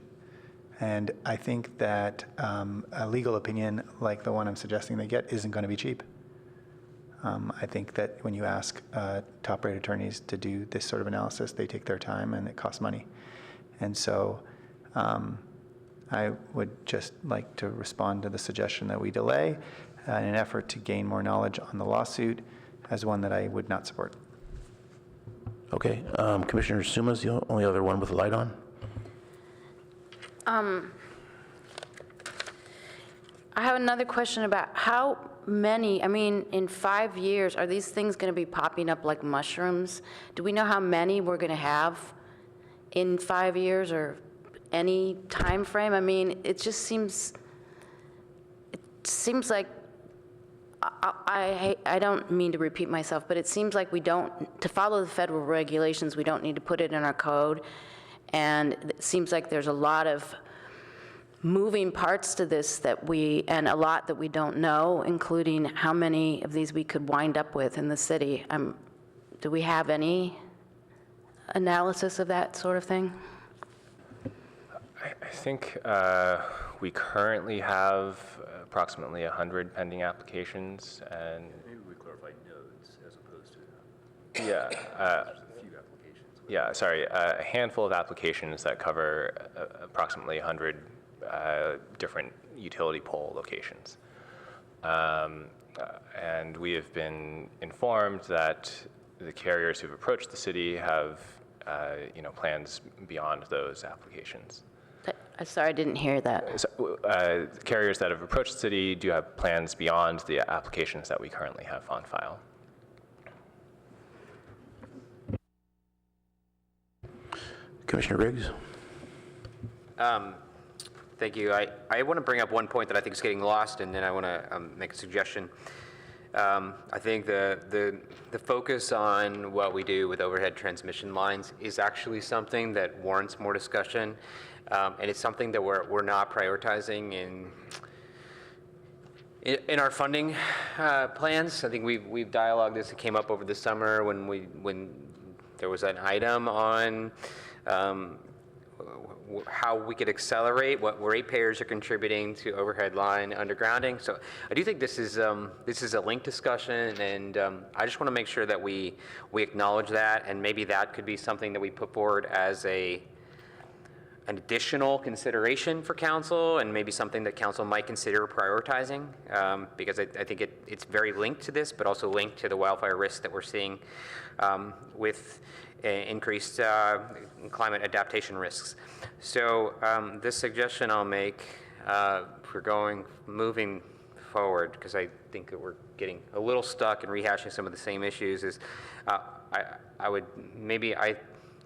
And I think that a legal opinion like the one I'm suggesting they get isn't going to be cheap. I think that when you ask top-rate attorneys to do this sort of analysis, they take their time and it costs money. And so I would just like to respond to the suggestion that we delay in an effort to gain more knowledge on the lawsuit as one that I would not support. Okay, Commissioner Suma's the only other one with a light on. I have another question about how many, in 5 years, are these things going to be popping up like mushrooms? Do we know how many we're going to have in 5 years or any time frame? It just seems, like, I don't mean to repeat myself, but it seems like to follow the federal regulations, we don't need to put it in our code. And it seems like there's a lot of moving parts to this and a lot that we don't know, including how many of these we could wind up with in the city. Do we have any analysis of that sort of thing? I think we currently have approximately 100 pending applications, and Maybe we clarify nodes as opposed to. Yeah. A few applications. Yeah, sorry, a handful of applications that cover approximately 100 different utility pole locations. And we have been informed that the carriers who've approached the city have, plans beyond those applications. Sorry, I didn't hear that. So, carriers that have approached the city do have plans beyond the applications that we currently have on file. Commissioner Riggs? Thank you. I want to bring up one point that I think is getting lost, and then I want to make a suggestion. I think the focus on what we do with overhead transmission lines is actually something that warrants more discussion, and it's something that we're not prioritizing in our funding plans. I think we've dialogued this. It came up over the summer when there was an item on how we could accelerate what ratepayers are contributing to overhead line undergrounding. So I do think this is a linked discussion, and I just want to make sure that we acknowledge that, and maybe that could be something that we put forward as an additional consideration for council, and maybe something that council might consider prioritizing, because I think it's very linked to this, but also linked to the wildfire risks that we're seeing with increased climate adaptation risks. So this suggestion I'll make for moving forward, because I think that we're getting a little stuck and rehashing some of the same issues, is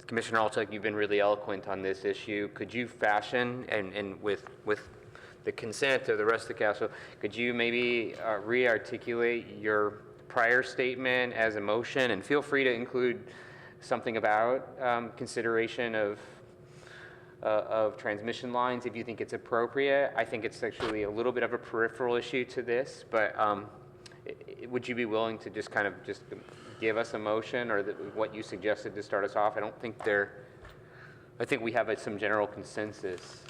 Commissioner Alto, you've been really eloquent on this issue. Could you fashion, and with the consent of the rest of the council, could you maybe re-articulate your prior statement as a motion, and feel free to include something about consideration of transmission lines if you think it's appropriate. I think it's actually a little bit of a peripheral issue to this, but would you be willing to just kind of just give us a motion or what you suggested to start us off? I think we have some general consensus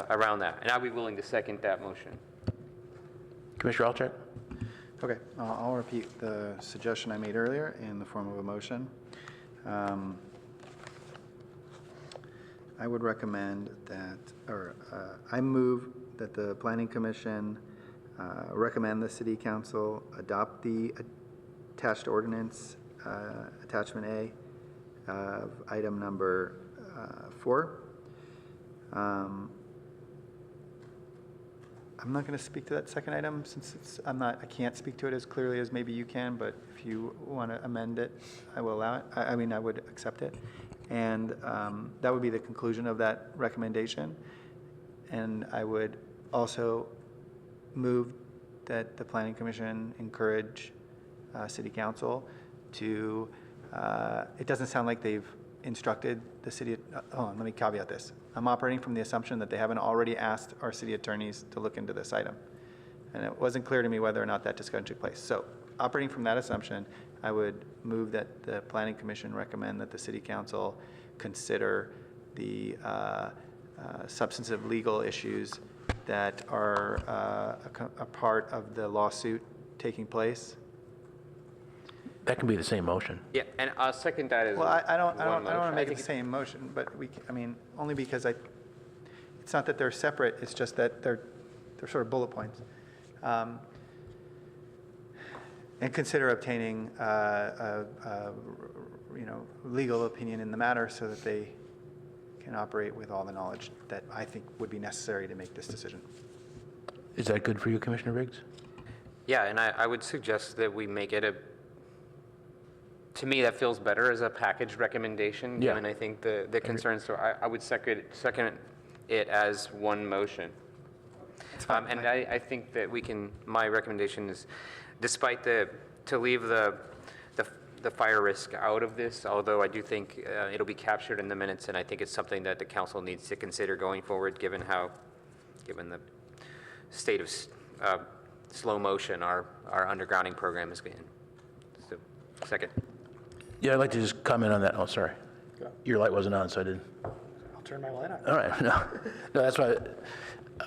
around that, and I'll be willing to second that motion. Commissioner Alchek? Okay, I'll repeat the suggestion I made earlier in the form of a motion. I would recommend that, I move that the Planning Commission recommend the City Council adopt the attached ordinance, Attachment A, of item number 4. I'm not going to speak to that second item since I can't speak to it as clearly as maybe you can, but if you want to amend it, I will allow it. I mean, I would accept it. And that would be the conclusion of that recommendation. And I would also move that the Planning Commission encourage City Council to, it doesn't sound like they've instructed the city, let me caveat this. I'm operating from the assumption that they haven't already asked our city attorneys to look into this item. And it wasn't clear to me whether or not that discussion took place. So operating from that assumption, I would move that the Planning Commission recommend that the City Council consider the substantive legal issues that are a part of the lawsuit taking place. That can be the same motion. Yeah, and I'll second that as Well, I don't one want to motion. make it the same motion, but only because it's not that they're separate, it's just that they're sort of bullet points. And consider obtaining legal opinion in the matter so that they can operate with all the knowledge that I think would be necessary to make this decision. Is that good for you, Commissioner Riggs? Yeah, and I would suggest that we make it to me, that feels better as a package recommendation, Yeah. given I think the concerns. So I would second it as one motion. And I think that my recommendation is, despite to leave the fire risk out of this, although I do think it'll be captured in the minutes, and I think it's something that the council needs to consider going forward, given the state of slow motion our undergrounding program is in. So, second. Yeah, I'd like to just comment on that. Oh, sorry. Your light wasn't on, so I didn't. I'll turn my light on. All right. No, that's why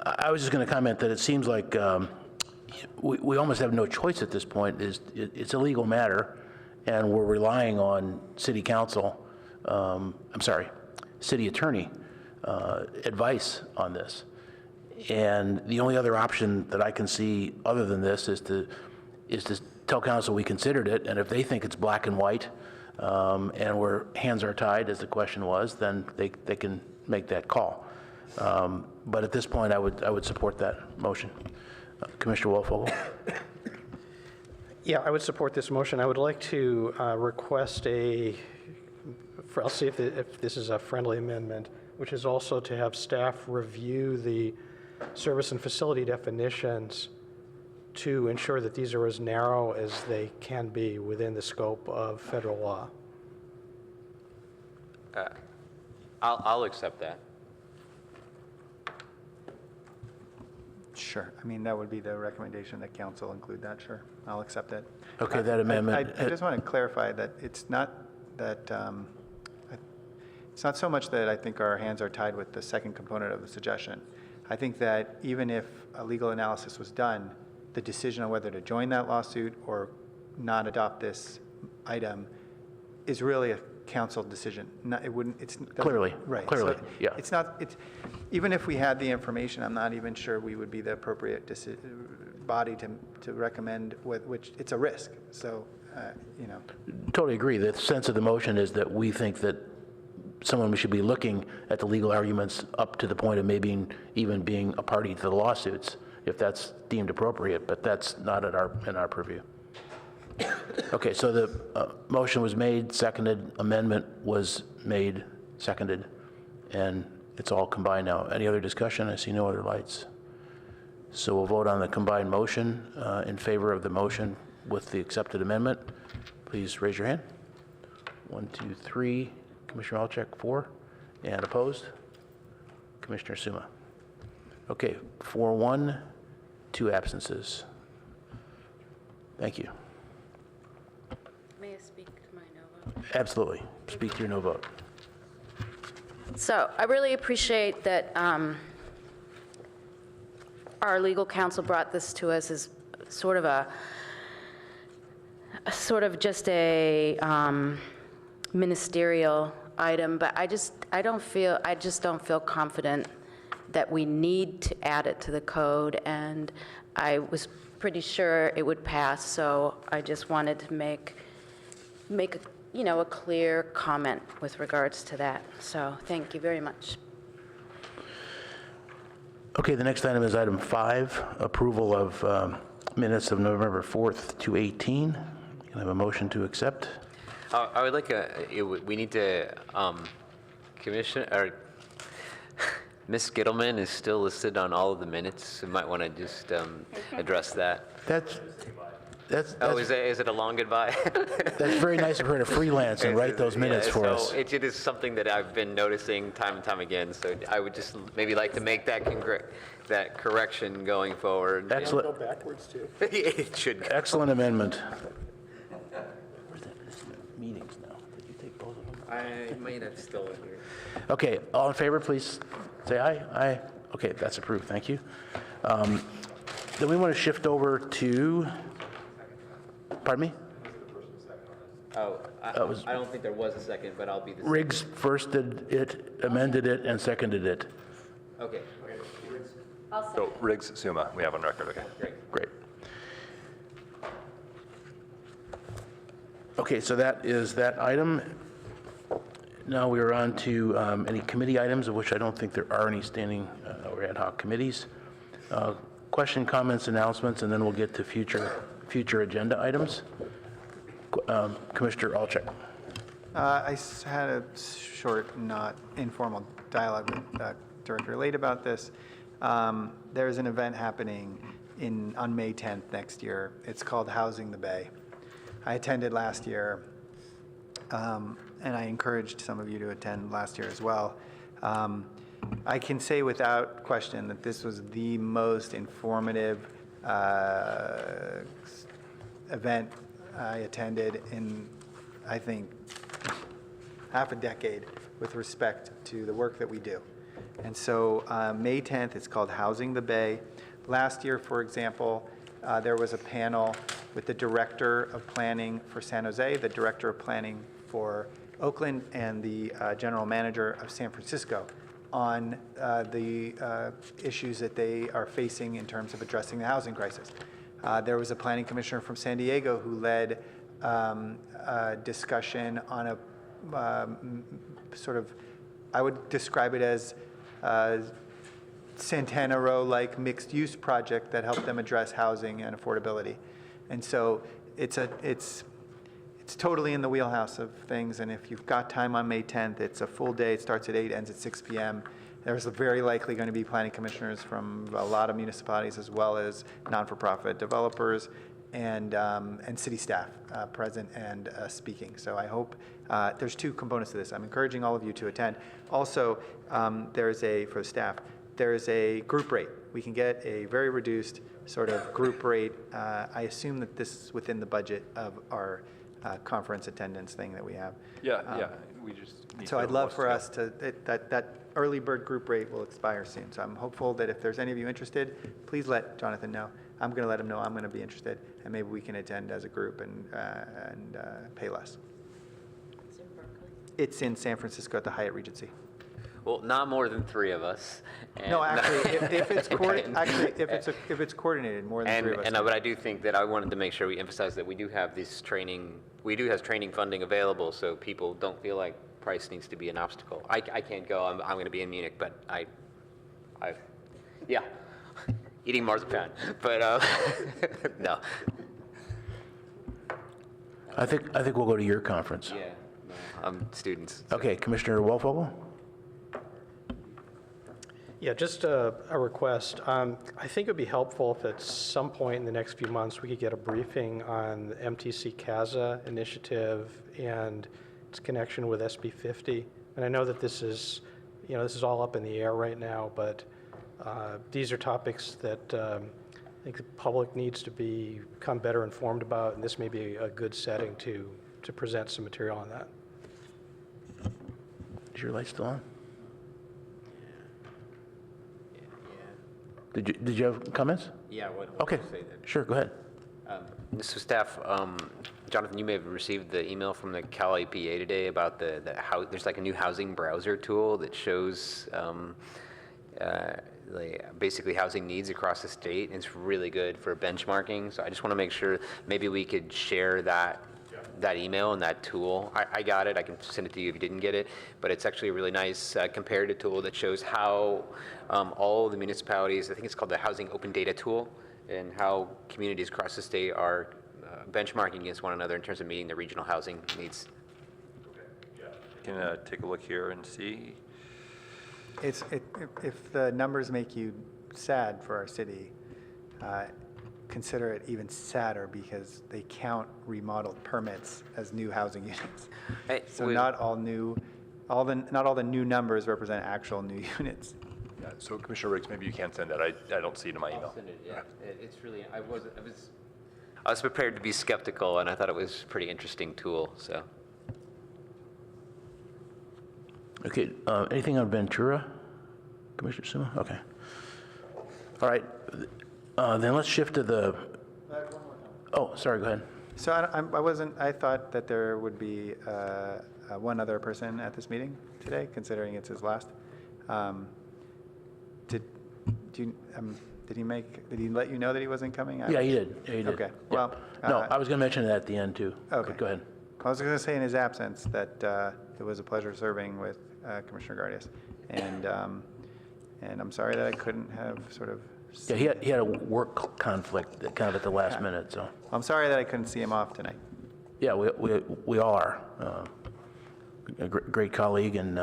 I was just going to comment that it seems like we almost have no choice at this point. It's a legal matter, and we're relying on city council, city attorney advice on this. And the only other option that I can see other than this is to tell council we considered it, and if they think it's black and white, and where hands are tied, as the question was, then they can make that call. But at this point, I would support that motion. Commissioner Wolfvogel? Yeah, I would support this motion. I would like to request I'll see if this is a friendly amendment, which is also to have staff review the service and facility definitions to ensure that these are as narrow as they can be within the scope of federal law. I'll accept that. Sure. I mean, that would be the recommendation that council include that. Sure. I'll accept it. Okay, that amendment. I just want to clarify that it's not so much that I think our hands are tied with the second component of the suggestion. I think that even if a legal analysis was done, the decision on whether to join that lawsuit or not adopt this item is really a council decision. Clearly, right. Clearly, So yeah. Even if we had the information, I'm not even sure we would be the appropriate body to recommend which it's a risk. So, Totally agree. The sense of the motion is that we think that someone should be looking at the legal arguments up to the point of maybe even being a party to the lawsuits, if that's deemed appropriate, but that's not in our purview. Okay, so the motion was made, seconded, amendment was made, seconded, and it's all combined now. Any other discussion? I see no other lights. So we'll vote on the combined motion. In favor of the motion with the accepted amendment, please raise your hand. 1, 2, 3. Commissioner Alcheck, 4. And opposed? Commissioner Suma. Okay, 4-1, 2 absences. Thank you. May I speak to my no vote? Absolutely. Speak to your no vote. So I really appreciate that our legal counsel brought this to us as sort of just a ministerial item, but I just don't feel confident that we need to add it to the code, and I was pretty sure it would pass, so I just wanted to make a clear comment with regards to that. So thank you very much. Okay, the next item is item 5, approval of minutes of November 4th, 2018. Can I have a motion to accept? I would like we need to, Ms. Gittleman is still listed on all of the minutes. We might want to just address that. That's is it a long goodbye? That's very nice of her to freelance and write those minutes for us. It is something that I've been noticing time and time again, so I would just maybe like to make that correction going forward. Excellent. Go backwards, too. It should go. Excellent amendment. Where's that? Meetings now. Did you take both of them? I might have stolen here. Okay, all in favor, please say aye. Aye. Okay, that's approved. Thank you. Then we want to shift over to, pardon me? Oh, I don't think there was a second, but I'll be the second. Riggs firsted it, amended it, and seconded it. Okay. So Riggs, Suma, we have on record, okay. Great. Okay, so that is that item. Now we are on to any committee items, of which I don't think there are any standing or ad hoc committees. Question, comments, announcements, and then we'll get to future agenda items. Commissioner Alcheck. I had a short, not informal dialogue with Director Late about this. There's an event happening on May 10th next year. It's called Housing the Bay. I attended last year, and I encouraged some of you to attend last year as well. I can say without question that this was the most informative event I attended in, I think, half a decade with respect to the work that we do. And so May 10th, it's called Housing the Bay. Last year, for example, there was a panel with the Director of Planning for San Jose, the Director of Planning for Oakland, and the General Manager of San Francisco on the issues that they are facing in terms of addressing the housing crisis. There was a planning commissioner from San Diego who led a discussion on a sort of, I would describe it as Santana Row-like mixed-use project that helped them address housing and affordability. And so it's totally in the wheelhouse of things, and if you've got time on May 10th, it's a full day. It starts at 8, ends at 6 p.m. There's very likely going to be planning commissioners from a lot of municipalities, as well as non-for-profit developers and city staff present and speaking. So I hope there's 2 components to this. I'm encouraging all of you to attend. Also, for the staff, there is a group rate. We can get a very reduced sort of group rate. I assume that this is within the budget of our conference attendance thing that we have. Yeah. We just need So to I'd love for scale. us to, that early bird group rate will expire soon. So I'm hopeful that if there's any of you interested, please let Jonathan know. I'm going to let him know I'm going to be interested, and maybe we can attend as a group and pay less. It's in Berkeley. It's in San Francisco at the Hyatt Regency. Well, not more than 3 of us. No, actually, if it's coordinated, more than 3 of us. But I do think that I wanted to make sure we emphasize that we do have this training, have training funding available, so people don't feel like price needs to be an obstacle. I can't go, I'm going to be in Munich, but yeah, eating marzipan, but no. I think we'll go to your conference. Yeah, students. Okay, Commissioner Wolfvogel? Yeah, just a request. I think it would be helpful if at some point in the next few months, we could get a briefing on the MTC CASA initiative and its connection with SB 50. And I know that this is all up in the air right now, but these are topics that I think the public needs to become better informed about, and this may be a good setting to present some material on that. Is your light still on? Did you have comments? Yeah, what Okay, say then? sure, go ahead. So staff, Jonathan, you may have received the email from the Cal EPA today about there's like a new housing browser tool that shows basically housing needs across the state. It's really good for benchmarking. So I just want to make sure maybe we could share that email and that tool. I got it. I can send it to you if you didn't get it. But it's actually a really nice comparative tool that shows how all the municipalities, I think it's called the Housing Open Data Tool, and how communities across the state are benchmarking against one another in terms of meeting their regional housing needs. Can take a look here and see. If the numbers make you sad for our city, consider it even sadder because they count remodeled permits as new housing units. So not all the new numbers represent actual new units. Yeah, so Commissioner Riggs, maybe you can send that. I don't see it in my email. I'll send it, yeah. It's really, I was prepared to be skeptical, and I thought it was a pretty interesting tool, so. Okay, anything on Ventura? Commissioner Suma? Okay. All right, then let's shift to the, oh, sorry, go ahead. So I thought that there would be one other person at this meeting today, considering it's his last. Did he let you know that he wasn't coming? Yeah, he did. Yeah, he did. Okay, Yeah. well. No, I was going to mention it at the end, too. Okay. Go ahead. I was going to say in his absence that it was a pleasure serving with Commissioner Gardias. And I'm sorry that I couldn't have sort of. Yeah, he had a work conflict kind of at the last minute, so. I'm sorry that I couldn't see him off tonight. Yeah, we all are. A great colleague, and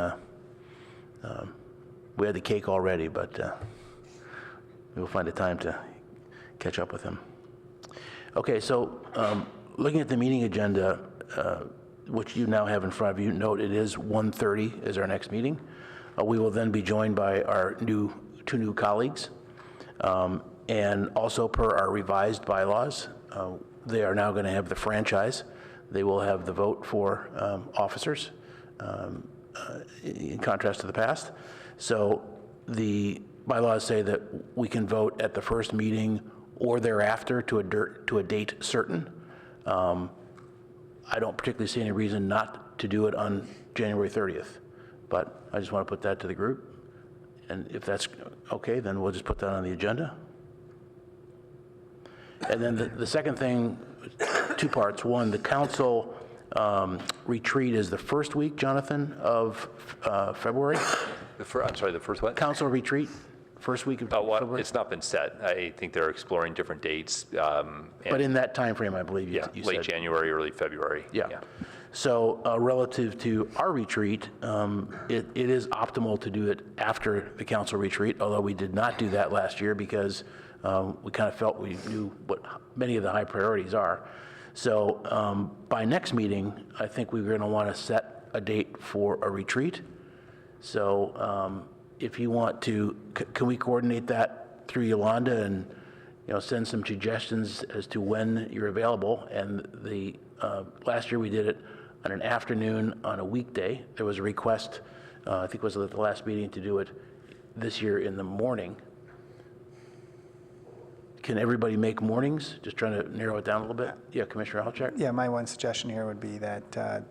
we had the cake already, but we'll find a time to catch up with him. Okay, so looking at the meeting agenda, which you now have in front of you, note it is 1:30 is our next meeting. We will then be joined by our two new colleagues. And also per our revised bylaws, they are now going to have the franchise. They will have the vote for officers in contrast to the past. So the bylaws say that we can vote at the first meeting or thereafter to a date certain. I don't particularly see any reason not to do it on January 30th, but I just want to put that to the group. And if that's okay, then we'll just put that on the agenda. And then the second thing, two parts. One, the council retreat is the first week, Jonathan, of February? I'm sorry, the first what? Council retreat, first week of February? It's not been set. I think they're exploring different dates. But in that time frame, I believe you said. Late January, early February. Yeah. So relative to our retreat, it is optimal to do it after the council retreat, although we did not do that last year because we kind of felt we knew what many of the high priorities are. So by next meeting, I think we're going to want to set a date for a retreat. So if you want to, can we coordinate that through Yolanda and send some suggestions as to when you're available? And the last year we did it on an afternoon on a weekday. There was a request, I think it was at the last meeting, to do it this year in the morning. Can everybody make mornings? Just trying to narrow it down a little bit. Yeah, Commissioner Alchek? Yeah, my one suggestion here would be that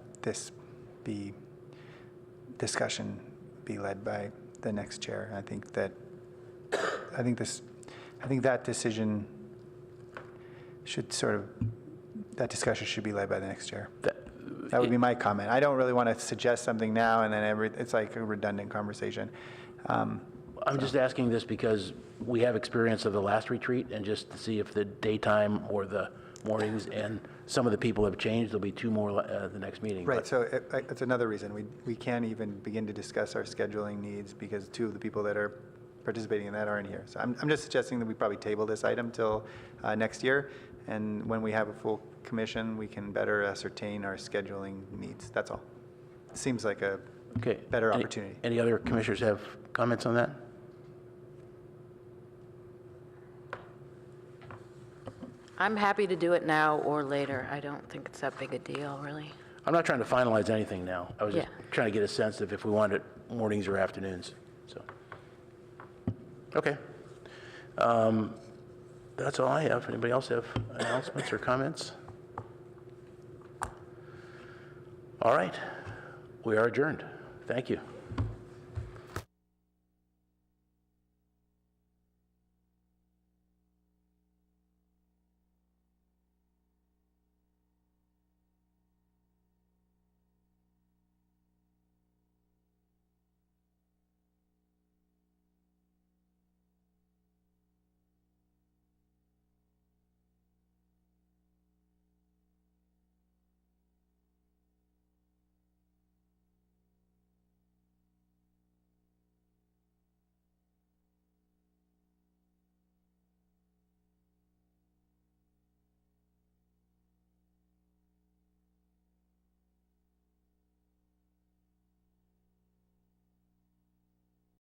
discussion be led by the next chair. I think that decision should that discussion should be led by the next chair. That would be my comment. I don't really want to suggest something now and then it's like a redundant conversation. I'm just asking this because we have experience of the last retreat, and just to see if the daytime or the mornings, and some of the people have changed. There'll be 2 more the next meeting. Right, but- so it's another reason. We can't even begin to discuss our scheduling needs because 2 of the people that are participating in that aren't here. So I'm just suggesting that we probably table this item till next year, and when we have a full commission, we can better ascertain our scheduling needs. That's all. It seems like a Okay. better opportunity. Any other commissioners have comments on that? I'm happy to do it now or later. I don't think it's that big a deal, really. I'm not trying to finalize anything now. I was just Yeah. trying to get a sense of if we wanted it mornings or afternoons, so. Okay. That's all I have. Anybody else have announcements or comments? All right. We are adjourned. Thank you.